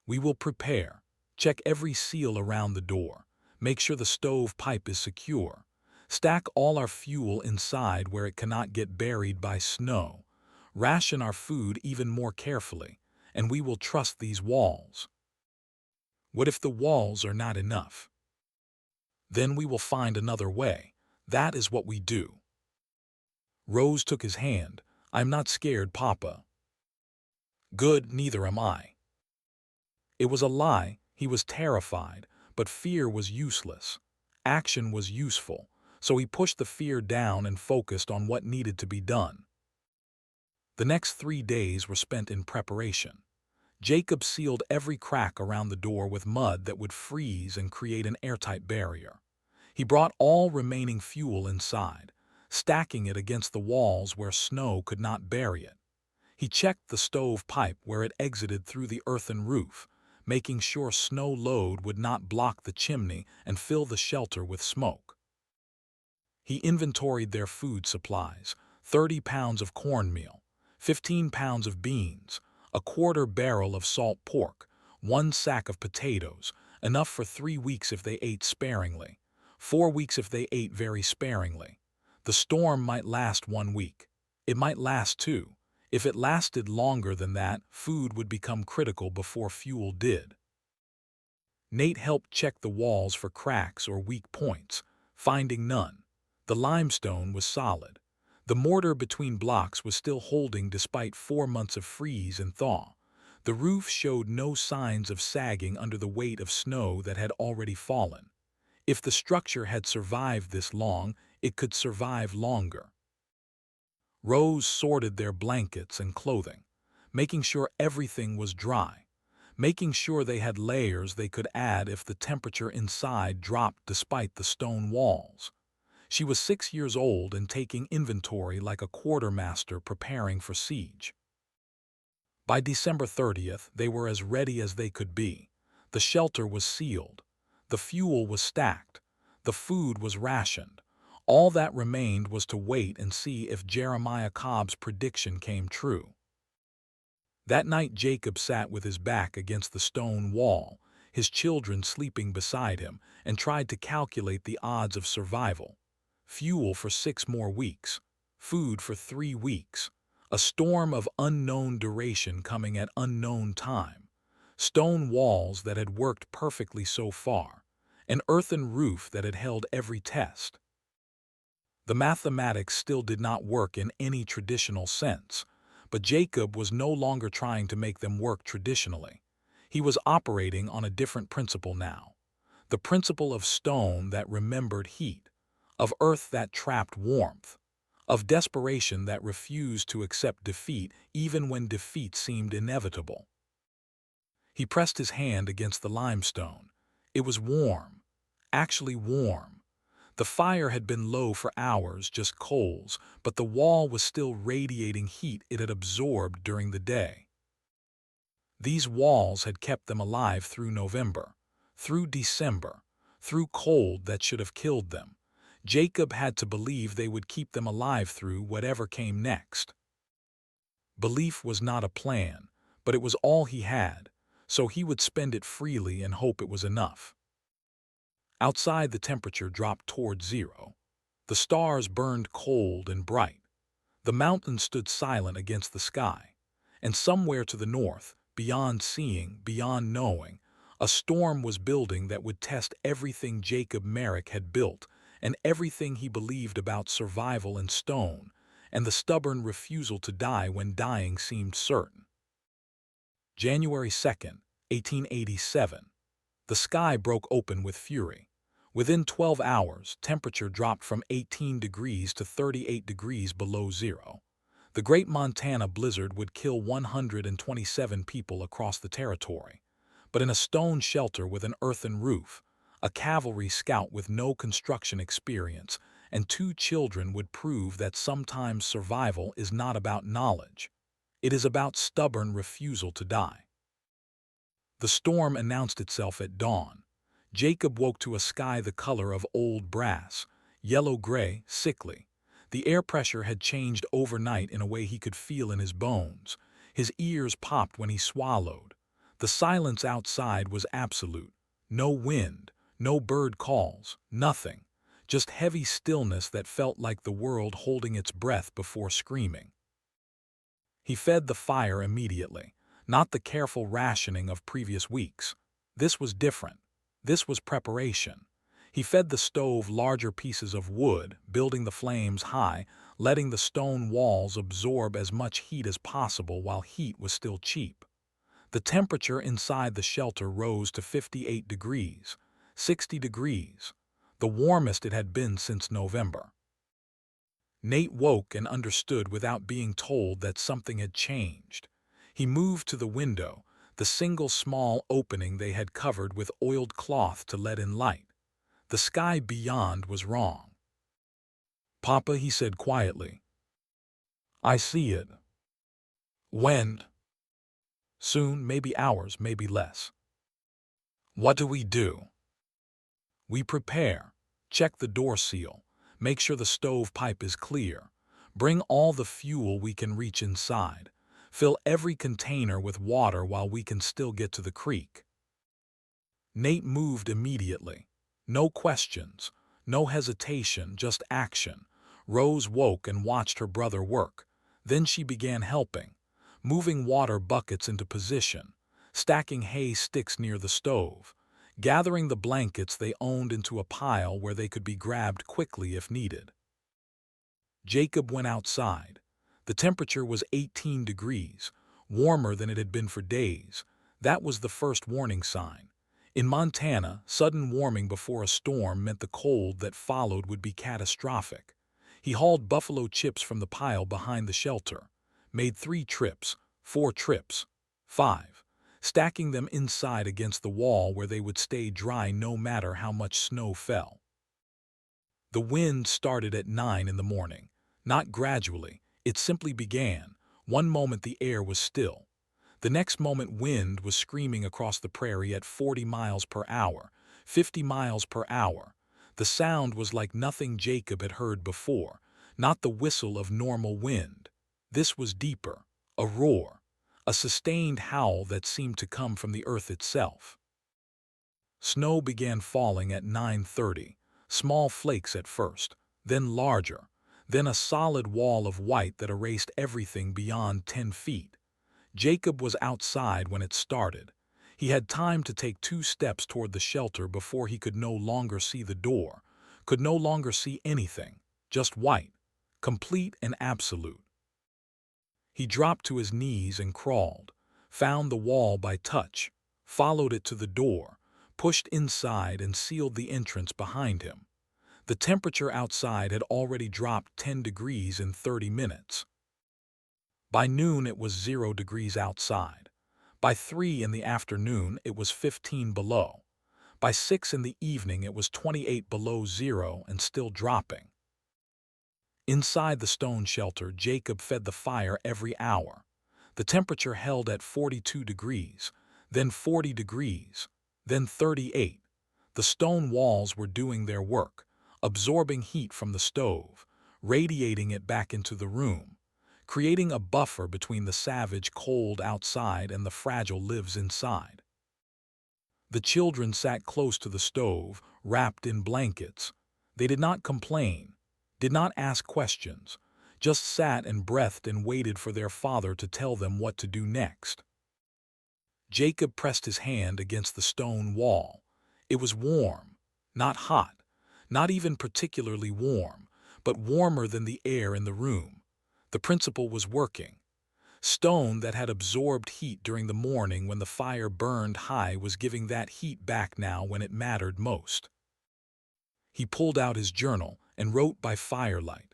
"We will prepare. Check every seal around the door. Make sure the stove pipe is secure. Stack all our fuel inside where it cannot get buried by snow. Ration our food even more carefully, and we will trust these walls." "What if the walls are not enough?" "Then we will find another way. That is what we do." Rose took his hand. "I'm not scared, Papa." "Good, neither am I." It was a lie. He was terrified, but fear was useless. Action was useful, so he pushed the fear down and focused on what needed to be done. The next 3 days were spent in preparation. Jacob sealed every crack around the door with mud that would freeze and create an airtight barrier. He brought all remaining fuel inside, stacking it against the walls where snow could not bury it. He checked the stove pipe where it exited through the earthen roof, making sure snow load would not block the chimney and fill the shelter with smoke. He inventoried their food supplies: 30 pounds of cornmeal, 15 pounds of beans, a quarter barrel of salt pork, 1 sack of potatoes, enough for 3 weeks if they ate sparingly, 4 weeks if they ate very sparingly. The storm might last 1 week. It might last 2. If it lasted longer than that, food would become critical before fuel did. Nate helped check the walls for cracks or weak points, finding none. The limestone was solid. The mortar between blocks was still holding despite 4 months of freeze and thaw. The roof showed no signs of sagging under the weight of snow that had already fallen. If the structure had survived this long, it could survive longer. Rose sorted their blankets and clothing, making sure everything was dry. making sure they had layers they could add if the temperature inside dropped despite the stone walls. She was 6 years old and taking inventory like a quartermaster preparing for siege. By December 30th, they were as ready as they could be. The shelter was sealed. The fuel was stacked. The food was rationed. All that remained was to wait and see if Jeremiah Cobb's prediction came true. That night Jacob sat with his back against the stone wall, his children sleeping beside him, and tried to calculate the odds of survival. Fuel for 6 more weeks. Food for 3 weeks. A storm of unknown duration coming at unknown time. Stone walls that had worked perfectly so far. An earthen roof that had held every test. The mathematics still did not work in any traditional sense, but Jacob was no longer trying to make them work traditionally. He was operating on a different principle now. The principle of stone that remembered heat, of earth that trapped warmth, of desperation that refused to accept defeat even when defeat seemed inevitable. He pressed his hand against the limestone. It was warm, actually warm. The fire had been low for hours, just coals, but the wall was still radiating heat it had absorbed during the day. These walls had kept them alive through November, through December, through cold that should have killed them. Jacob had to believe they would keep them alive through whatever came next. Belief was not a plan, but it was all he had, so he would spend it freely and hope it was enough. Outside, the temperature dropped toward 0. The stars burned cold and bright. The mountains stood silent against the sky. And somewhere to the north, beyond seeing, beyond knowing, a storm was building that would test everything Jacob Merrick had built and everything he believed about survival and stone, and the stubborn refusal to die when dying seemed certain. January 2nd, 1887. The sky broke open with fury. Within 12 hours, temperature dropped from 18 degrees to 38 degrees below 0. The Great Montana Blizzard would kill 127 people across the territory. But in a stone shelter with an earthen roof, a cavalry scout with no construction experience, and 2 children would prove that sometimes survival is not about knowledge. It is about stubborn refusal to die. The storm announced itself at dawn. Jacob woke to a sky the color of old brass, yellow-gray, sickly. The air pressure had changed overnight in a way he could feel in his bones. His ears popped when he swallowed. The silence outside was absolute. No wind, no bird calls, nothing. Just heavy stillness that felt like the world holding its breath before screaming. He fed the fire immediately, not the careful rationing of previous weeks. This was different. This was preparation. He fed the stove larger pieces of wood, building the flames high, letting the stone walls absorb as much heat as possible while heat was still cheap. The temperature inside the shelter rose to 58 degrees, 60 degrees, the warmest it had been since November. Nate woke and understood without being told that something had changed. He moved to the window, the single small opening they had covered with oiled cloth to let in light. The sky beyond was wrong. "Papa," he said quietly, "I see it." "When?" "Soon, maybe hours, maybe less." "What do we do?" "We prepare. Check the door seal. Make sure the stove pipe is clear. Bring all the fuel we can reach inside. Fill every container with water while we can still get to the creek." Nate moved immediately. No questions, no hesitation, just action. Rose woke and watched her brother work. Then she began helping, moving water buckets into position, stacking hay sticks near the stove, gathering the blankets they owned into a pile where they could be grabbed quickly if needed. Jacob went outside. The temperature was 18 degrees, warmer than it had been for days. That was the first warning sign. In Montana, sudden warming before a storm meant the cold that followed would be catastrophic. He hauled buffalo chips from the pile behind the shelter, made 3 trips, 4 trips, 5. stacking them inside against the wall where they would stay dry no matter how much snow fell. The wind started at 9 in the morning. Not gradually, it simply began. One moment the air was still. The next moment wind was screaming across the prairie at 40 miles per hour, 50 miles per hour. The sound was like nothing Jacob had heard before, not the whistle of normal wind. This was deeper, a roar, a sustained howl that seemed to come from the earth itself. Snow began falling at 9:30, small flakes at first, then larger, then a solid wall of white that erased everything beyond 10 feet. Jacob was outside when it started. He had time to take 2 steps toward the shelter before he could no longer see the door, could no longer see anything, just white, complete and absolute. He dropped to his knees and crawled, found the wall by touch, followed it to the door, pushed inside and sealed the entrance behind him. The temperature outside had already dropped 10 degrees in 30 minutes. By noon it was 0 degrees outside. By 3 in the afternoon it was 15 below. By 6 in the evening it was 28 below zero and still dropping. Inside the stone shelter, Jacob fed the fire every hour. The temperature held at 42 degrees, then 40 degrees, then 38. The stone walls were doing their work, absorbing heat from the stove, radiating it back into the room, creating a buffer between the savage cold outside and the fragile lives inside. The children sat close to the stove, wrapped in blankets. They did not complain, did not ask questions, just sat and breathed and waited for their father to tell them what to do next. Jacob pressed his hand against the stone wall. It was warm, not hot, not even particularly warm, but warmer than the air in the room. The principle was working. Stone that had absorbed heat during the morning when the fire burned high was giving that heat back now when it mattered most. He pulled out his journal and wrote by firelight.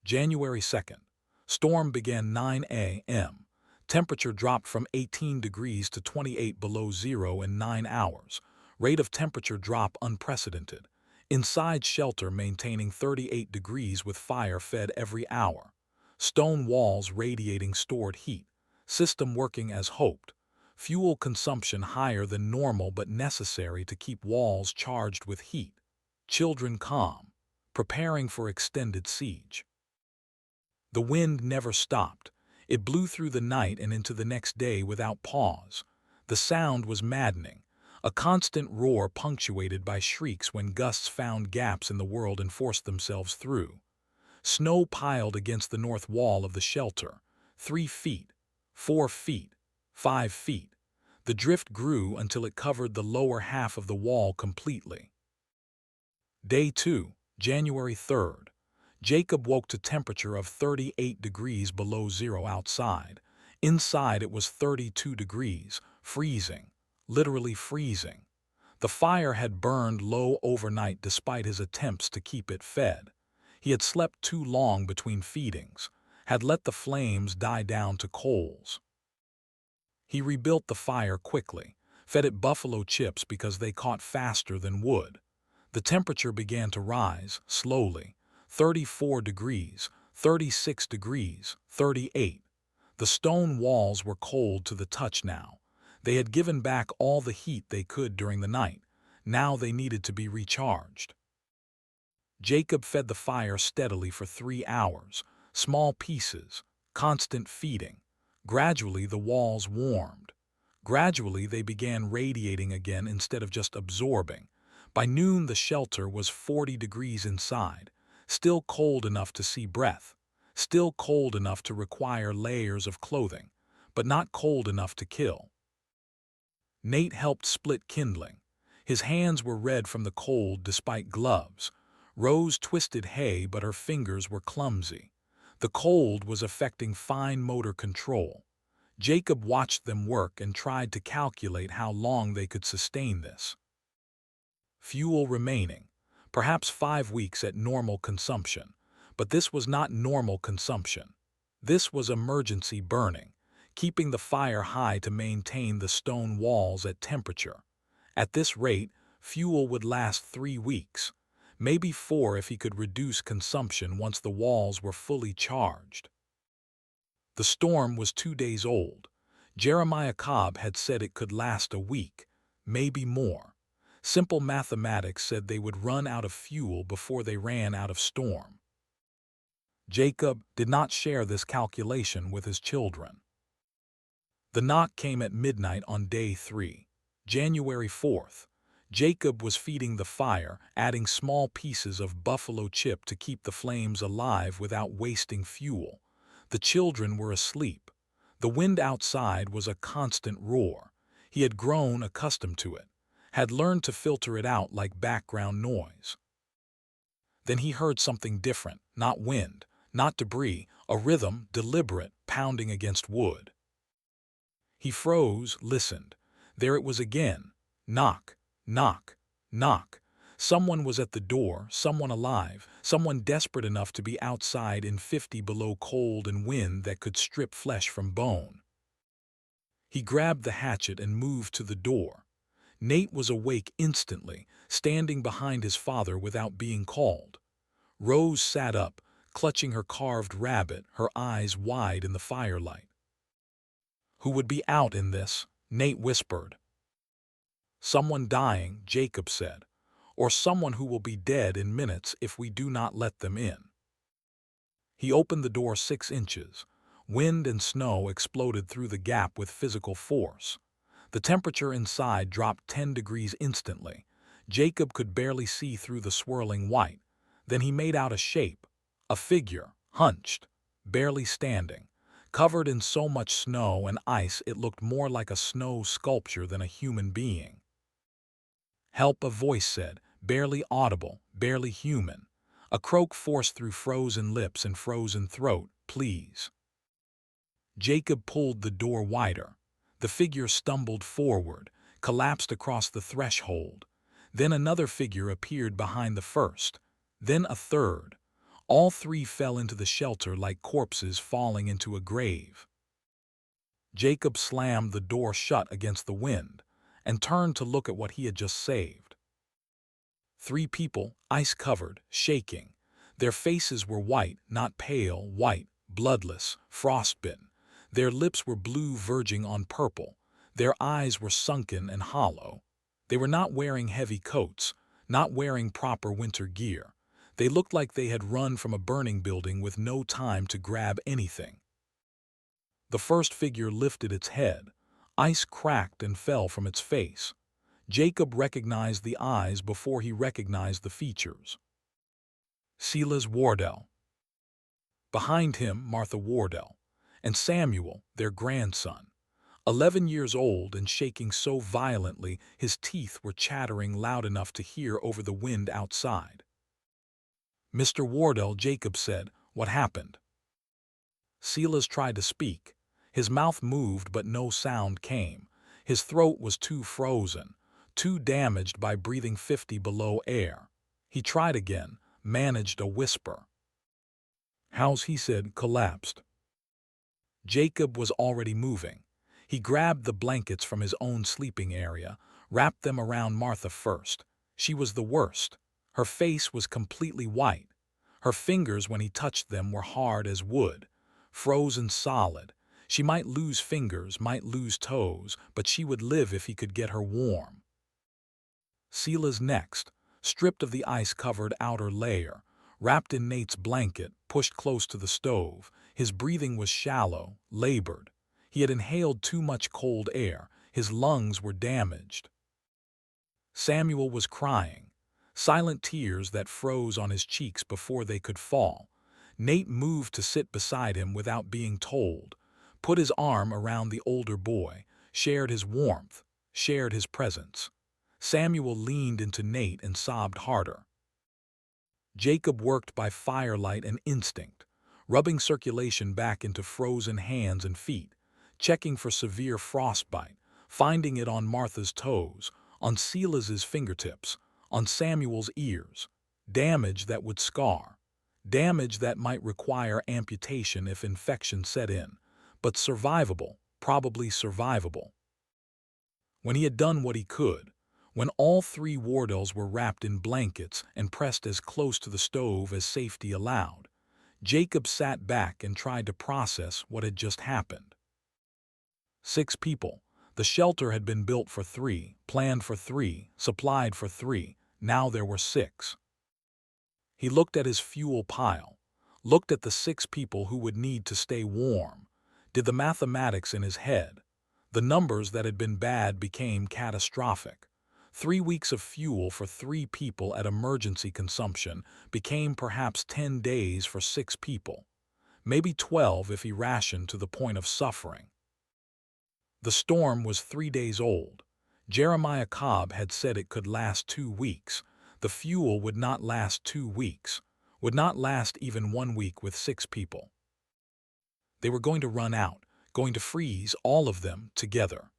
January 2nd. Storm began 9 a.m. Temperature dropped from 18 degrees to 28 below zero in 9 hours. Rate of temperature drop unprecedented. Inside shelter maintaining 38 degrees with fire fed every hour. Stone walls radiating stored heat. System working as hoped. Fuel consumption higher than normal but necessary to keep walls charged with heat. Children calm, preparing for extended siege. The wind never stopped. It blew through the night and into the next day without pause. The sound was maddening, a constant roar punctuated by shrieks when gusts found gaps in the world and forced themselves through. Snow piled against the north wall of the shelter, 3 feet, 4 feet, 5 feet. The drift grew until it covered the lower half of the wall completely. Day 2, January 3rd. Jacob woke to temperature of 38 degrees below zero outside. Inside it was 32 degrees, freezing, literally freezing. The fire had burned low overnight despite his attempts to keep it fed. He had slept too long between feedings, had let the flames die down to coals. He rebuilt the fire quickly, fed it buffalo chips because they caught faster than wood. The temperature began to rise, slowly. 34 degrees, 36 degrees, 38. The stone walls were cold to the touch now. They had given back all the heat they could during the night. Now they needed to be recharged. Jacob fed the fire steadily for 3 hours, small pieces, constant feeding. Gradually the walls warmed. Gradually they began radiating again instead of just absorbing. By noon the shelter was 40 degrees inside, still cold enough to see breath, still cold enough to require layers of clothing, but not cold enough to kill. Nate helped split kindling. His hands were red from the cold despite gloves. Rose twisted hay, but her fingers were clumsy. The cold was affecting fine motor control. Jacob watched them work and tried to calculate how long they could sustain this. Fuel remaining, perhaps 5 weeks at normal consumption. But this was not normal consumption. This was emergency burning, keeping the fire high to maintain the stone walls at temperature. At this rate, fuel would last 3 weeks, maybe 4 if he could reduce consumption once the walls were fully charged. The storm was 2 days old. Jeremiah Cobb had said it could last a week, maybe more. Simple mathematics said they would run out of fuel before they ran out of storm. Jacob did not share this calculation with his children. The knock came at midnight on day 3, January 4th. Jacob was feeding the fire, adding small pieces of buffalo chip to keep the flames alive without wasting fuel. The children were asleep. The wind outside was a constant roar. He had grown accustomed to it, had learned to filter it out like background noise. Then he heard something different, not wind, not debris, a rhythm, deliberate, pounding against wood. He froze, listened. There it was again. Knock, knock, knock. Someone was at the door, someone alive, someone desperate enough to be outside in 50 below cold and wind that could strip flesh from bone. He grabbed the hatchet and moved to the door. Nate was awake instantly, standing behind his father without being called. Rose sat up, clutching her carved rabbit, her eyes wide in the firelight. "Who would be out in this?" Nate whispered. "Someone dying," Jacob said, "or someone who will be dead in minutes if we do not let them in." He opened the door 6 inches. Wind and snow exploded through the gap with physical force. The temperature inside dropped 10 degrees instantly. Jacob could barely see through the swirling white. Then he made out a shape, a figure, hunched, barely standing. Covered in so much snow and ice it looked more like a snow sculpture than a human being. "Help," a voice said, barely audible, barely human. A croak forced through frozen lips and frozen throat. "Please." Jacob pulled the door wider. The figure stumbled forward, collapsed across the threshold. Then another figure appeared behind the first. Then a third. All 3 fell into the shelter like corpses falling into a grave. Jacob slammed the door shut against the wind and turned to look at what he had just saved. 3 people, ice-covered, shaking. Their faces were white, not pale, white, bloodless, frostbitten. Their lips were blue verging on purple. Their eyes were sunken and hollow. They were not wearing heavy coats, not wearing proper winter gear. They looked like they had run from a burning building with no time to grab anything. The first figure lifted its head. Ice cracked and fell from its face. Jacob recognized the eyes before he recognized the features. Silas Wardell. Behind him, Martha Wardell, and Samuel, their grandson, 11 years old and shaking so violently his teeth were chattering loud enough to hear over the wind outside. "Mr. Wardell," Jacob said, "what happened?" Silas tried to speak. His mouth moved but no sound came. His throat was too frozen, too damaged by breathing 50 below air. He tried again, managed a whisper. "House," he said, "collapsed." Jacob was already moving. He grabbed the blankets from his own sleeping area, wrapped them around Martha first. She was the worst. Her face was completely white. Her fingers, when he touched them, were hard as wood, frozen solid. She might lose fingers, might lose toes, but she would live if he could get her warm. Silas next, stripped of the ice-covered outer layer, wrapped in Nate's blanket, pushed close to the stove. His breathing was shallow, labored. He had inhaled too much cold air. His lungs were damaged. Samuel was crying, silent tears that froze on his cheeks before they could fall. Nate moved to sit beside him without being told, put his arm around the older boy, shared his warmth, shared his presence. Samuel leaned into Nate and sobbed harder. Jacob worked by firelight and instinct, rubbing circulation back into frozen hands and feet, checking for severe frostbite, finding it on Martha's toes, on Silas's fingertips, on Samuel's ears. Damage that would scar. Damage that might require amputation if infection set in, but survivable, probably survivable. When he had done what he could, when all 3 Wardells were wrapped in blankets and pressed as close to the stove as safety allowed, Jacob sat back and tried to process what had just happened. 6 people. The shelter had been built for 3, planned for 3, supplied for 3. Now there were 6. He looked at his fuel pile, looked at the 6 people who would need to stay warm, did the mathematics in his head. The numbers that had been bad became catastrophic. 3 weeks of fuel for 3 people at emergency consumption became perhaps 10 days for 6 people, maybe 12 if he rationed to the point of suffering. The storm was 3 days old. Jeremiah Cobb had said it could last 2 weeks. The fuel would not last 2 weeks, would not last even 1 week with 6 people. They were going to run out, going to freeze, all of them, together.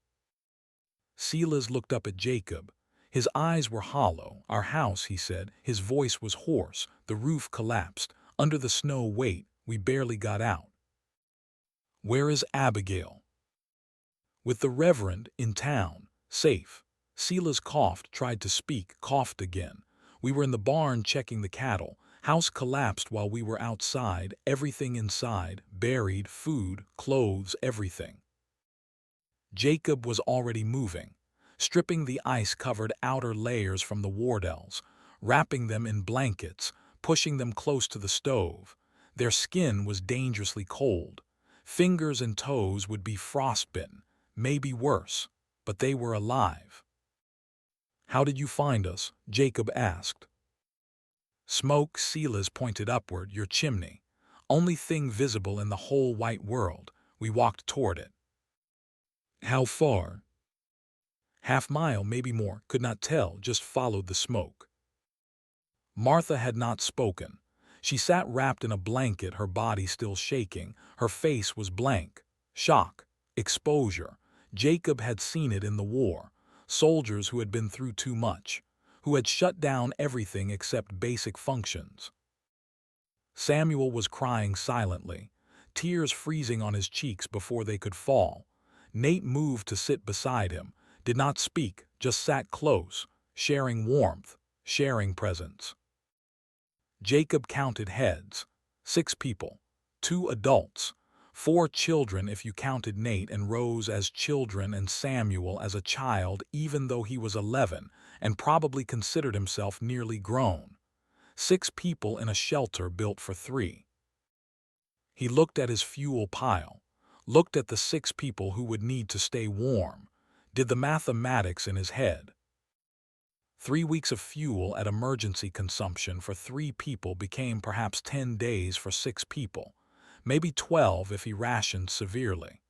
Silas looked up at Jacob. His eyes were hollow. "Our house," he said. His voice was hoarse. "The roof collapsed. Under the snow weight, we barely got out." "Where is Abigail?" "With the Reverend, in town. Safe." Silas coughed, tried to speak, coughed again. "We were in the barn checking the cattle. House collapsed while we were outside, everything inside, buried, food, clothes, everything." Jacob was already moving, stripping the ice-covered outer layers from the Wardells, wrapping them in blankets, pushing them close to the stove. Their skin was dangerously cold. Fingers and toes would be frostbitten, maybe worse, but they were alive. "How did you find us?" Jacob asked. "Smoke," Silas pointed upward. "Your chimney. Only thing visible in the whole white world. We walked toward it." "How far?" "Half-mile, maybe more. Could not tell, just followed the smoke." Martha had not spoken. She sat wrapped in a blanket, her body still shaking. Her face was blank. Shock. Exposure. Jacob had seen it in the war. Soldiers who had been through too much, who had shut down everything except basic functions. Samuel was crying silently, tears freezing on his cheeks before they could fall. Nate moved to sit beside him, did not speak, just sat close, sharing warmth, sharing presence. Jacob counted heads. 6 people. 2 adults. 4 children if you counted Nate and Rose as children and Samuel as a child, even though he was 11 and probably considered himself nearly grown. 6 people in a shelter built for 3. He looked at his fuel pile, looked at the 6 people who would need to stay warm, did the mathematics in his head. 3 weeks of fuel at emergency consumption for 3 people became perhaps 10 days for 6 people, maybe 12 if he rationed severely.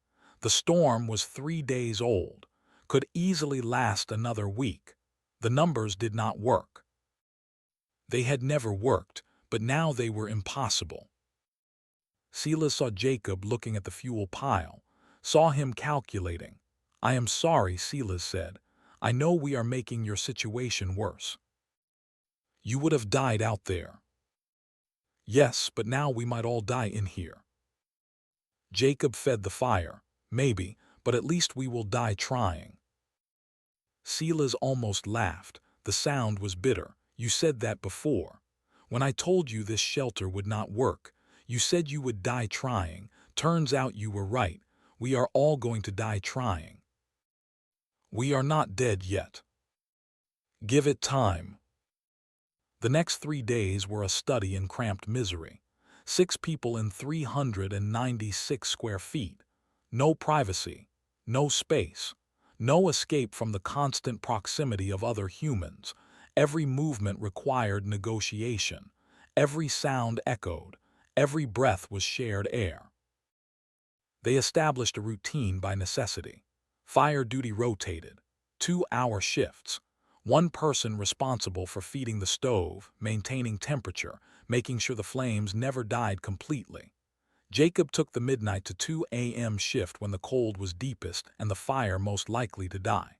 The storm was 3 days old, could easily last another week. The numbers did not work. They had never worked, but now they were impossible. Silas saw Jacob looking at the fuel pile, saw him calculating. "I am sorry," Silas said. "I know we are making your situation worse. You would have died out there." "Yes, but now we might all die in here." Jacob fed the fire. "Maybe, but at least we will die trying." Silas almost laughed. The sound was bitter. "You said that before. When I told you this shelter would not work, you said you would die trying. Turns out you were right. We are all going to die trying. We are not dead yet. Give it time." The next 3 days were a study in cramped misery. 6 people in 396 square feet. No privacy, no space, no escape from the constant proximity of other humans. Every movement required negotiation. Every sound echoed. Every breath was shared air. They established a routine by necessity. Fire duty rotated. 2-hour shifts. 1 person responsible for feeding the stove, maintaining temperature, making sure the flames never died completely. Jacob took the midnight to 2 a.m. shift when the cold was deepest and the fire most likely to die.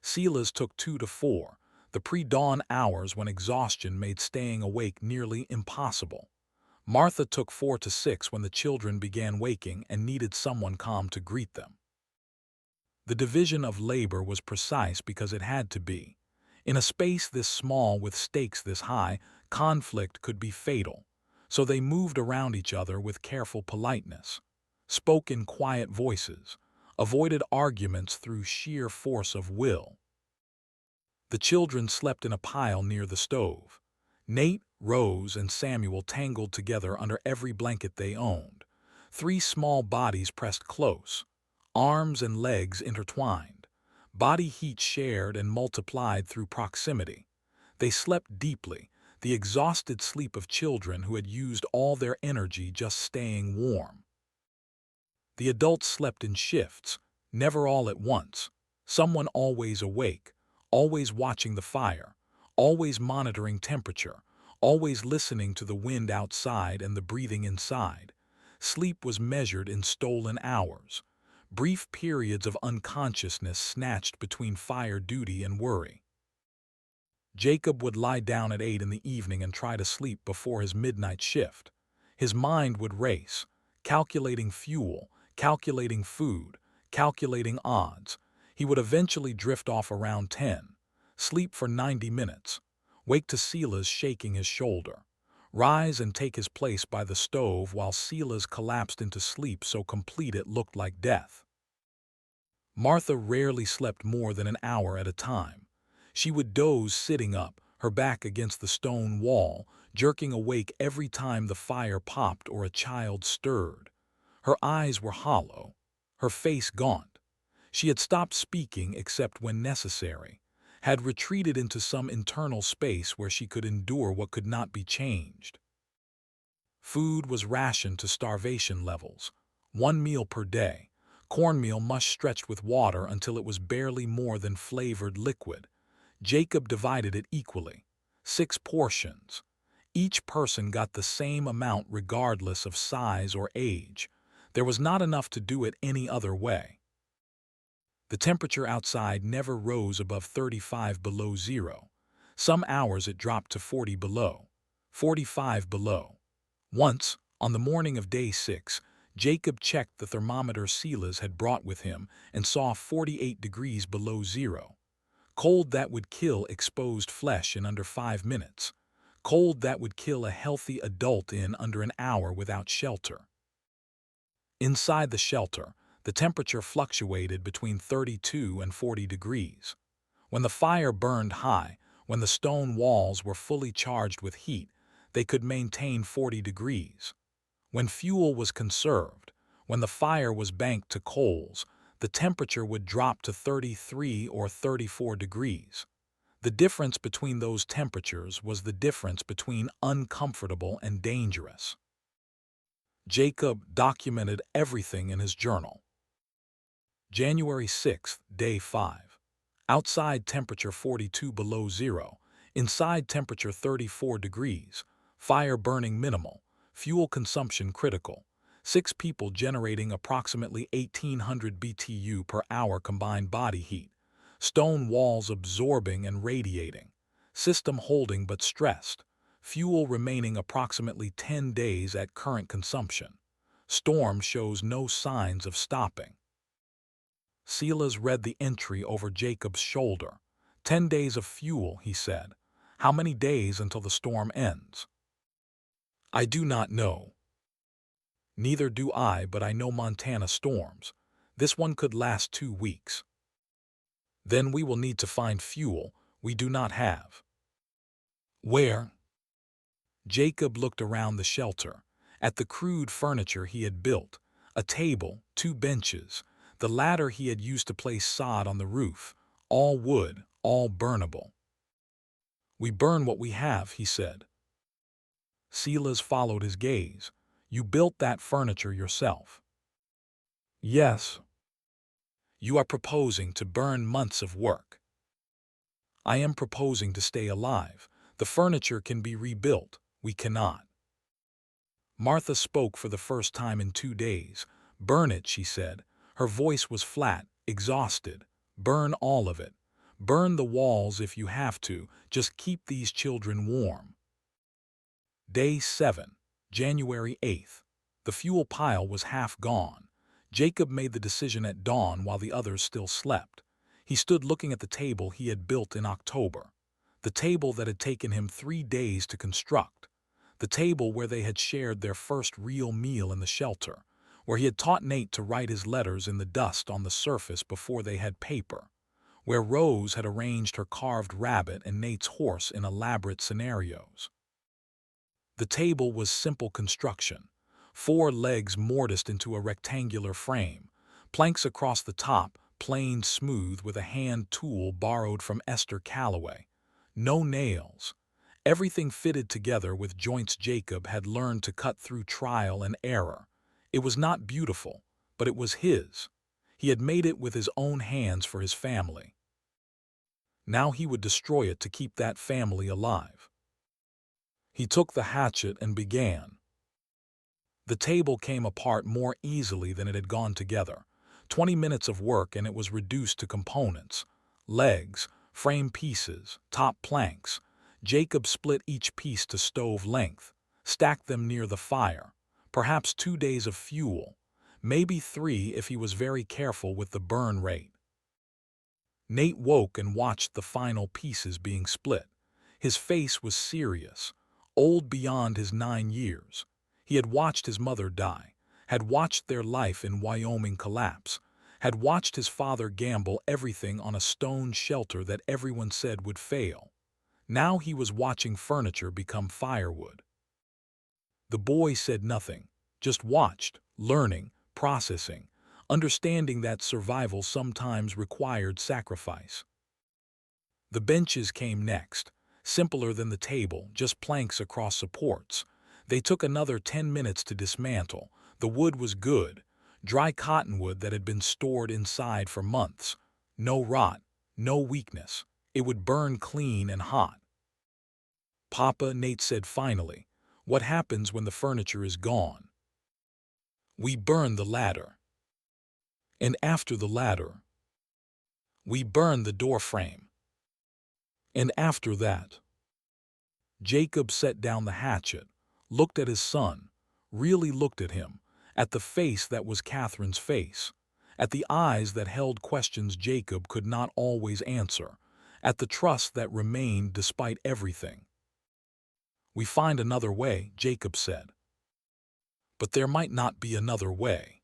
Silas took 2 to 4, the pre-dawn hours when exhaustion made staying awake nearly impossible. Martha took 4 to 6 when the children began waking and needed someone calm to greet them. The division of labor was precise because it had to be. In a space this small with stakes this high, conflict could be fatal, so they moved around each other with careful politeness, spoke in quiet voices, avoided arguments through sheer force of will. The children slept in a pile near the stove. Nate, Rose, and Samuel tangled together under every blanket they owned. Three small bodies pressed close, arms and legs intertwined. Body heat shared and multiplied through proximity. They slept deeply, the exhausted sleep of children who had used all their energy just staying warm. The adults slept in shifts, never all at once. Someone always awake, always watching the fire, always monitoring temperature, always listening to the wind outside and the breathing inside. Sleep was measured in stolen hours, brief periods of unconsciousness snatched between fire duty and worry. Jacob would lie down at 8 in the evening and try to sleep before his midnight shift. His mind would race, calculating fuel, calculating food, calculating odds. He would eventually drift off around 10, sleep for 90 minutes, wake to Silas shaking his shoulder, rise and take his place by the stove while Silas collapsed into sleep so complete it looked like death. Martha rarely slept more than an hour at a time. She would doze sitting up, her back against the stone wall, jerking awake every time the fire popped or a child stirred. Her eyes were hollow, her face gaunt. She had stopped speaking except when necessary, had retreated into some internal space where she could endure what could not be changed. Food was rationed to starvation levels, 1 meal per day, cornmeal mush stretched with water until it was barely more than flavored liquid. Jacob divided it equally, 6 portions. Each person got the same amount regardless of size or age. There was not enough to do it any other way. The temperature outside never rose above 35 below zero. Some hours it dropped to 40 below, 45 below. Once, on the morning of day 6, Jacob checked the thermometer Silas had brought with him and saw 48 degrees below zero. Cold that would kill exposed flesh in under 5 minutes. Cold that would kill a healthy adult in under an hour without shelter. Inside the shelter, the temperature fluctuated between 32 and 40 degrees. When the fire burned high, when the stone walls were fully charged with heat, they could maintain 40 degrees. When fuel was conserved, when the fire was banked to coals, the temperature would drop to 33 or 34 degrees. The difference between those temperatures was the difference between uncomfortable and dangerous. Jacob documented everything in his journal. January 6th, day 5. Outside temperature 42 below zero, inside temperature 34 degrees, fire burning minimal, fuel consumption critical, 6 people generating approximately 1800 BTU per hour combined body heat, stone walls absorbing and radiating, system holding but stressed, fuel remaining approximately 10 days at current consumption. Storm shows no signs of stopping. Silas read the entry over Jacob's shoulder. 10 days of fuel, he said. How many days until the storm ends? I do not know. Neither do I, but I know Montana storms. This one could last 2 weeks. Then we will need to find fuel we do not have. Where? Jacob looked around the shelter, at the crude furniture he had built, a table, 2 benches, the ladder he had used to place sod on the roof, all wood, all burnable. We burn what we have, he said. Silas followed his gaze. You built that furniture yourself. Yes. You are proposing to burn months of work. I am proposing to stay alive. The furniture can be rebuilt. We cannot. Martha spoke for the first time in 2 days. Burn it, she said. Her voice was flat, exhausted. Burn all of it. Burn the walls if you have to. Just keep these children warm. Day 7, January 8th. The fuel pile was half gone. Jacob made the decision at dawn while the others still slept. He stood looking at the table he had built in October. The table that had taken him 3 days to construct. The table where they had shared their first real meal in the shelter, where he had taught Nate to write his letters in the dust on the surface before they had paper, where Rose had arranged her carved rabbit and Nate's horse in elaborate scenarios. The table was simple construction. 4 legs mortised into a rectangular frame, planks across the top, planed smooth with a hand tool borrowed from Esther Calloway. No nails. Everything fitted together with joints Jacob had learned to cut through trial and error. It was not beautiful, but it was his. He had made it with his own hands for his family. Now he would destroy it to keep that family alive. He took the hatchet and began. The table came apart more easily than it had gone together. 20 minutes of work and it was reduced to components. Legs, frame pieces, top planks. Jacob split each piece to stove length, stacked them near the fire. Perhaps 2 days of fuel, maybe 3 if he was very careful with the burn rate. Nate woke and watched the final pieces being split. His face was serious, old beyond his 9 years. He had watched his mother die, had watched their life in Wyoming collapse, had watched his father gamble everything on a stone shelter that everyone said would fail. Now he was watching furniture become firewood. The boy said nothing, just watched, learning, processing, understanding that survival sometimes required sacrifice. The benches came next, simpler than the table, just planks across supports. They took another 10 minutes to dismantle. The wood was good, dry cottonwood that had been stored inside for months. No rot, no weakness. It would burn clean and hot. "Papa," Nate said finally, "what happens when the furniture is gone?" "We burn the ladder." "And after the ladder?" "We burn the door frame." "And after that?" Jacob set down the hatchet, looked at his son, really looked at him, at the face that was Catherine's face, at the eyes that held questions Jacob could not always answer, at the trust that remained despite everything. "We find another way," Jacob said. "But there might not be another way.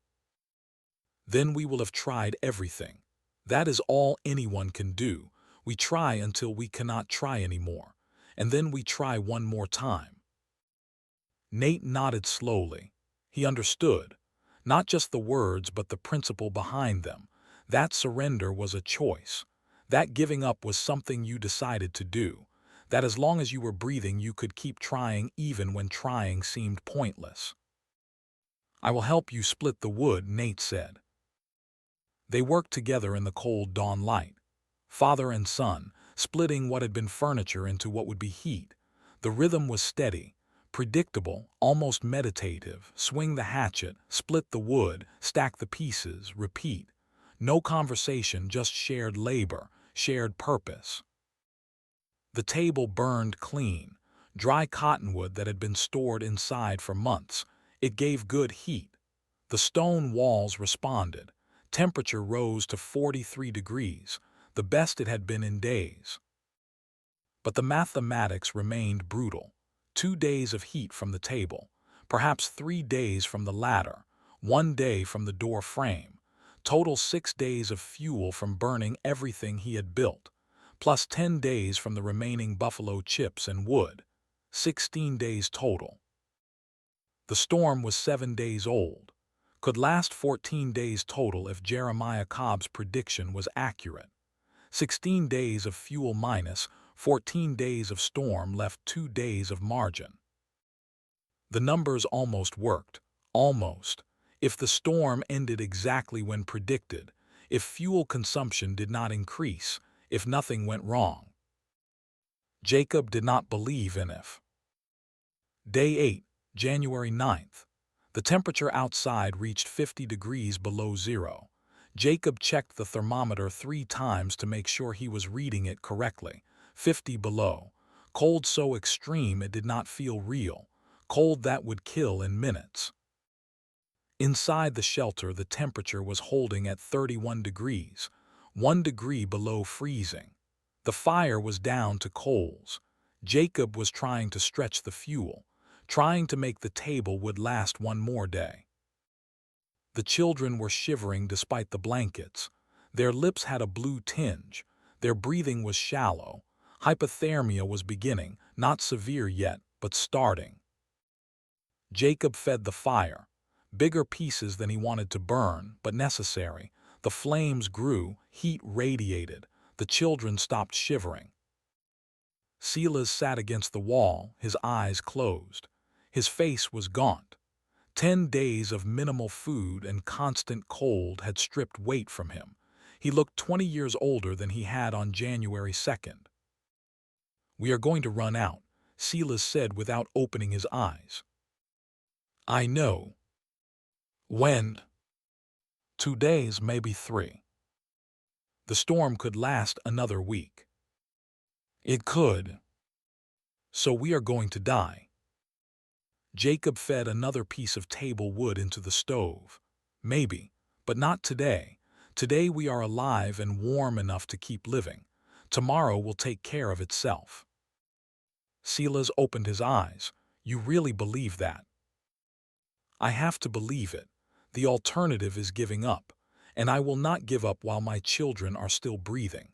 Then we will have tried everything. That is all anyone can do. We try until we cannot try anymore, and then we try one more time." Nate nodded slowly. He understood, not just the words but the principle behind them. That surrender was a choice. That giving up was something you decided to do. That as long as you were breathing you could keep trying even when trying seemed pointless. "I will help you split the wood," Nate said. They worked together in the cold dawn light, father and son, splitting what had been furniture into what would be heat. The rhythm was steady, predictable, almost meditative. Swing the hatchet, split the wood, stack the pieces, repeat. No conversation, just shared labor, shared purpose. The table burned clean, dry cottonwood that had been stored inside for months. It gave good heat. The stone walls responded. Temperature rose to 43 degrees, the best it had been in days. But the mathematics remained brutal. 2 days of heat from the table, perhaps 3 days from the ladder, 1 day from the door frame. Total 6 days of fuel from burning everything he had built, plus 10 days from the remaining buffalo chips and wood. 16 days total. The storm was 7 days old. Could last 14 days total if Jeremiah Cobb's prediction was accurate. 16 days of fuel minus 14 days of storm left 2 days of margin. The numbers almost worked. Almost. If the storm ended exactly when predicted, if fuel consumption did not increase, if nothing went wrong. Jacob did not believe in if. Day 8, January 9th. The temperature outside reached 50 degrees below zero. Jacob checked the thermometer 3 times to make sure he was reading it correctly. 50 below. Cold so extreme it did not feel real. Cold that would kill in minutes. Inside the shelter, the temperature was holding at 31 degrees, 1 degree below freezing. The fire was down to coals. Jacob was trying to stretch the fuel, trying to make the table would last one more day. The children were shivering despite the blankets. Their lips had a blue tinge. Their breathing was shallow. Hypothermia was beginning, not severe yet, but starting. Jacob fed the fire. Bigger pieces than he wanted to burn, but necessary. The flames grew, heat radiated. The children stopped shivering. Silas sat against the wall, his eyes closed. His face was gaunt. 10 days of minimal food and constant cold had stripped weight from him. He looked 20 years older than he had on January 2nd. "We are going to run out," Silas said without opening his eyes. "I know." "When?" "2 days, maybe 3. The storm could last another week." "It could." "So we are going to die." Jacob fed another piece of table wood into the stove. "Maybe, but not today. Today we are alive and warm enough to keep living. Tomorrow will take care of itself." Silas opened his eyes. "You really believe that?" "I have to believe it. The alternative is giving up, and I will not give up while my children are still breathing.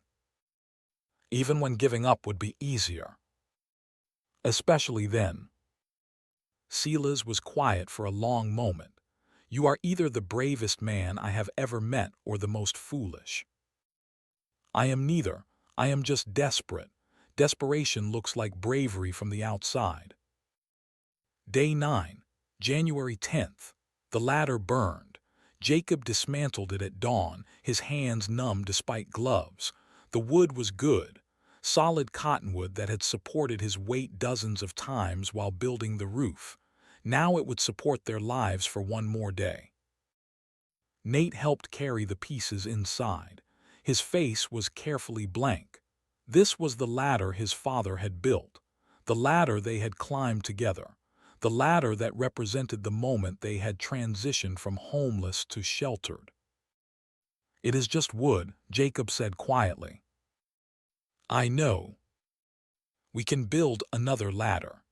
Even when giving up would be easier. Especially then." Silas was quiet for a long moment. "You are either the bravest man I have ever met or the most foolish." "I am neither. I am just desperate. Desperation looks like bravery from the outside." Day 9, January 10th. The ladder burned. Jacob dismantled it at dawn, his hands numb despite gloves. The wood was good, solid cottonwood that had supported his weight dozens of times while building the roof. Now it would support their lives for one more day. Nate helped carry the pieces inside. His face was carefully blank. This was the ladder his father had built, the ladder they had climbed together, the ladder that represented the moment they had transitioned from homeless to sheltered. "It is just wood," Jacob said quietly. "I know. We can build another ladder."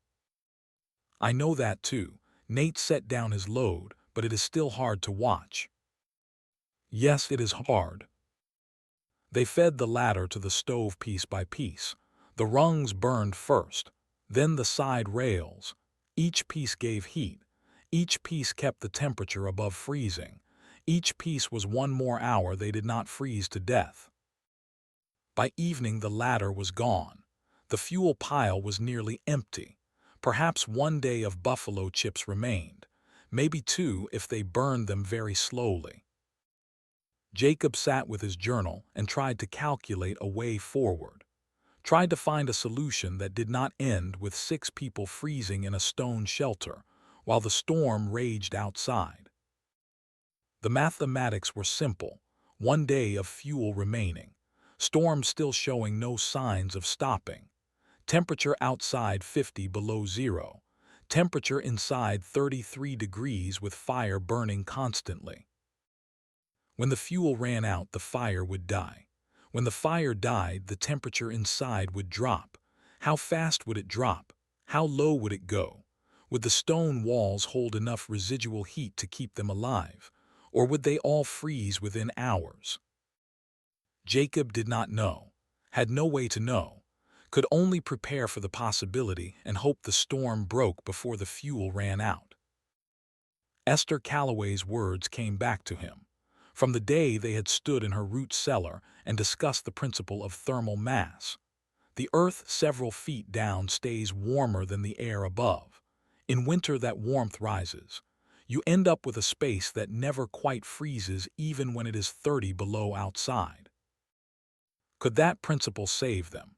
"I know that too." Nate set down his load, "but it is still hard to watch." "Yes, it is hard." They fed the ladder to the stove piece by piece. The rungs burned first, then the side rails. Each piece gave heat. Each piece kept the temperature above freezing. Each piece was one more hour they did not freeze to death. By evening the ladder was gone. The fuel pile was nearly empty. Perhaps 1 day of buffalo chips remained. Maybe 2 if they burned them very slowly. Jacob sat with his journal and tried to calculate a way forward. Tried to find a solution that did not end with 6 people freezing in a stone shelter while the storm raged outside. The mathematics were simple. 1 day of fuel remaining. Storm still showing no signs of stopping. Temperature outside 50 below zero. Temperature inside 33 degrees with fire burning constantly. When the fuel ran out, the fire would die. When the fire died, the temperature inside would drop. How fast would it drop? How low would it go? Would the stone walls hold enough residual heat to keep them alive? Or would they all freeze within hours? Jacob did not know, had no way to know, could only prepare for the possibility and hope the storm broke before the fuel ran out. Esther Calloway's words came back to him. From the day they had stood in her root cellar and discussed the principle of thermal mass. The earth several feet down stays warmer than the air above. In winter that warmth rises. You end up with a space that never quite freezes even when it is 30 below outside. Could that principle save them?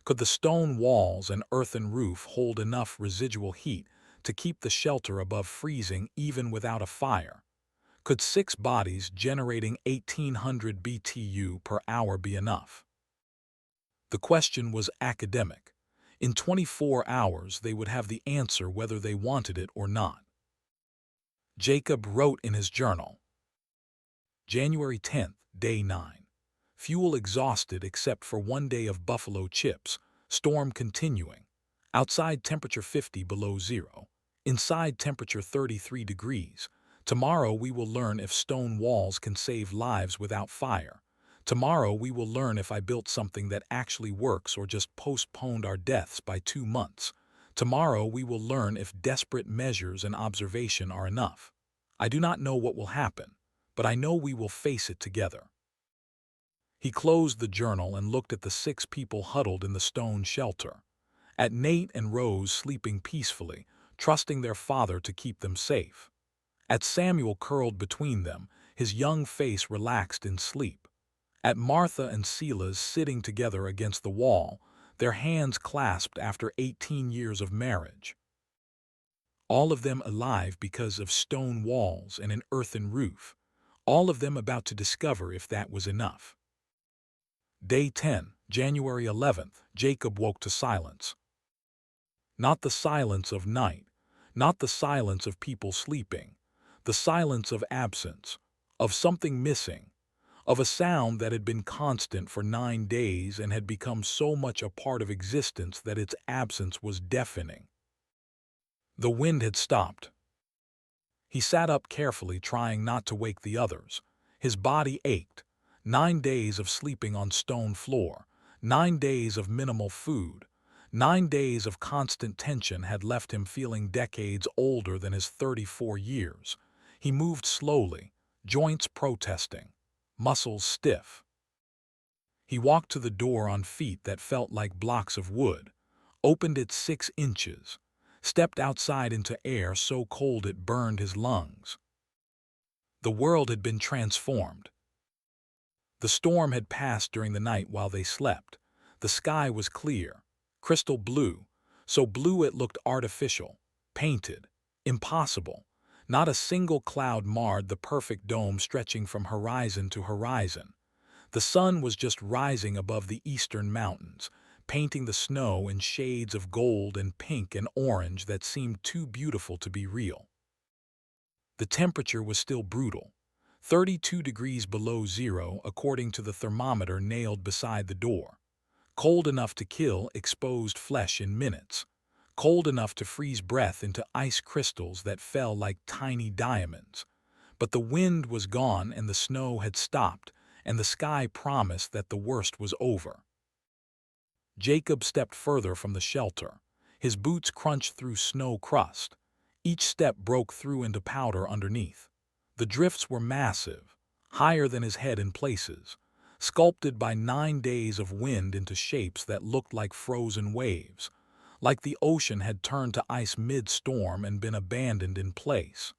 Could the stone walls and earthen roof hold enough residual heat to keep the shelter above freezing even without a fire? Could 6 bodies generating 1,800 BTU per hour be enough? The question was academic. In 24 hours they would have the answer whether they wanted it or not. Jacob wrote in his journal. January 10th, day 9. Fuel exhausted except for 1 day of buffalo chips. Storm continuing. Outside temperature 50 below zero. Inside temperature 33 degrees. Tomorrow we will learn if stone walls can save lives without fire. Tomorrow we will learn if I built something that actually works or just postponed our deaths by 2 months. Tomorrow we will learn if desperate measures and observation are enough. I do not know what will happen, but I know we will face it together. He closed the journal and looked at the 6 people huddled in the stone shelter. At Nate and Rose sleeping peacefully, trusting their father to keep them safe. At Samuel curled between them, his young face relaxed in sleep. At Martha and Silas sitting together against the wall, their hands clasped after 18 years of marriage. All of them alive because of stone walls and an earthen roof. All of them about to discover if that was enough. Day 10, January 11th, Jacob woke to silence. Not the silence of night, not the silence of people sleeping, the silence of absence, of something missing, of a sound that had been constant for 9 days and had become so much a part of existence that its absence was deafening. The wind had stopped. He sat up carefully, trying not to wake the others. His body ached. 9 days of sleeping on stone floor, 9 days of minimal food, 9 days of constant tension had left him feeling decades older than his 34 years. He moved slowly, joints protesting, muscles stiff. He walked to the door on feet that felt like blocks of wood, opened it 6 inches, stepped outside into air so cold it burned his lungs. The world had been transformed. The storm had passed during the night while they slept. The sky was clear, crystal blue, so blue it looked artificial, painted, impossible. Not a single cloud marred the perfect dome stretching from horizon to horizon. The sun was just rising above the eastern mountains, painting the snow in shades of gold and pink and orange that seemed too beautiful to be real. The temperature was still brutal, 32 degrees below zero according to the thermometer nailed beside the door. Cold enough to kill exposed flesh in minutes. Cold enough to freeze breath into ice crystals that fell like tiny diamonds. But the wind was gone and the snow had stopped, and the sky promised that the worst was over. Jacob stepped further from the shelter. His boots crunched through snow crust. Each step broke through into powder underneath. The drifts were massive, higher than his head in places, sculpted by 9 days of wind into shapes that looked like frozen waves, like the ocean had turned to ice mid-storm and been abandoned in place.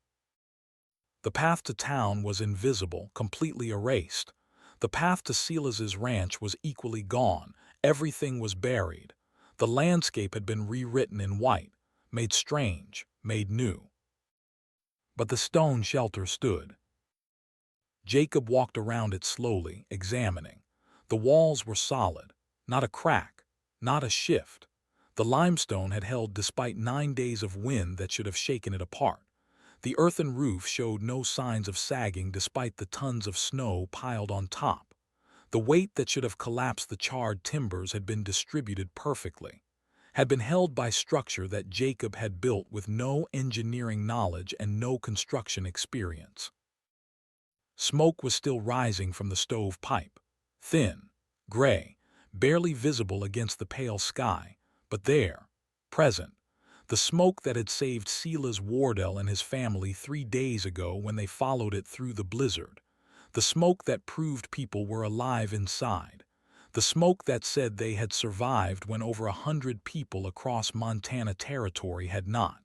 The path to town was invisible, completely erased. The path to Silas's ranch was equally gone. Everything was buried. The landscape had been rewritten in white, made strange, made new. But the stone shelter stood. Jacob walked around it slowly, examining. The walls were solid, not a crack, not a shift. The limestone had held despite 9 days of wind that should have shaken it apart. The earthen roof showed no signs of sagging despite the tons of snow piled on top. The weight that should have collapsed the charred timbers had been distributed perfectly, had been held by structure that Jacob had built with no engineering knowledge and no construction experience. Smoke was still rising from the stove pipe, thin, gray, barely visible against the pale sky, but there, present, the smoke that had saved Silas Wardell and his family 3 days ago when they followed it through the blizzard. The smoke that proved people were alive inside. The smoke that said they had survived when over 100 people across Montana territory had not.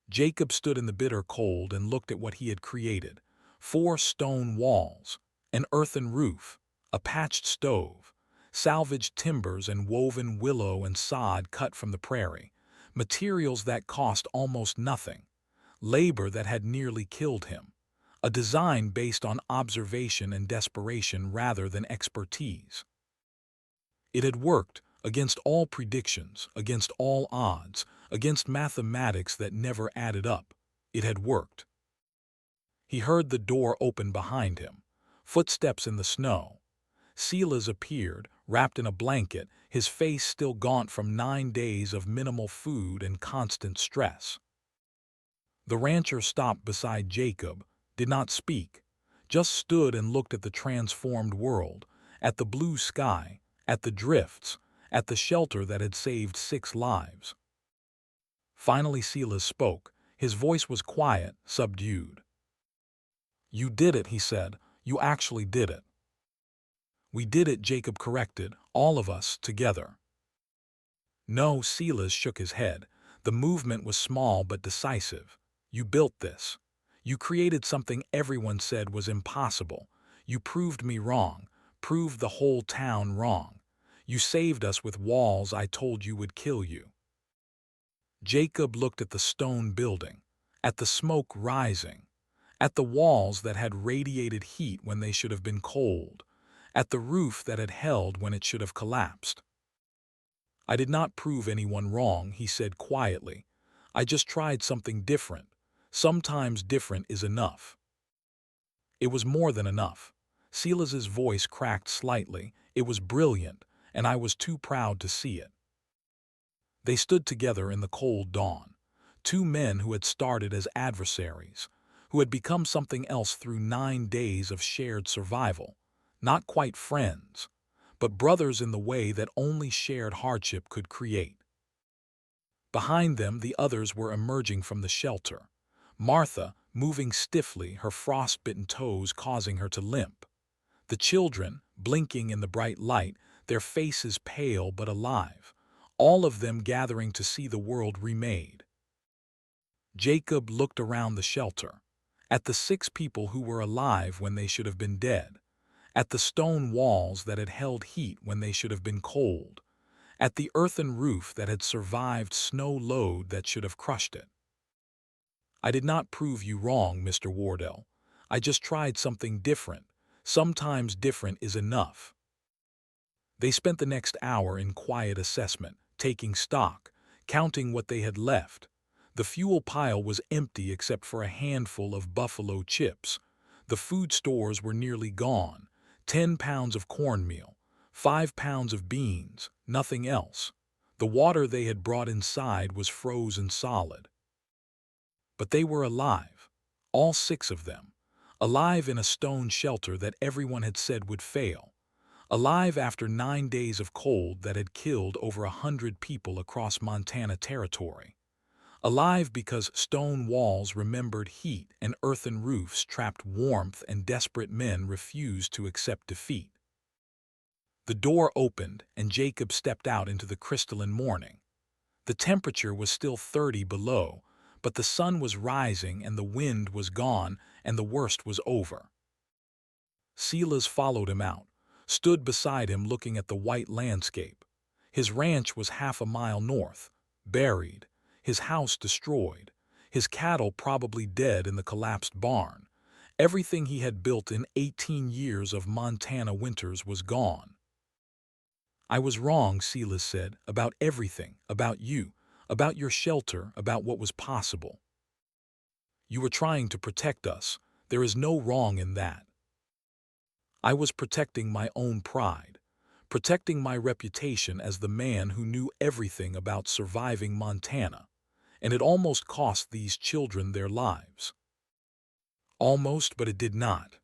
Jacob stood in the bitter cold and looked at what he had created. 4 stone walls, an earthen roof, a patched stove, salvaged timbers and woven willow and sod cut from the prairie. Materials that cost almost nothing, labor that had nearly killed him, a design based on observation and desperation rather than expertise. It had worked against all predictions, against all odds, against mathematics that never added up. It had worked. He heard the door open behind him. Footsteps in the snow. Silas appeared, wrapped in a blanket, his face still gaunt from 9 days of minimal food and constant stress. The rancher stopped beside Jacob, did not speak, just stood and looked at the transformed world, at the blue sky, at the drifts, at the shelter that had saved 6 lives. Finally Silas spoke. His voice was quiet, subdued. "You did it," he said. "You actually did it." "We did it," Jacob corrected, "all of us, together." "No," Silas shook his head. "The movement was small but decisive. You built this. You created something everyone said was impossible. You proved me wrong, proved the whole town wrong. You saved us with walls I told you would kill you." Jacob looked at the stone building, at the smoke rising, at the walls that had radiated heat when they should have been cold, at the roof that had held when it should have collapsed. "I did not prove anyone wrong," he said quietly. "I just tried something different. Sometimes different is enough." It was more than enough. Silas's voice cracked slightly. It was brilliant, and I was too proud to see it. They stood together in the cold dawn. 2 men who had started as adversaries, who had become something else through 9 days of shared survival. Not quite friends, but brothers in the way that only shared hardship could create. Behind them, the others were emerging from the shelter. Martha, moving stiffly, her frost-bitten toes causing her to limp. The children, blinking in the bright light, their faces pale but alive, all of them gathering to see the world remade. Jacob looked around the shelter, at the 6 people who were alive when they should have been dead, at the stone walls that had held heat when they should have been cold, at the earthen roof that had survived snow load that should have crushed it. "I did not prove you wrong, Mr. Wardell. I just tried something different. Sometimes different is enough." They spent the next hour in quiet assessment, taking stock, counting what they had left. The fuel pile was empty except for a handful of buffalo chips. The food stores were nearly gone. 10 pounds of cornmeal, 5 pounds of beans, nothing else. The water they had brought inside was frozen solid. But they were alive, all 6 of them, alive in a stone shelter that everyone had said would fail, alive after 9 days of cold that had killed over 100 people across Montana territory, alive because stone walls remembered heat and earthen roofs trapped warmth and desperate men refused to accept defeat. The door opened and Jacob stepped out into the crystalline morning. The temperature was still 30 below, but the sun was rising and the wind was gone and the worst was over. Silas followed him out, stood beside him looking at the white landscape. His ranch was half a mile north, buried, his house destroyed, his cattle probably dead in the collapsed barn. Everything he had built in 18 years of Montana winters was gone. "I was wrong," Silas said, "about everything, about you, about your shelter, about what was possible. You were trying to protect us. There is no wrong in that. I was protecting my own pride, protecting my reputation as the man who knew everything about surviving Montana, and it almost cost these children their lives." Almost, but it did not.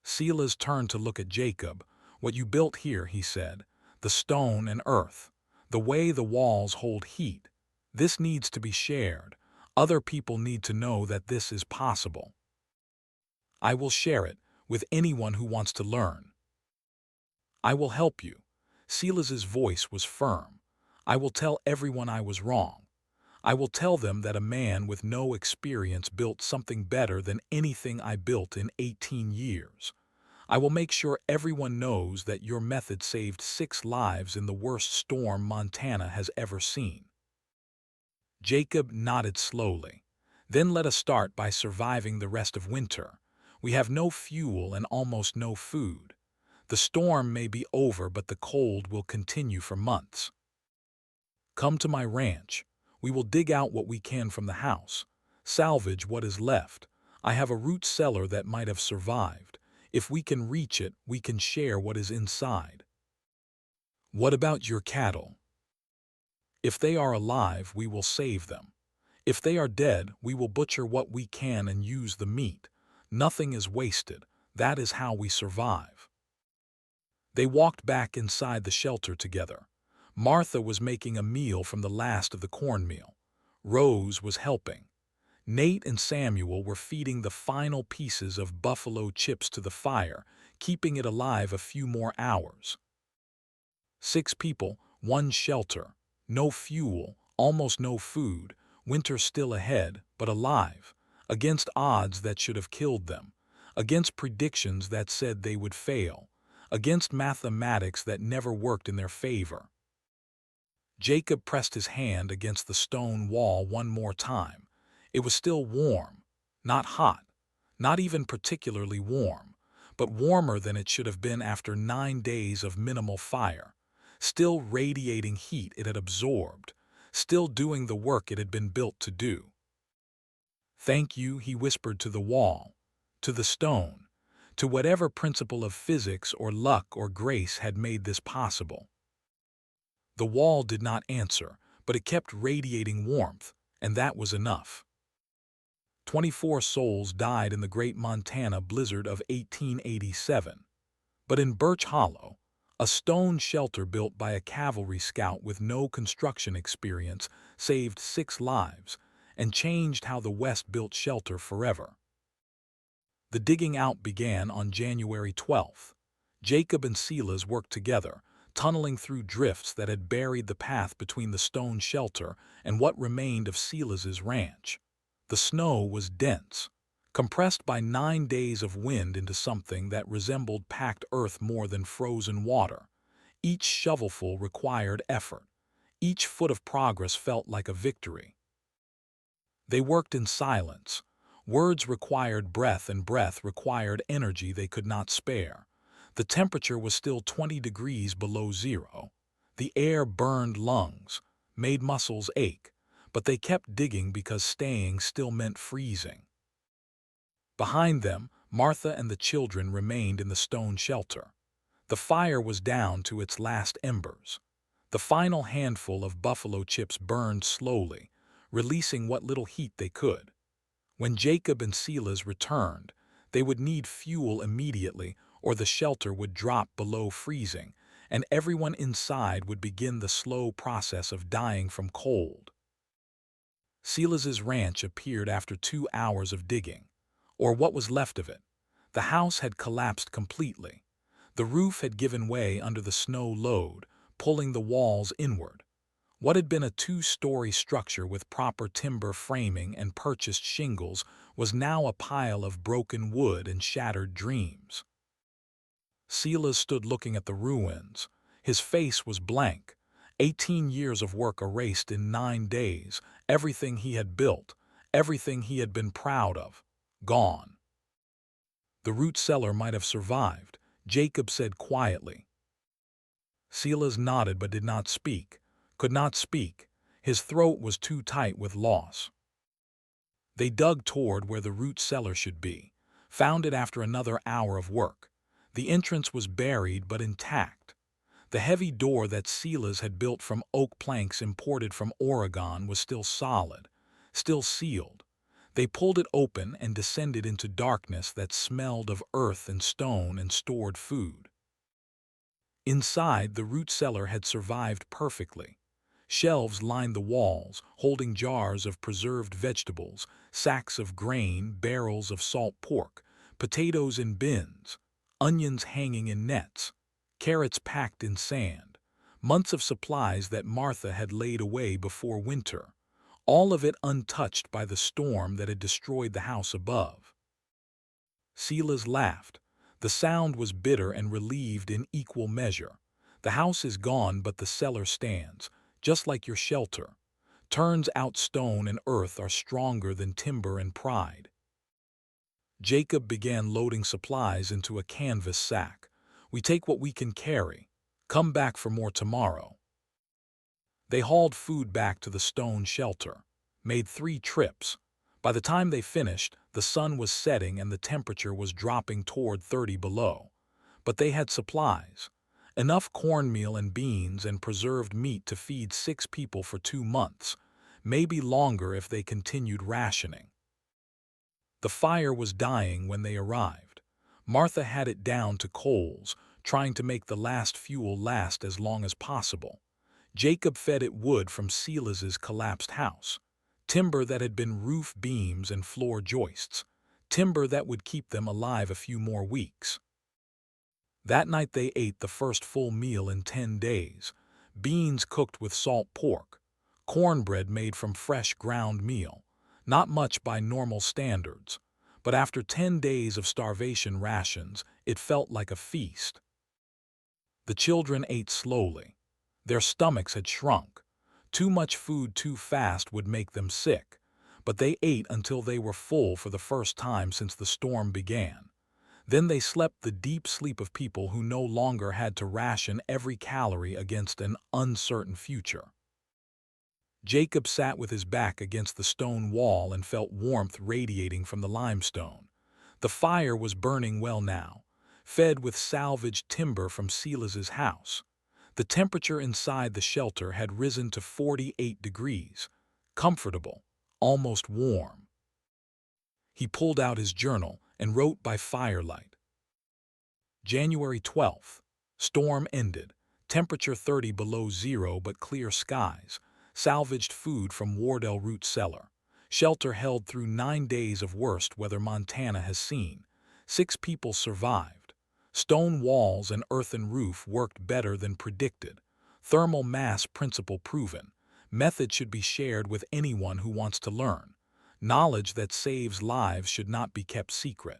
Silas turned to look at Jacob. "What you built here," he said, "the stone and earth, the way the walls hold heat, this needs to be shared. Other people need to know that this is possible. I will share it with anyone who wants to learn. I will help you." Silas's voice was firm. "I will tell everyone I was wrong. I will tell them that a man with no experience built something better than anything I built in 18 years. I will make sure everyone knows that your method saved 6 lives in the worst storm Montana has ever seen." Jacob nodded slowly. "Then let us start by surviving the rest of winter. We have no fuel and almost no food. The storm may be over, but the cold will continue for months. Come to my ranch. We will dig out what we can from the house. Salvage what is left. I have a root cellar that might have survived. If we can reach it, we can share what is inside. What about your cattle? If they are alive, we will save them. If they are dead, we will butcher what we can and use the meat. Nothing is wasted. That is how we survive. They walked back inside the shelter together. Martha was making a meal from the last of the cornmeal. Rose was helping. Nate and Samuel were feeding the final pieces of buffalo chips to the fire, keeping it alive a few more hours. 6 people, 1 shelter, no fuel, almost no food, winter still ahead, but alive, against odds that should have killed them, against predictions that said they would fail, against mathematics that never worked in their favor. Jacob pressed his hand against the stone wall one more time. It was still warm, not hot, not even particularly warm, but warmer than it should have been after 9 days of minimal fire, still radiating heat it had absorbed, still doing the work it had been built to do. Thank you, he whispered to the wall, to the stone, to whatever principle of physics or luck or grace had made this possible. The wall did not answer, but it kept radiating warmth, and that was enough. 24 souls died in the Great Montana Blizzard of 1887. But in Birch Hollow, a stone shelter built by a cavalry scout with no construction experience saved 6 lives and changed how the West built shelter forever. The digging out began on January 12th. Jacob and Silas worked together, tunneling through drifts that had buried the path between the stone shelter and what remained of Silas's ranch. The snow was dense, compressed by 9 days of wind into something that resembled packed earth more than frozen water. Each shovelful required effort. Each foot of progress felt like a victory. They worked in silence. Words required breath, and breath required energy they could not spare. The temperature was still 20 degrees below zero. The air burned lungs, made muscles ache, but they kept digging because staying still meant freezing. Behind them, Martha and the children remained in the stone shelter. The fire was down to its last embers. The final handful of buffalo chips burned slowly, releasing what little heat they could. When Jacob and Silas returned, they would need fuel immediately, or the shelter would drop below freezing, and everyone inside would begin the slow process of dying from cold. Silas's ranch appeared after 2 hours of digging, or what was left of it. The house had collapsed completely. The roof had given way under the snow load, pulling the walls inward. What had been a 2-story structure with proper timber framing and purchased shingles was now a pile of broken wood and shattered dreams. Silas stood looking at the ruins. His face was blank. 18 years of work erased in 9 days, everything he had built, everything he had been proud of, gone. The root cellar might have survived, Jacob said quietly. Silas nodded but did not speak, could not speak. His throat was too tight with loss. They dug toward where the root cellar should be, found it after another hour of work. The entrance was buried but intact. The heavy door that Silas had built from oak planks imported from Oregon was still solid, still sealed. They pulled it open and descended into darkness that smelled of earth and stone and stored food. Inside, the root cellar had survived perfectly. Shelves lined the walls, holding jars of preserved vegetables, sacks of grain, barrels of salt pork, potatoes in bins, onions hanging in nets, carrots packed in sand, months of supplies that Martha had laid away before winter, all of it untouched by the storm that had destroyed the house above. Silas laughed. The sound was bitter and relieved in equal measure. The house is gone, but the cellar stands, just like your shelter. Turns out stone and earth are stronger than timber and pride. Jacob began loading supplies into a canvas sack. We take what we can carry. Come back for more tomorrow. They hauled food back to the stone shelter, made 3 trips. By the time they finished, the sun was setting and the temperature was dropping toward 30 below. But they had supplies. Enough cornmeal and beans and preserved meat to feed 6 people for 2 months, maybe longer if they continued rationing. The fire was dying when they arrived. Martha had it down to coals, trying to make the last fuel last as long as possible. Jacob fed it wood from Silas's collapsed house, timber that had been roof beams and floor joists, timber that would keep them alive a few more weeks. That night they ate the first full meal in 10 days, beans cooked with salt pork, cornbread made from fresh ground meal, not much by normal standards, but after 10 days of starvation rations, it felt like a feast. The children ate slowly. Their stomachs had shrunk. Too much food too fast would make them sick, but they ate until they were full for the first time since the storm began. Then they slept the deep sleep of people who no longer had to ration every calorie against an uncertain future. Jacob sat with his back against the stone wall and felt warmth radiating from the limestone. The fire was burning well now, fed with salvaged timber from Silas's house. The temperature inside the shelter had risen to 48 degrees, comfortable, almost warm. He pulled out his journal and wrote by firelight. January 12th. Storm ended. Temperature 30 below zero but clear skies. Salvaged food from Wardell root cellar. Shelter held through 9 days of worst weather Montana has seen. 6 people survived. Stone walls and earthen roof worked better than predicted. Thermal mass principle proven. Method should be shared with anyone who wants to learn. Knowledge that saves lives should not be kept secret.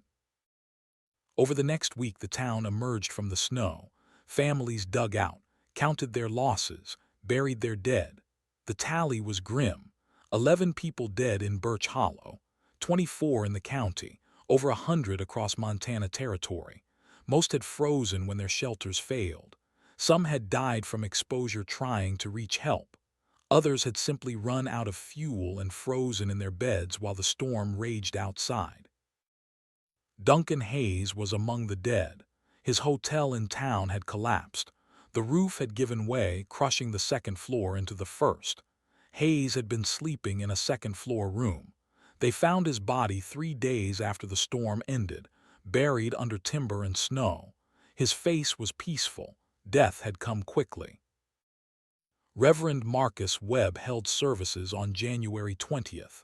Over the next week the town emerged from the snow. Families dug out, counted their losses, buried their dead. The tally was grim. 11 people dead in Birch Hollow, 24 in the county, over 100 across Montana territory. Most had frozen when their shelters failed. Some had died from exposure trying to reach help. Others had simply run out of fuel and frozen in their beds while the storm raged outside. Duncan Hayes was among the dead. His hotel in town had collapsed. The roof had given way, crushing the second floor into the first. Hayes had been sleeping in a second-floor room. They found his body 3 days after the storm ended, buried under timber and snow. His face was peaceful. Death had come quickly. Reverend Marcus Webb held services on January 20th.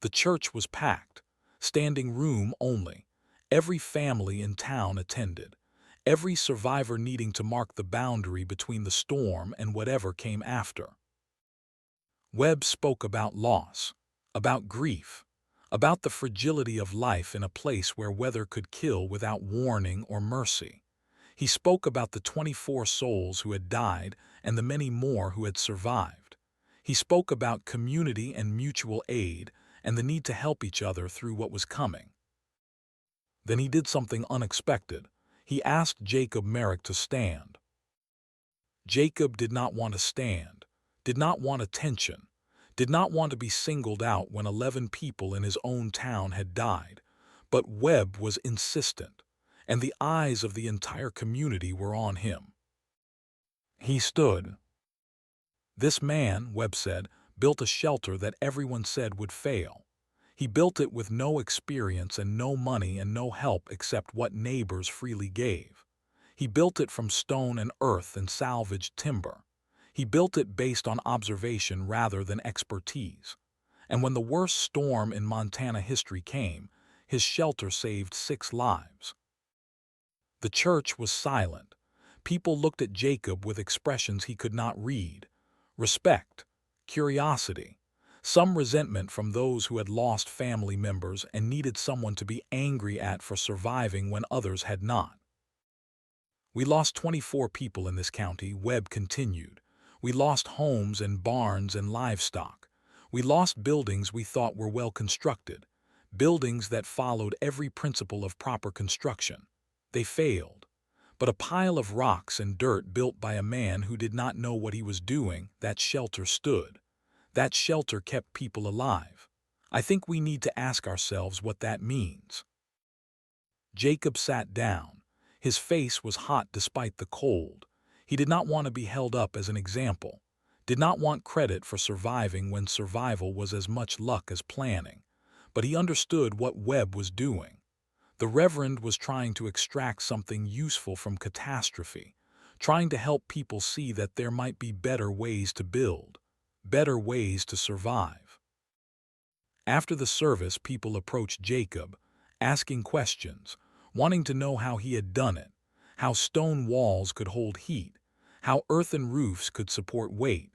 The church was packed, standing room only. Every family in town attended, every survivor needing to mark the boundary between the storm and whatever came after. Webb spoke about loss, about grief, about the fragility of life in a place where weather could kill without warning or mercy. He spoke about the 24 souls who had died and the many more who had survived. He spoke about community and mutual aid and the need to help each other through what was coming. Then he did something unexpected. He asked Jacob Merrick to stand. Jacob did not want to stand, did not want attention, did not want to be singled out when 11 people in his own town had died. But Webb was insistent, and the eyes of the entire community were on him. He stood. This man, Webb said, built a shelter that everyone said would fail. He built it with no experience and no money and no help except what neighbors freely gave. He built it from stone and earth and salvaged timber. He built it based on observation rather than expertise. And when the worst storm in Montana history came, his shelter saved 6 lives. The church was silent. People looked at Jacob with expressions he could not read. Respect, curiosity, some resentment from those who had lost family members and needed someone to be angry at for surviving when others had not. We lost 24 people in this county, Webb continued. We lost homes and barns and livestock. We lost buildings we thought were well constructed, buildings that followed every principle of proper construction. They failed. But a pile of rocks and dirt built by a man who did not know what he was doing, that shelter stood. That shelter kept people alive. I think we need to ask ourselves what that means. Jacob sat down. His face was hot despite the cold. He did not want to be held up as an example, did not want credit for surviving when survival was as much luck as planning. But he understood what Webb was doing. The Reverend was trying to extract something useful from catastrophe, trying to help people see that there might be better ways to build, better ways to survive. After the service, people approached Jacob, asking questions, wanting to know how he had done it, how stone walls could hold heat, how earthen roofs could support weight,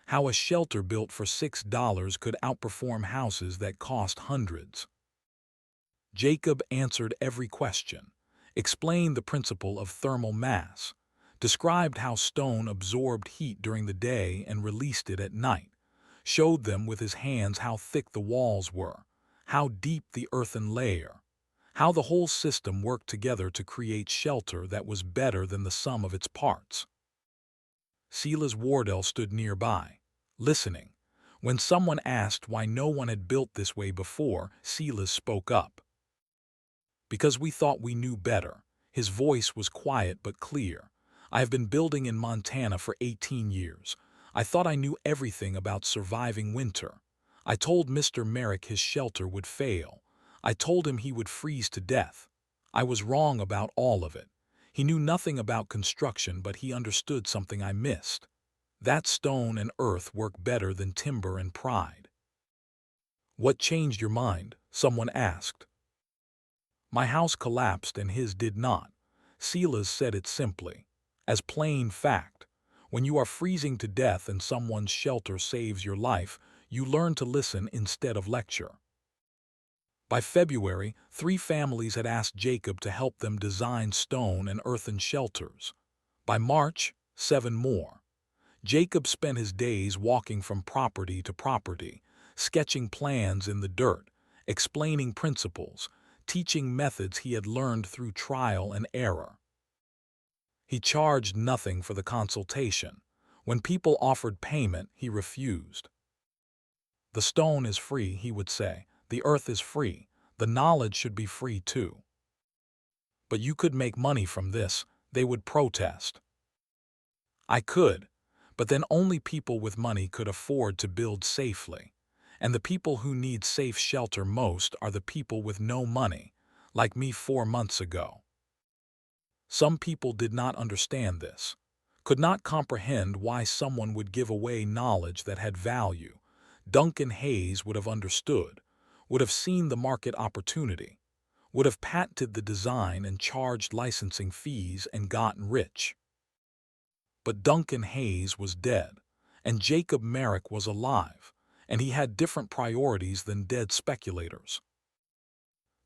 how a shelter built for $6 could outperform houses that cost hundreds. Jacob answered every question, explained the principle of thermal mass, described how stone absorbed heat during the day and released it at night, showed them with his hands how thick the walls were, how deep the earthen layer, how the whole system worked together to create shelter that was better than the sum of its parts. Silas Wardell stood nearby, listening. When someone asked why no one had built this way before, Silas spoke up. Because we thought we knew better. His voice was quiet but clear. I have been building in Montana for 18 years. I thought I knew everything about surviving winter. I told Mr. Merrick his shelter would fail. I told him he would freeze to death. I was wrong about all of it. He knew nothing about construction, but he understood something I missed. That stone and earth work better than timber and pride. What changed your mind? Someone asked. My house collapsed and his did not. Silas said it simply, as plain fact. When you are freezing to death and someone's shelter saves your life, you learn to listen instead of lecture. By February, 3 families had asked Jacob to help them design stone and earthen shelters. By March, 7 more. Jacob spent his days walking from property to property, sketching plans in the dirt, explaining principles, teaching methods he had learned through trial and error. He charged nothing for the consultation. When people offered payment, he refused. The stone is free, he would say. The earth is free. The knowledge should be free too. But you could make money from this, they would protest. I could, but then only people with money could afford to build safely. And the people who need safe shelter most are the people with no money, like me 4 months ago. Some people did not understand this, could not comprehend why someone would give away knowledge that had value. Duncan Hayes would have understood, would have seen the market opportunity, would have patented the design and charged licensing fees and gotten rich. But Duncan Hayes was dead, and Jacob Merrick was alive, and he had different priorities than dead speculators.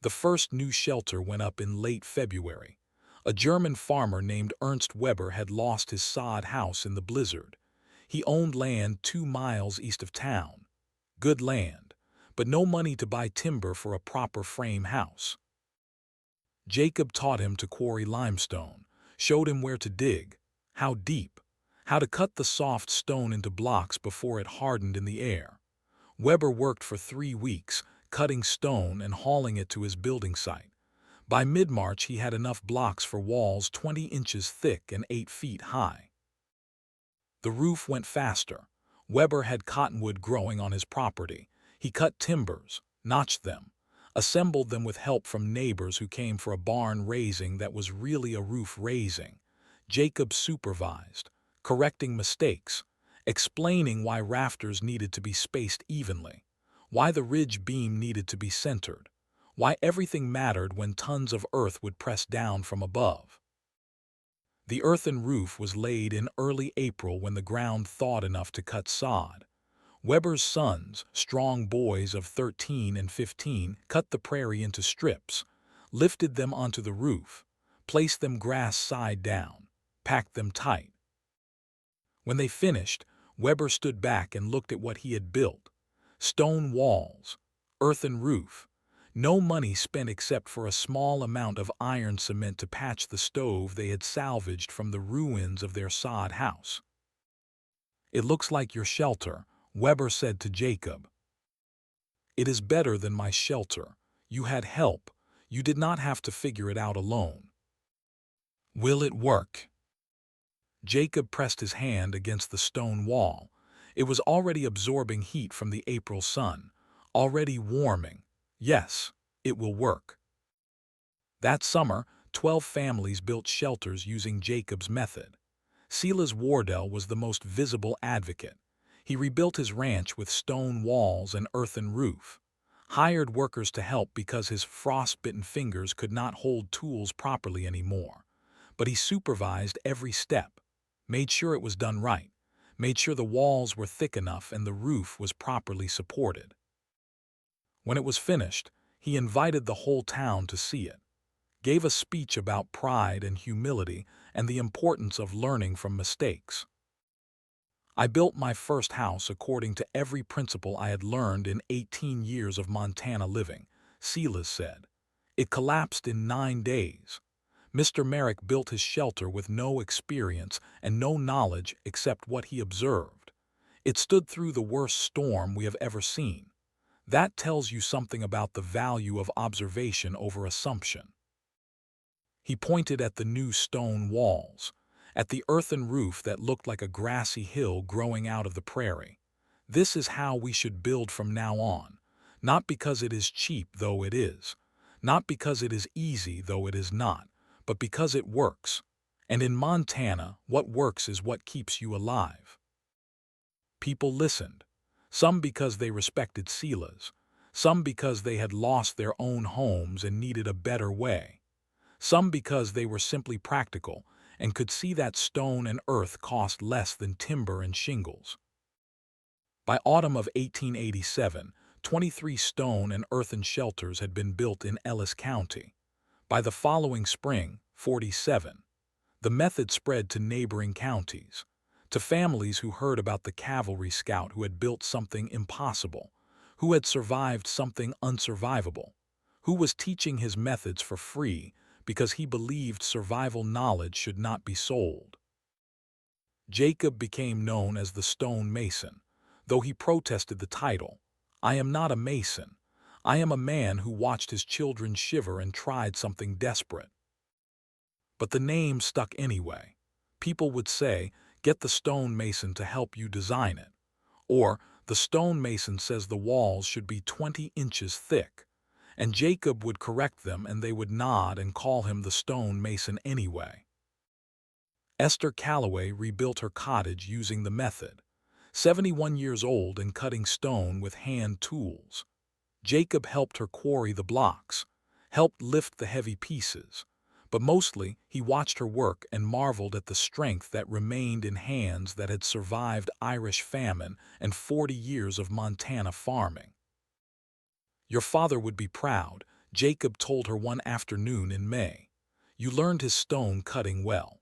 The first new shelter went up in late February. A German farmer named Ernst Weber had lost his sod house in the blizzard. He owned land 2 miles east of town. Good land, but no money to buy timber for a proper frame house. Jacob taught him to quarry limestone, showed him where to dig, how deep, how to cut the soft stone into blocks before it hardened in the air. Weber worked for 3 weeks, cutting stone and hauling it to his building site. By mid-March, he had enough blocks for walls 20 inches thick and 8 feet high. The roof went faster. Weber had cottonwood growing on his property. He cut timbers, notched them, assembled them with help from neighbors who came for a barn raising that was really a roof raising. Jacob supervised, correcting mistakes, explaining why rafters needed to be spaced evenly, why the ridge beam needed to be centered, why everything mattered when tons of earth would press down from above. The earthen roof was laid in early April when the ground thawed enough to cut sod. Weber's sons, strong boys of 13 and 15, cut the prairie into strips, lifted them onto the roof, placed them grass side down, packed them tight. When they finished, Weber stood back and looked at what he had built. Stone walls, earthen roof, no money spent except for a small amount of iron cement to patch the stove they had salvaged from the ruins of their sod house. It looks like your shelter, Weber said to Jacob. It is better than my shelter. You had help. You did not have to figure it out alone. Will it work? Jacob pressed his hand against the stone wall. It was already absorbing heat from the April sun, already warming. Yes, it will work. That summer, 12 families built shelters using Jacob's method. Silas Wardell was the most visible advocate. He rebuilt his ranch with stone walls and earthen roof, hired workers to help because his frost-bitten fingers could not hold tools properly anymore. But he supervised every step, made sure it was done right, made sure the walls were thick enough and the roof was properly supported. When it was finished, he invited the whole town to see it, gave a speech about pride and humility and the importance of learning from mistakes. I built my first house according to every principle I had learned in 18 years of Montana living, Silas said. It collapsed in 9 days. Mr. Merrick built his shelter with no experience and no knowledge except what he observed. It stood through the worst storm we have ever seen. That tells you something about the value of observation over assumption. He pointed at the new stone walls, at the earthen roof that looked like a grassy hill growing out of the prairie. This is how we should build from now on, not because it is cheap, though it is, not because it is easy, though it is not, but because it works. And in Montana, what works is what keeps you alive. People listened, some because they respected Silas, some because they had lost their own homes and needed a better way, some because they were simply practical and could see that stone and earth cost less than timber and shingles. By autumn of 1887, 23 stone and earthen shelters had been built in Ellis County. By the following spring, 47. The method spread to neighboring counties, to families who heard about the cavalry scout who had built something impossible, who had survived something unsurvivable, who was teaching his methods for free because he believed survival knowledge should not be sold. Jacob became known as the Stone Mason, though he protested the title. I am not a mason. I am a man who watched his children shiver and tried something desperate. But the name stuck anyway. People would say, get the stone mason to help you design it. Or, the stone mason says the walls should be 20 inches thick. And Jacob would correct them and they would nod and call him the stone mason anyway. Esther Calloway rebuilt her cottage using the method, 71 years old and cutting stone with hand tools. Jacob helped her quarry the blocks, helped lift the heavy pieces, but mostly he watched her work and marveled at the strength that remained in hands that had survived Irish famine and 40 years of Montana farming. Your father would be proud, Jacob told her one afternoon in May. You learned his stone cutting well.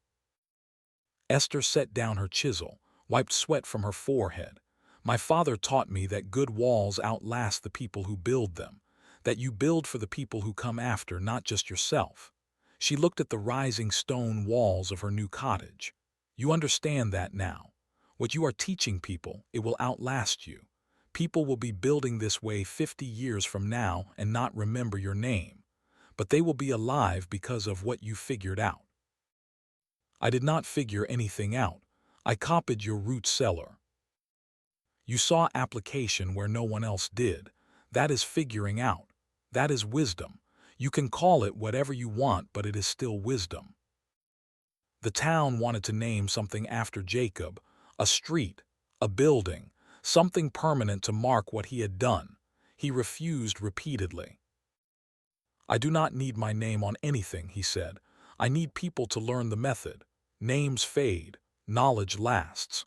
Esther set down her chisel, wiped sweat from her forehead. My father taught me that good walls outlast the people who build them, that you build for the people who come after, not just yourself. She looked at the rising stone walls of her new cottage. You understand that now. What you are teaching people, it will outlast you. People will be building this way 50 years from now and not remember your name, but they will be alive because of what you figured out. I did not figure anything out. I copied your root cellar. You saw application where no one else did. That is figuring out. That is wisdom. You can call it whatever you want, but it is still wisdom. The town wanted to name something after Jacob, a street, a building, something permanent to mark what he had done. He refused repeatedly. I do not need my name on anything, he said. I need people to learn the method. Names fade, knowledge lasts.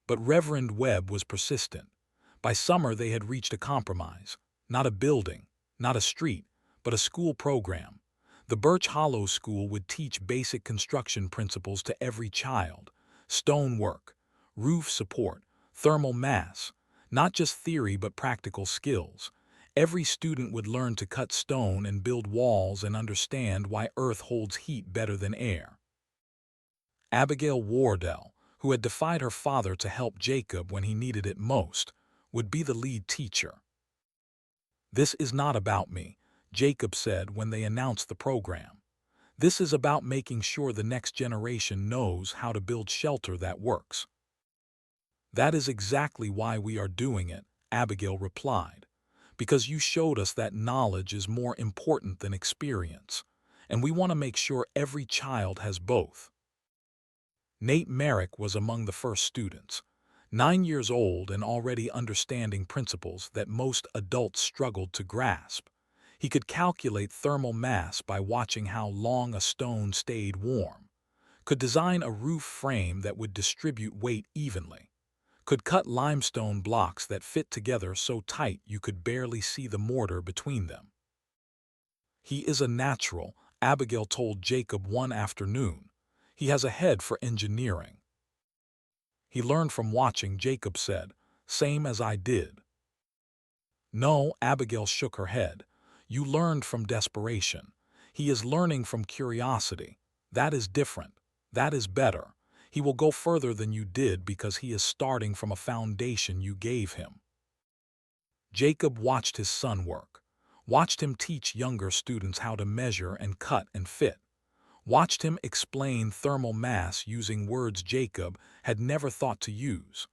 But Reverend Webb was persistent. By summer they had reached a compromise. Not a building, not a street, but a school program. The Birch Hollow School would teach basic construction principles to every child. Stonework, roof support, thermal mass. Not just theory but practical skills. Every student would learn to cut stone and build walls and understand why earth holds heat better than air. Abigail Wardell, who had defied her father to help Jacob when he needed it most, would be the lead teacher. "This is not about me," Jacob said when they announced the program. "This is about making sure the next generation knows how to build shelter that works." "That is exactly why we are doing it," Abigail replied. "Because you showed us that knowledge is more important than experience, and we want to make sure every child has both." Nate Merrick was among the first students, 9 years old and already understanding principles that most adults struggled to grasp. He could calculate thermal mass by watching how long a stone stayed warm, could design a roof frame that would distribute weight evenly, could cut limestone blocks that fit together so tight you could barely see the mortar between them. "He is a natural," Abigail told Jacob one afternoon. "He has a head for engineering." "He learned from watching," Jacob said. "Same as I did." "No," Abigail shook her head. "You learned from desperation. He is learning from curiosity. That is different. That is better. He will go further than you did because he is starting from a foundation you gave him." Jacob watched his son work, watched him teach younger students how to measure and cut and fit, watched him explain thermal mass using words Jacob had never thought to use.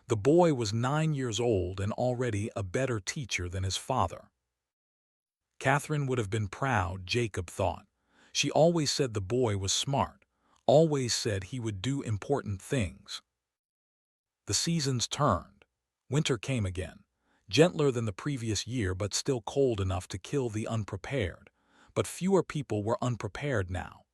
The boy was 9 years old and already a better teacher than his father. Catherine would have been proud, Jacob thought. She always said the boy was smart, always said he would do important things. The seasons turned. Winter came again, gentler than the previous year but still cold enough to kill the unprepared. But fewer people were unprepared now.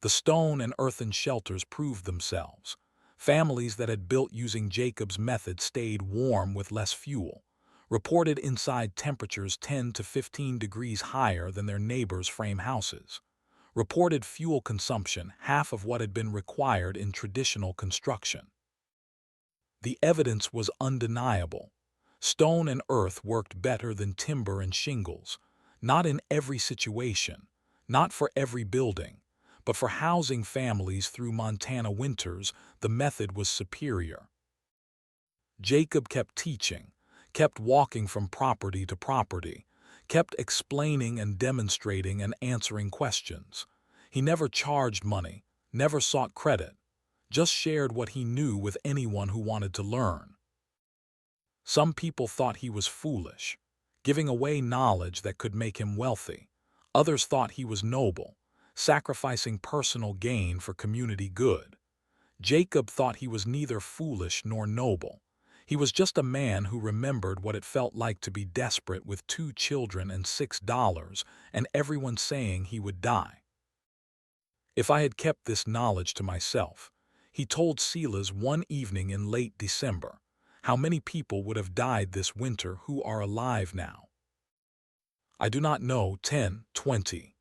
The stone and earthen shelters proved themselves. Families that had built using Jacob's method stayed warm with less fuel, reported inside temperatures 10 to 15 degrees higher than their neighbors' frame houses, reported fuel consumption half of what had been required in traditional construction. The evidence was undeniable. Stone and earth worked better than timber and shingles, not in every situation, not for every building, but for housing families through Montana winters, the method was superior. Jacob kept teaching, kept walking from property to property, kept explaining and demonstrating and answering questions. He never charged money, never sought credit, just shared what he knew with anyone who wanted to learn. Some people thought he was foolish, giving away knowledge that could make him wealthy. Others thought he was noble, sacrificing personal gain for community good. Jacob thought he was neither foolish nor noble. He was just a man who remembered what it felt like to be desperate with 2 children and $6, and everyone saying he would die. "If I had kept this knowledge to myself," he told Silas one evening in late December, "how many people would have died this winter who are alive now? I do not know, 10, 20.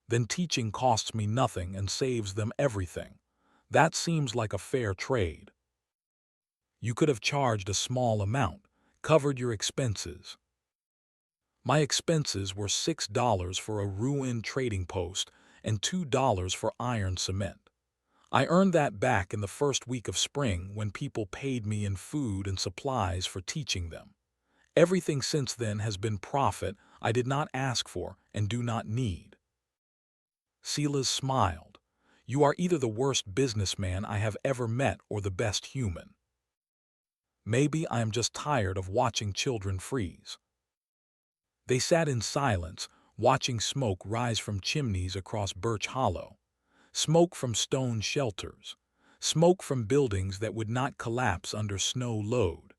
Then teaching costs me nothing and saves them everything. That seems like a fair trade. You could have charged a small amount, covered your expenses." "My expenses were $6 for a ruined trading post and $2 for iron cement. I earned that back in the first week of spring when people paid me in food and supplies for teaching them. Everything since then has been profit I did not ask for and do not need." Silas smiled. "You are either the worst businessman I have ever met or the best human. Maybe I am just tired of watching children freeze." They sat in silence, watching smoke rise from chimneys across Birch Hollow, smoke from stone shelters, smoke from buildings that would not collapse under snow load,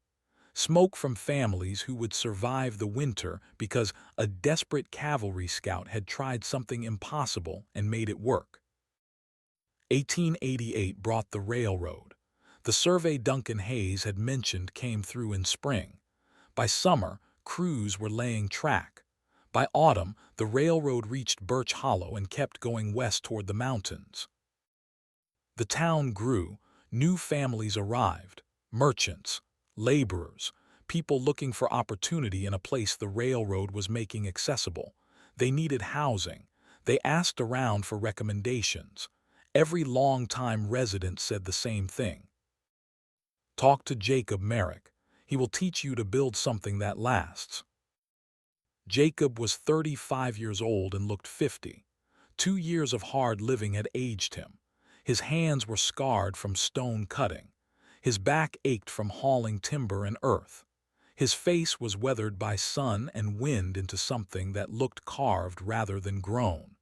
smoke from families who would survive the winter because a desperate cavalry scout had tried something impossible and made it work. 1888 brought the railroad. The survey Duncan Hayes had mentioned came through in spring. By summer, crews were laying track. By autumn, the railroad reached Birch Hollow and kept going west toward the mountains. The town grew, new families arrived, merchants, laborers, people looking for opportunity in a place the railroad was making accessible. They needed housing. They asked around for recommendations. Every long-time resident said the same thing. "Talk to Jacob Merrick. He will teach you to build something that lasts." Jacob was 35 years old and looked 50. 2 years of hard living had aged him. His hands were scarred from stone cutting. His back ached from hauling timber and earth. His face was weathered by sun and wind into something that looked carved rather than grown.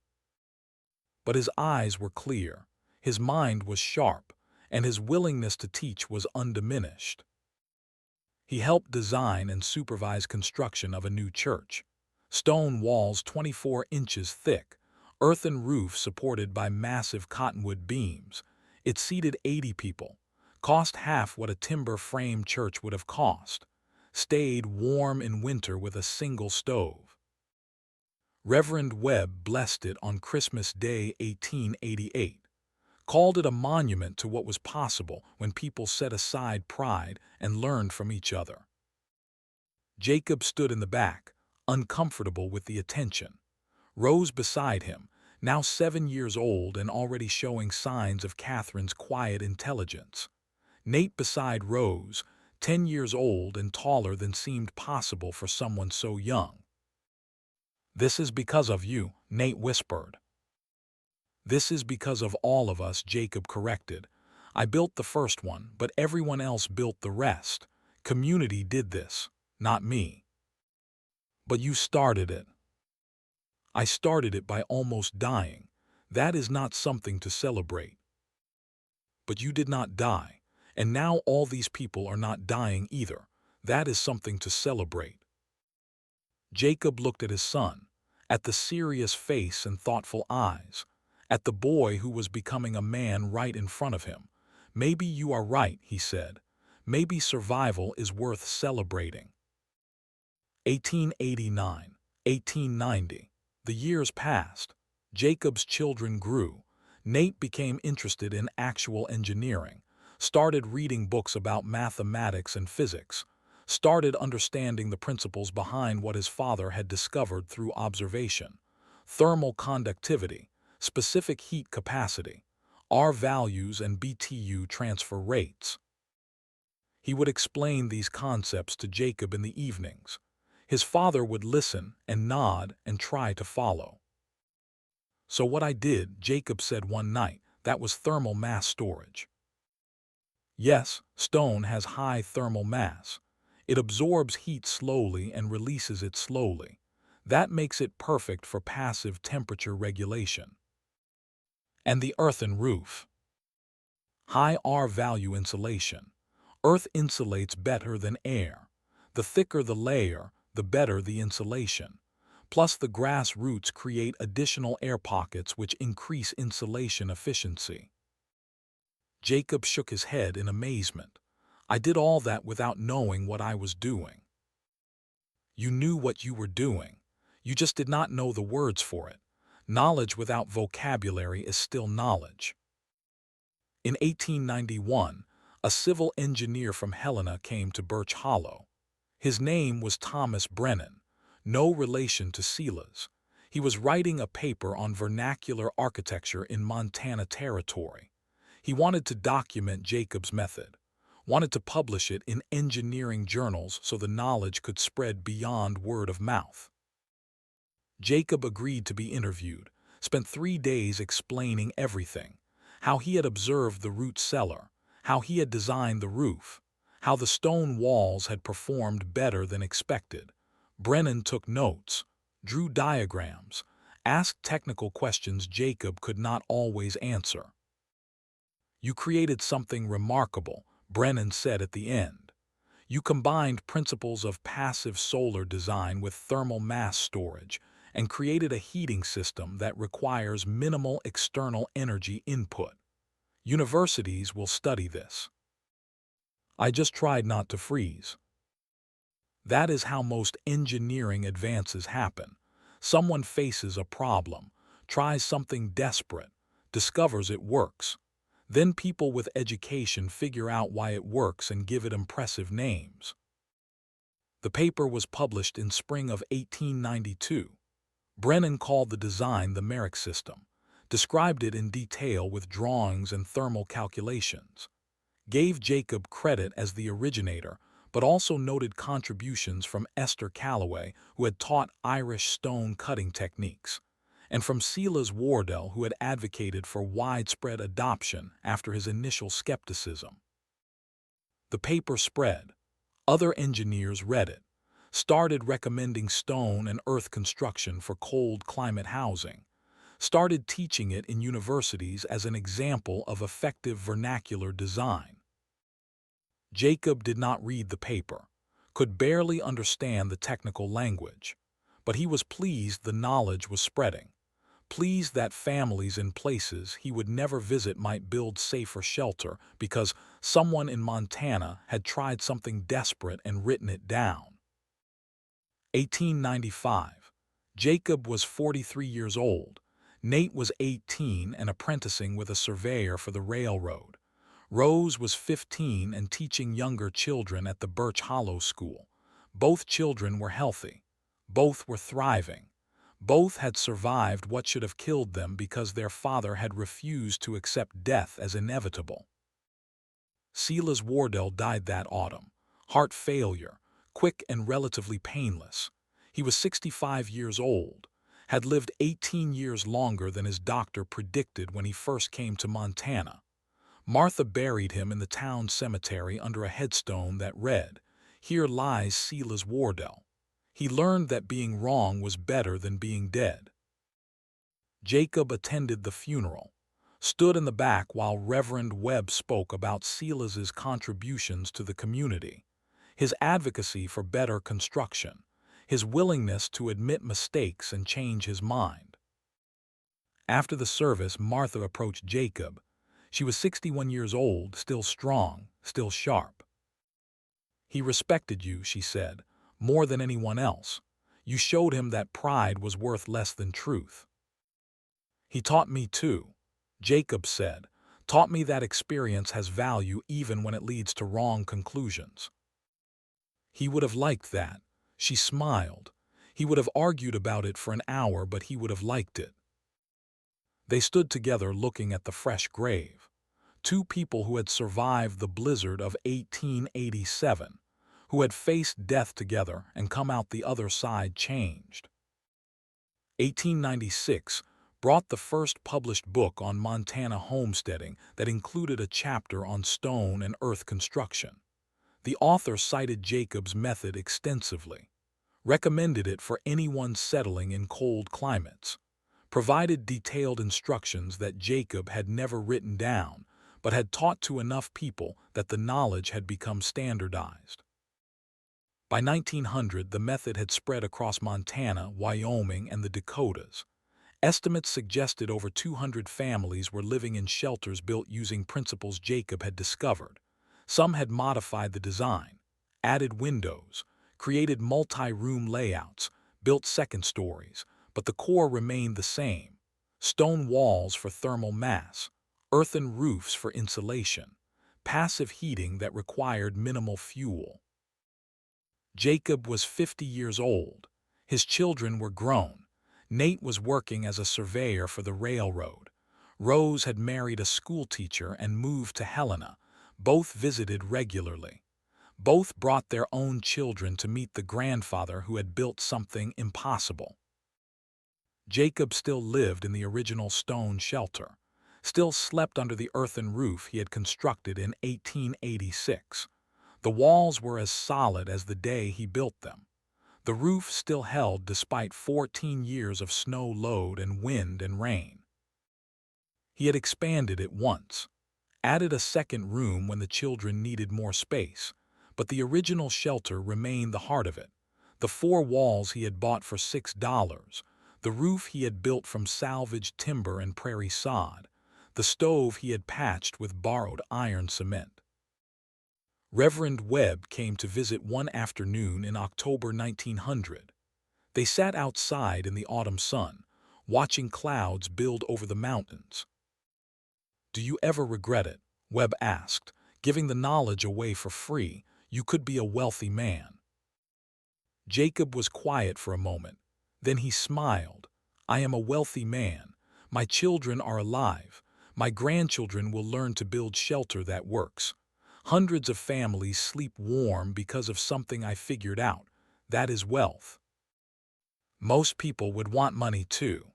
But his eyes were clear, his mind was sharp, and his willingness to teach was undiminished. He helped design and supervise construction of a new church. Stone walls 24 inches thick, earthen roof supported by massive cottonwood beams. It seated 80 people, cost half what a timber-frame church would have cost, stayed warm in winter with a single stove. Reverend Webb blessed it on Christmas Day 1888, called it a monument to what was possible when people set aside pride and learned from each other. Jacob stood in the back, uncomfortable with the attention. Rose beside him, now 7 years old and already showing signs of Catherine's quiet intelligence. Nate beside Rose, 10 years old and taller than seemed possible for someone so young. "This is because of you," Nate whispered. "This is because of all of us," Jacob corrected. "I built the first one, but everyone else built the rest. Community did this, not me." "But you started it." "I started it by almost dying. That is not something to celebrate." "But you did not die, and now all these people are not dying either. That is something to celebrate." Jacob looked at his son, at the serious face and thoughtful eyes, at the boy who was becoming a man right in front of him. "Maybe you are right," he said. "Maybe survival is worth celebrating." 1889, 1890. The years passed. Jacob's children grew. Nate became interested in actual engineering, started reading books about mathematics and physics, started understanding the principles behind what his father had discovered through observation: thermal conductivity, specific heat capacity, R values and BTU transfer rates. He would explain these concepts to Jacob in the evenings. His father would listen and nod and try to follow. "So what I did," Jacob said one night, "that was thermal mass storage." Yes, stone has high thermal mass. It absorbs heat slowly and releases it slowly. That makes it perfect for passive temperature regulation. And the earthen roof. High R value insulation. Earth insulates better than air. The thicker the layer, the better the insulation. Plus the grass roots create additional air pockets which increase insulation efficiency. Jacob shook his head in amazement. "I did all that without knowing what I was doing." "You knew what you were doing. You just did not know the words for it. Knowledge without vocabulary is still knowledge." In 1891, a civil engineer from Helena came to Birch Hollow. His name was Thomas Brennan, no relation to Sila's. He was writing a paper on vernacular architecture in Montana Territory. He wanted to document Jacob's method, wanted to publish it in engineering journals so the knowledge could spread beyond word of mouth. Jacob agreed to be interviewed, spent 3 days explaining everything: how he had observed the root cellar, how he had designed the roof, how the stone walls had performed better than expected. Brennan took notes, drew diagrams, asked technical questions Jacob could not always answer. "You created something remarkable," Brennan said at the end. "You combined principles of passive solar design with thermal mass storage and created a heating system that requires minimal external energy input. Universities will study this." "I just tried not to freeze." That is how most engineering advances happen. Someone faces a problem, tries something desperate, discovers it works. Then people with education figure out why it works and give it impressive names. The paper was published in spring of 1892. Brennan called the design the Merrick system, described it in detail with drawings and thermal calculations, gave Jacob credit as the originator, but also noted contributions from Esther Calloway, who had taught Irish stone cutting techniques, and from Silas Wardell, who had advocated for widespread adoption after his initial skepticism. The paper spread. Other engineers read it, started recommending stone and earth construction for cold climate housing, started teaching it in universities as an example of effective vernacular design. Jacob did not read the paper, could barely understand the technical language, but he was pleased the knowledge was spreading, pleased that families in places he would never visit might build safer shelter because someone in Montana had tried something desperate and written it down. 1895. Jacob was 43 years old. Nate was 18 and apprenticing with a surveyor for the railroad. Rose was 15 and teaching younger children at the Birch Hollow School. Both children were healthy. Both were thriving. Both had survived what should have killed them because their father had refused to accept death as inevitable. Silas Wardell died that autumn. Heart failure, quick and relatively painless. He was 65 years old, had lived 18 years longer than his doctor predicted when he first came to Montana. Martha buried him in the town cemetery under a headstone that read, "Here lies Silas Wardell." He learned that being wrong was better than being dead. Jacob attended the funeral, stood in the back while Reverend Webb spoke about Silas's contributions to the community, his advocacy for better construction, his willingness to admit mistakes and change his mind. After the service, Martha approached Jacob. She was 61 years old, still strong, still sharp. "He respected you," she said, "more than anyone else. You showed him that pride was worth less than truth." "He taught me too," Jacob said, "taught me that experience has value even when it leads to wrong conclusions." He would have liked that. She smiled. He would have argued about it for an hour, but he would have liked it. They stood together looking at the fresh grave. Two people who had survived the blizzard of 1887, who had faced death together and come out the other side changed. 1896 brought the first published book on Montana homesteading that included a chapter on stone and earth construction. The author cited Jacob's method extensively, recommended it for anyone settling in cold climates, provided detailed instructions that Jacob had never written down but had taught to enough people that the knowledge had become standardized. By 1900, the method had spread across Montana, Wyoming, and the Dakotas. Estimates suggested over 200 families were living in shelters built using principles Jacob had discovered. Some had modified the design, added windows, created multi-room layouts, built second stories, but the core remained the same: stone walls for thermal mass, earthen roofs for insulation, passive heating that required minimal fuel. Jacob was 50 years old. His children were grown. Nate was working as a surveyor for the railroad. Rose had married a schoolteacher and moved to Helena. Both visited regularly. Both brought their own children to meet the grandfather who had built something impossible. Jacob still lived in the original stone shelter, still slept under the earthen roof he had constructed in 1886. The walls were as solid as the day he built them. The roof still held despite 14 years of snow load and wind and rain. He had expanded it once, added a second room when the children needed more space, but the original shelter remained the heart of it. The four walls he had bought for $6, the roof he had built from salvaged timber and prairie sod, the stove he had patched with borrowed iron cement. Reverend Webb came to visit one afternoon in October 1900. They sat outside in the autumn sun, watching clouds build over the mountains. "Do you ever regret it?" Webb asked. "Giving the knowledge away for free, you could be a wealthy man." Jacob was quiet for a moment. Then he smiled. "I am a wealthy man. My children are alive. My grandchildren will learn to build shelter that works. Hundreds of families sleep warm because of something I figured out. That is wealth. Most people would want money too.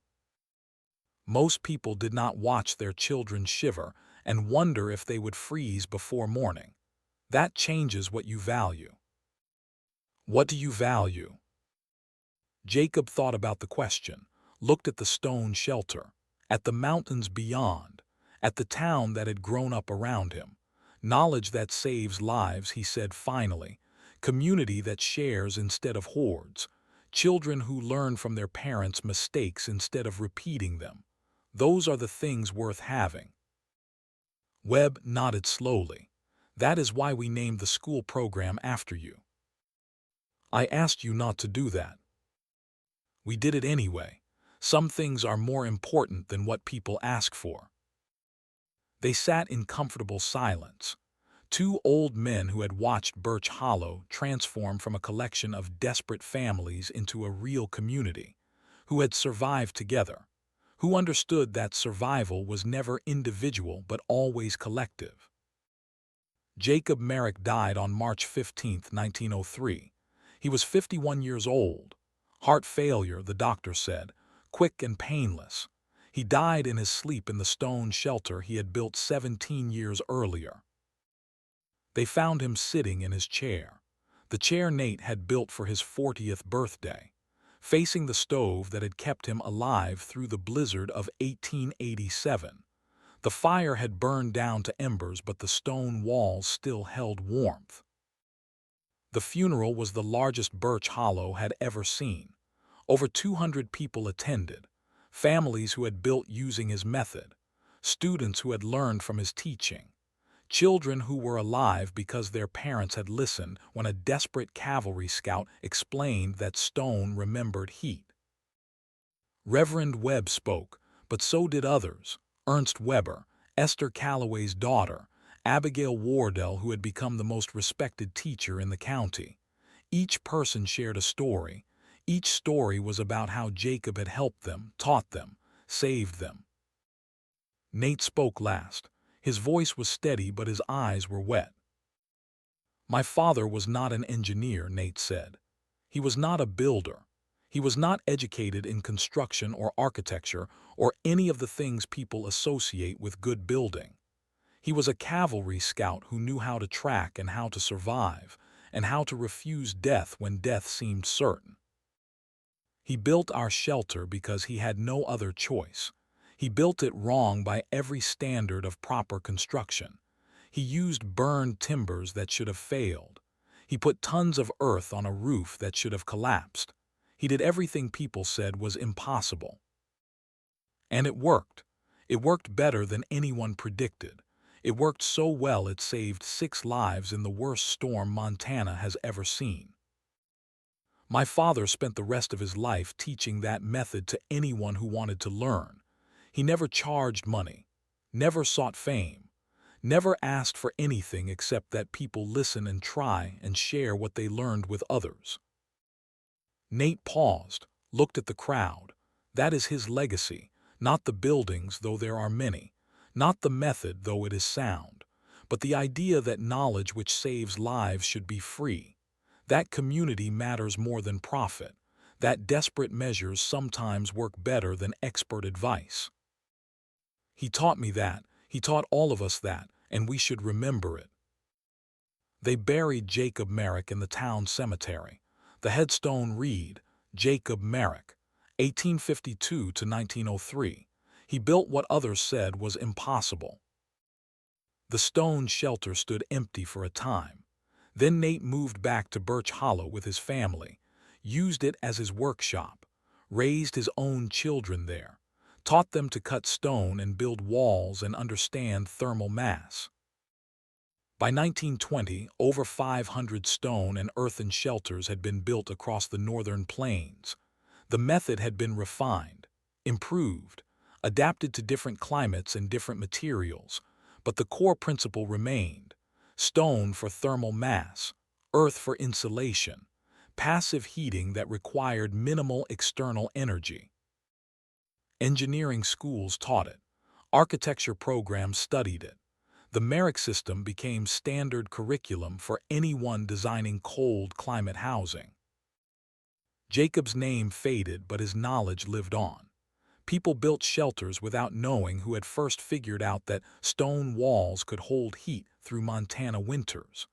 Most people did not watch their children shiver and wonder if they would freeze before morning. That changes what you value. What do you value? Jacob thought about the question, looked at the stone shelter, at the mountains beyond, at the town that had grown up around him. Knowledge that saves lives, he said finally. Community that shares instead of hoards. Children who learn from their parents' mistakes instead of repeating them. Those are the things worth having. Webb nodded slowly. That is why we named the school program after you. I asked you not to do that. We did it anyway. Some things are more important than what people ask for. They sat in comfortable silence. Two old men who had watched Birch Hollow transform from a collection of desperate families into a real community, who had survived together, who understood that survival was never individual but always collective. Jacob Merrick died on March 15, 1903. He was 51 years old. Heart failure, the doctor said, quick and painless. He died in his sleep in the stone shelter he had built 17 years earlier. They found him sitting in his chair, the chair Nate had built for his 40th birthday, facing the stove that had kept him alive through the blizzard of 1887. The fire had burned down to embers, but the stone walls still held warmth. The funeral was the largest Birch Hollow had ever seen. Over 200 people attended, families who had built using his method, students who had learned from his teaching, children who were alive because their parents had listened when a desperate cavalry scout explained that stone remembered heat. Reverend Webb spoke, but so did others. Ernst Weber, Esther Calloway's daughter, Abigail Wardell, who had become the most respected teacher in the county. Each person shared a story. Each story was about how Jacob had helped them, taught them, saved them. Nate spoke last. His voice was steady, but his eyes were wet. My father was not an engineer, Nate said. He was not a builder. He was not educated in construction or architecture or any of the things people associate with good building. He was a cavalry scout who knew how to track and how to survive, and how to refuse death when death seemed certain. He built our shelter because he had no other choice. He built it wrong by every standard of proper construction. He used burned timbers that should have failed. He put tons of earth on a roof that should have collapsed. He did everything people said was impossible. And it worked. It worked better than anyone predicted. It worked so well it saved 6 lives in the worst storm Montana has ever seen. My father spent the rest of his life teaching that method to anyone who wanted to learn. He never charged money, never sought fame, never asked for anything except that people listen and try and share what they learned with others. Nate paused, looked at the crowd. That is his legacy, not the buildings, though there are many, not the method, though it is sound, but the idea that knowledge which saves lives should be free, that community matters more than profit, that desperate measures sometimes work better than expert advice. He taught me that, he taught all of us that, and we should remember it. They buried Jacob Merrick in the town cemetery. The headstone read, Jacob Merrick, 1852 to 1903. He built what others said was impossible. The stone shelter stood empty for a time. Then Nate moved back to Birch Hollow with his family, used it as his workshop, raised his own children there, taught them to cut stone and build walls and understand thermal mass. By 1920, over 500 stone and earthen shelters had been built across the northern plains. The method had been refined, improved, adapted to different climates and different materials, but the core principle remained: stone for thermal mass, earth for insulation, passive heating that required minimal external energy. Engineering schools taught it. Architecture programs studied it. The Merrick system became standard curriculum for anyone designing cold climate housing. Jacob's name faded, but his knowledge lived on. People built shelters without knowing who had first figured out that stone walls could hold heat through Montana winters,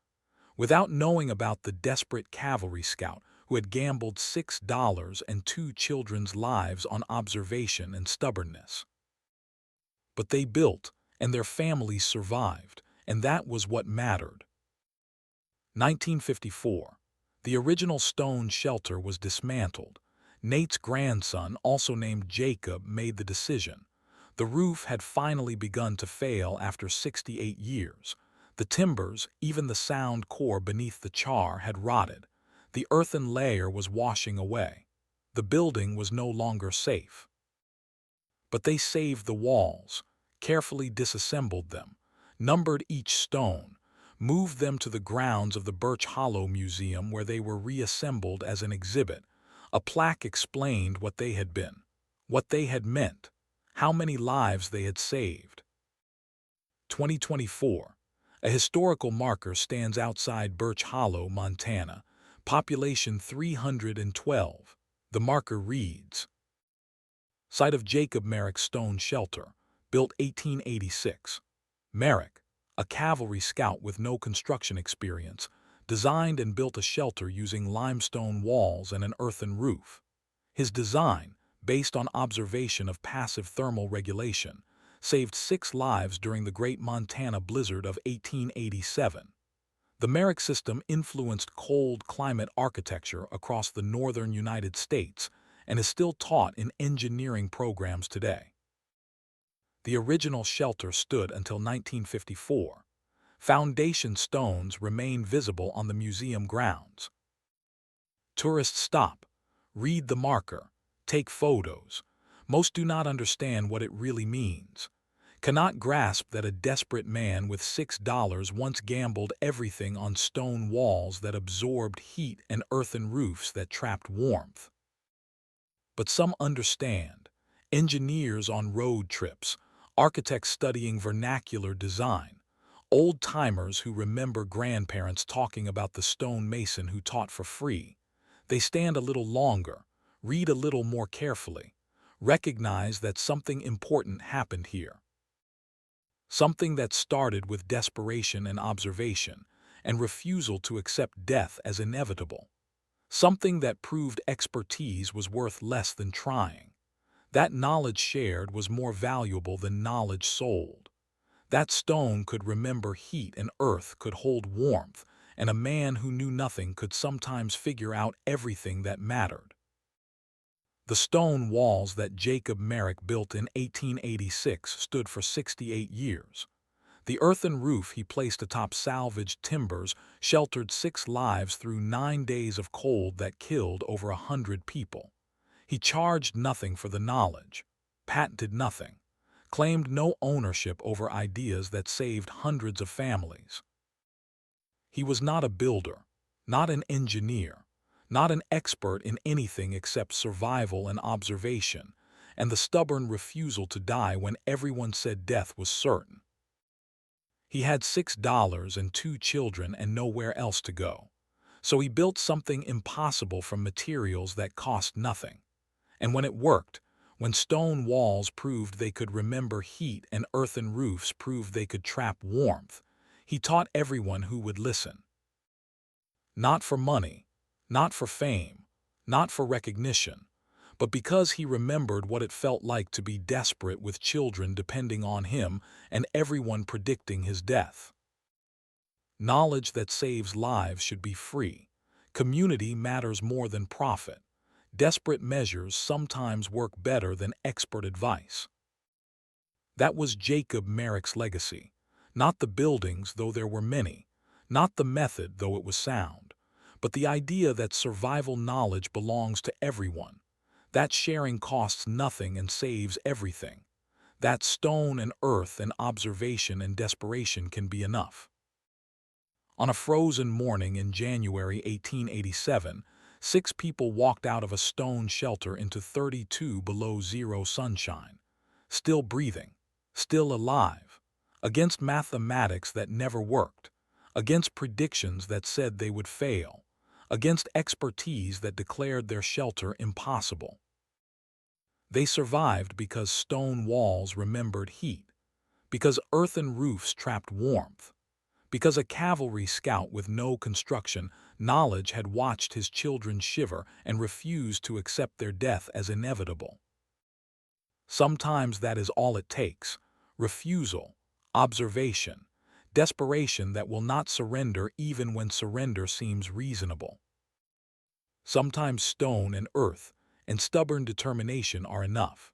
without knowing about the desperate cavalry scout who had gambled $6 and two children's lives on observation and stubbornness. But they built, and their families survived, and that was what mattered. 1954. The original stone shelter was dismantled. Nate's grandson, also named Jacob, made the decision. The roof had finally begun to fail after 68 years. The timbers, even the sound core beneath the char, had rotted. The earthen layer was washing away. The building was no longer safe. But they saved the walls, carefully disassembled them, numbered each stone, moved them to the grounds of the Birch Hollow Museum where they were reassembled as an exhibit. A plaque explained what they had been, what they had meant, how many lives they had saved. 2024. A historical marker stands outside Birch Hollow, Montana, population 312. The marker reads, Site of Jacob Merrick Stone Shelter, built 1886. Merrick, a cavalry scout with no construction experience, designed and built a shelter using limestone walls and an earthen roof. His design, based on observation of passive thermal regulation, saved 6 lives during the Great Montana Blizzard of 1887. The Merrick system influenced cold climate architecture across the northern United States and is still taught in engineering programs today. The original shelter stood until 1954. Foundation stones remain visible on the museum grounds. Tourists stop, read the marker, take photos. Most do not understand what it really means, cannot grasp that a desperate man with $6 once gambled everything on stone walls that absorbed heat and earthen roofs that trapped warmth. But some understand. Engineers on road trips, architects studying vernacular design, old-timers who remember grandparents talking about the stonemason who taught for free. They stand a little longer, read a little more carefully, recognize that something important happened here. Something that started with desperation and observation, and refusal to accept death as inevitable. Something that proved expertise was worth less than trying. That knowledge shared was more valuable than knowledge sold. That stone could remember heat and earth could hold warmth, and a man who knew nothing could sometimes figure out everything that mattered. The stone walls that Jacob Merrick built in 1886 stood for 68 years. The earthen roof he placed atop salvaged timbers sheltered 6 lives through 9 days of cold that killed over 100 people. He charged nothing for the knowledge, patented nothing, claimed no ownership over ideas that saved hundreds of families. He was not a builder, not an engineer, not an expert in anything except survival and observation, and the stubborn refusal to die when everyone said death was certain. He had $6 and 2 children and nowhere else to go. So he built something impossible from materials that cost nothing. And when it worked, when stone walls proved they could remember heat and earthen roofs proved they could trap warmth, he taught everyone who would listen. Not for money, not for fame, not for recognition, but because he remembered what it felt like to be desperate with children depending on him and everyone predicting his death. Knowledge that saves lives should be free. Community matters more than profit. Desperate measures sometimes work better than expert advice. That was Jacob Merrick's legacy. Not the buildings, though there were many, not the method, though it was sound, but the idea that survival knowledge belongs to everyone, that sharing costs nothing and saves everything, that stone and earth and observation and desperation can be enough. On a frozen morning in January 1887, 6 people walked out of a stone shelter into 32 below zero sunshine, still breathing, still alive, against mathematics that never worked, against predictions that said they would fail, against expertise that declared their shelter impossible. They survived because stone walls remembered heat, because earthen roofs trapped warmth, because a cavalry scout with no construction knowledge had watched his children shiver and refused to accept their death as inevitable. Sometimes that is all it takes: refusal, observation, desperation that will not surrender even when surrender seems reasonable. Sometimes stone and earth and stubborn determination are enough.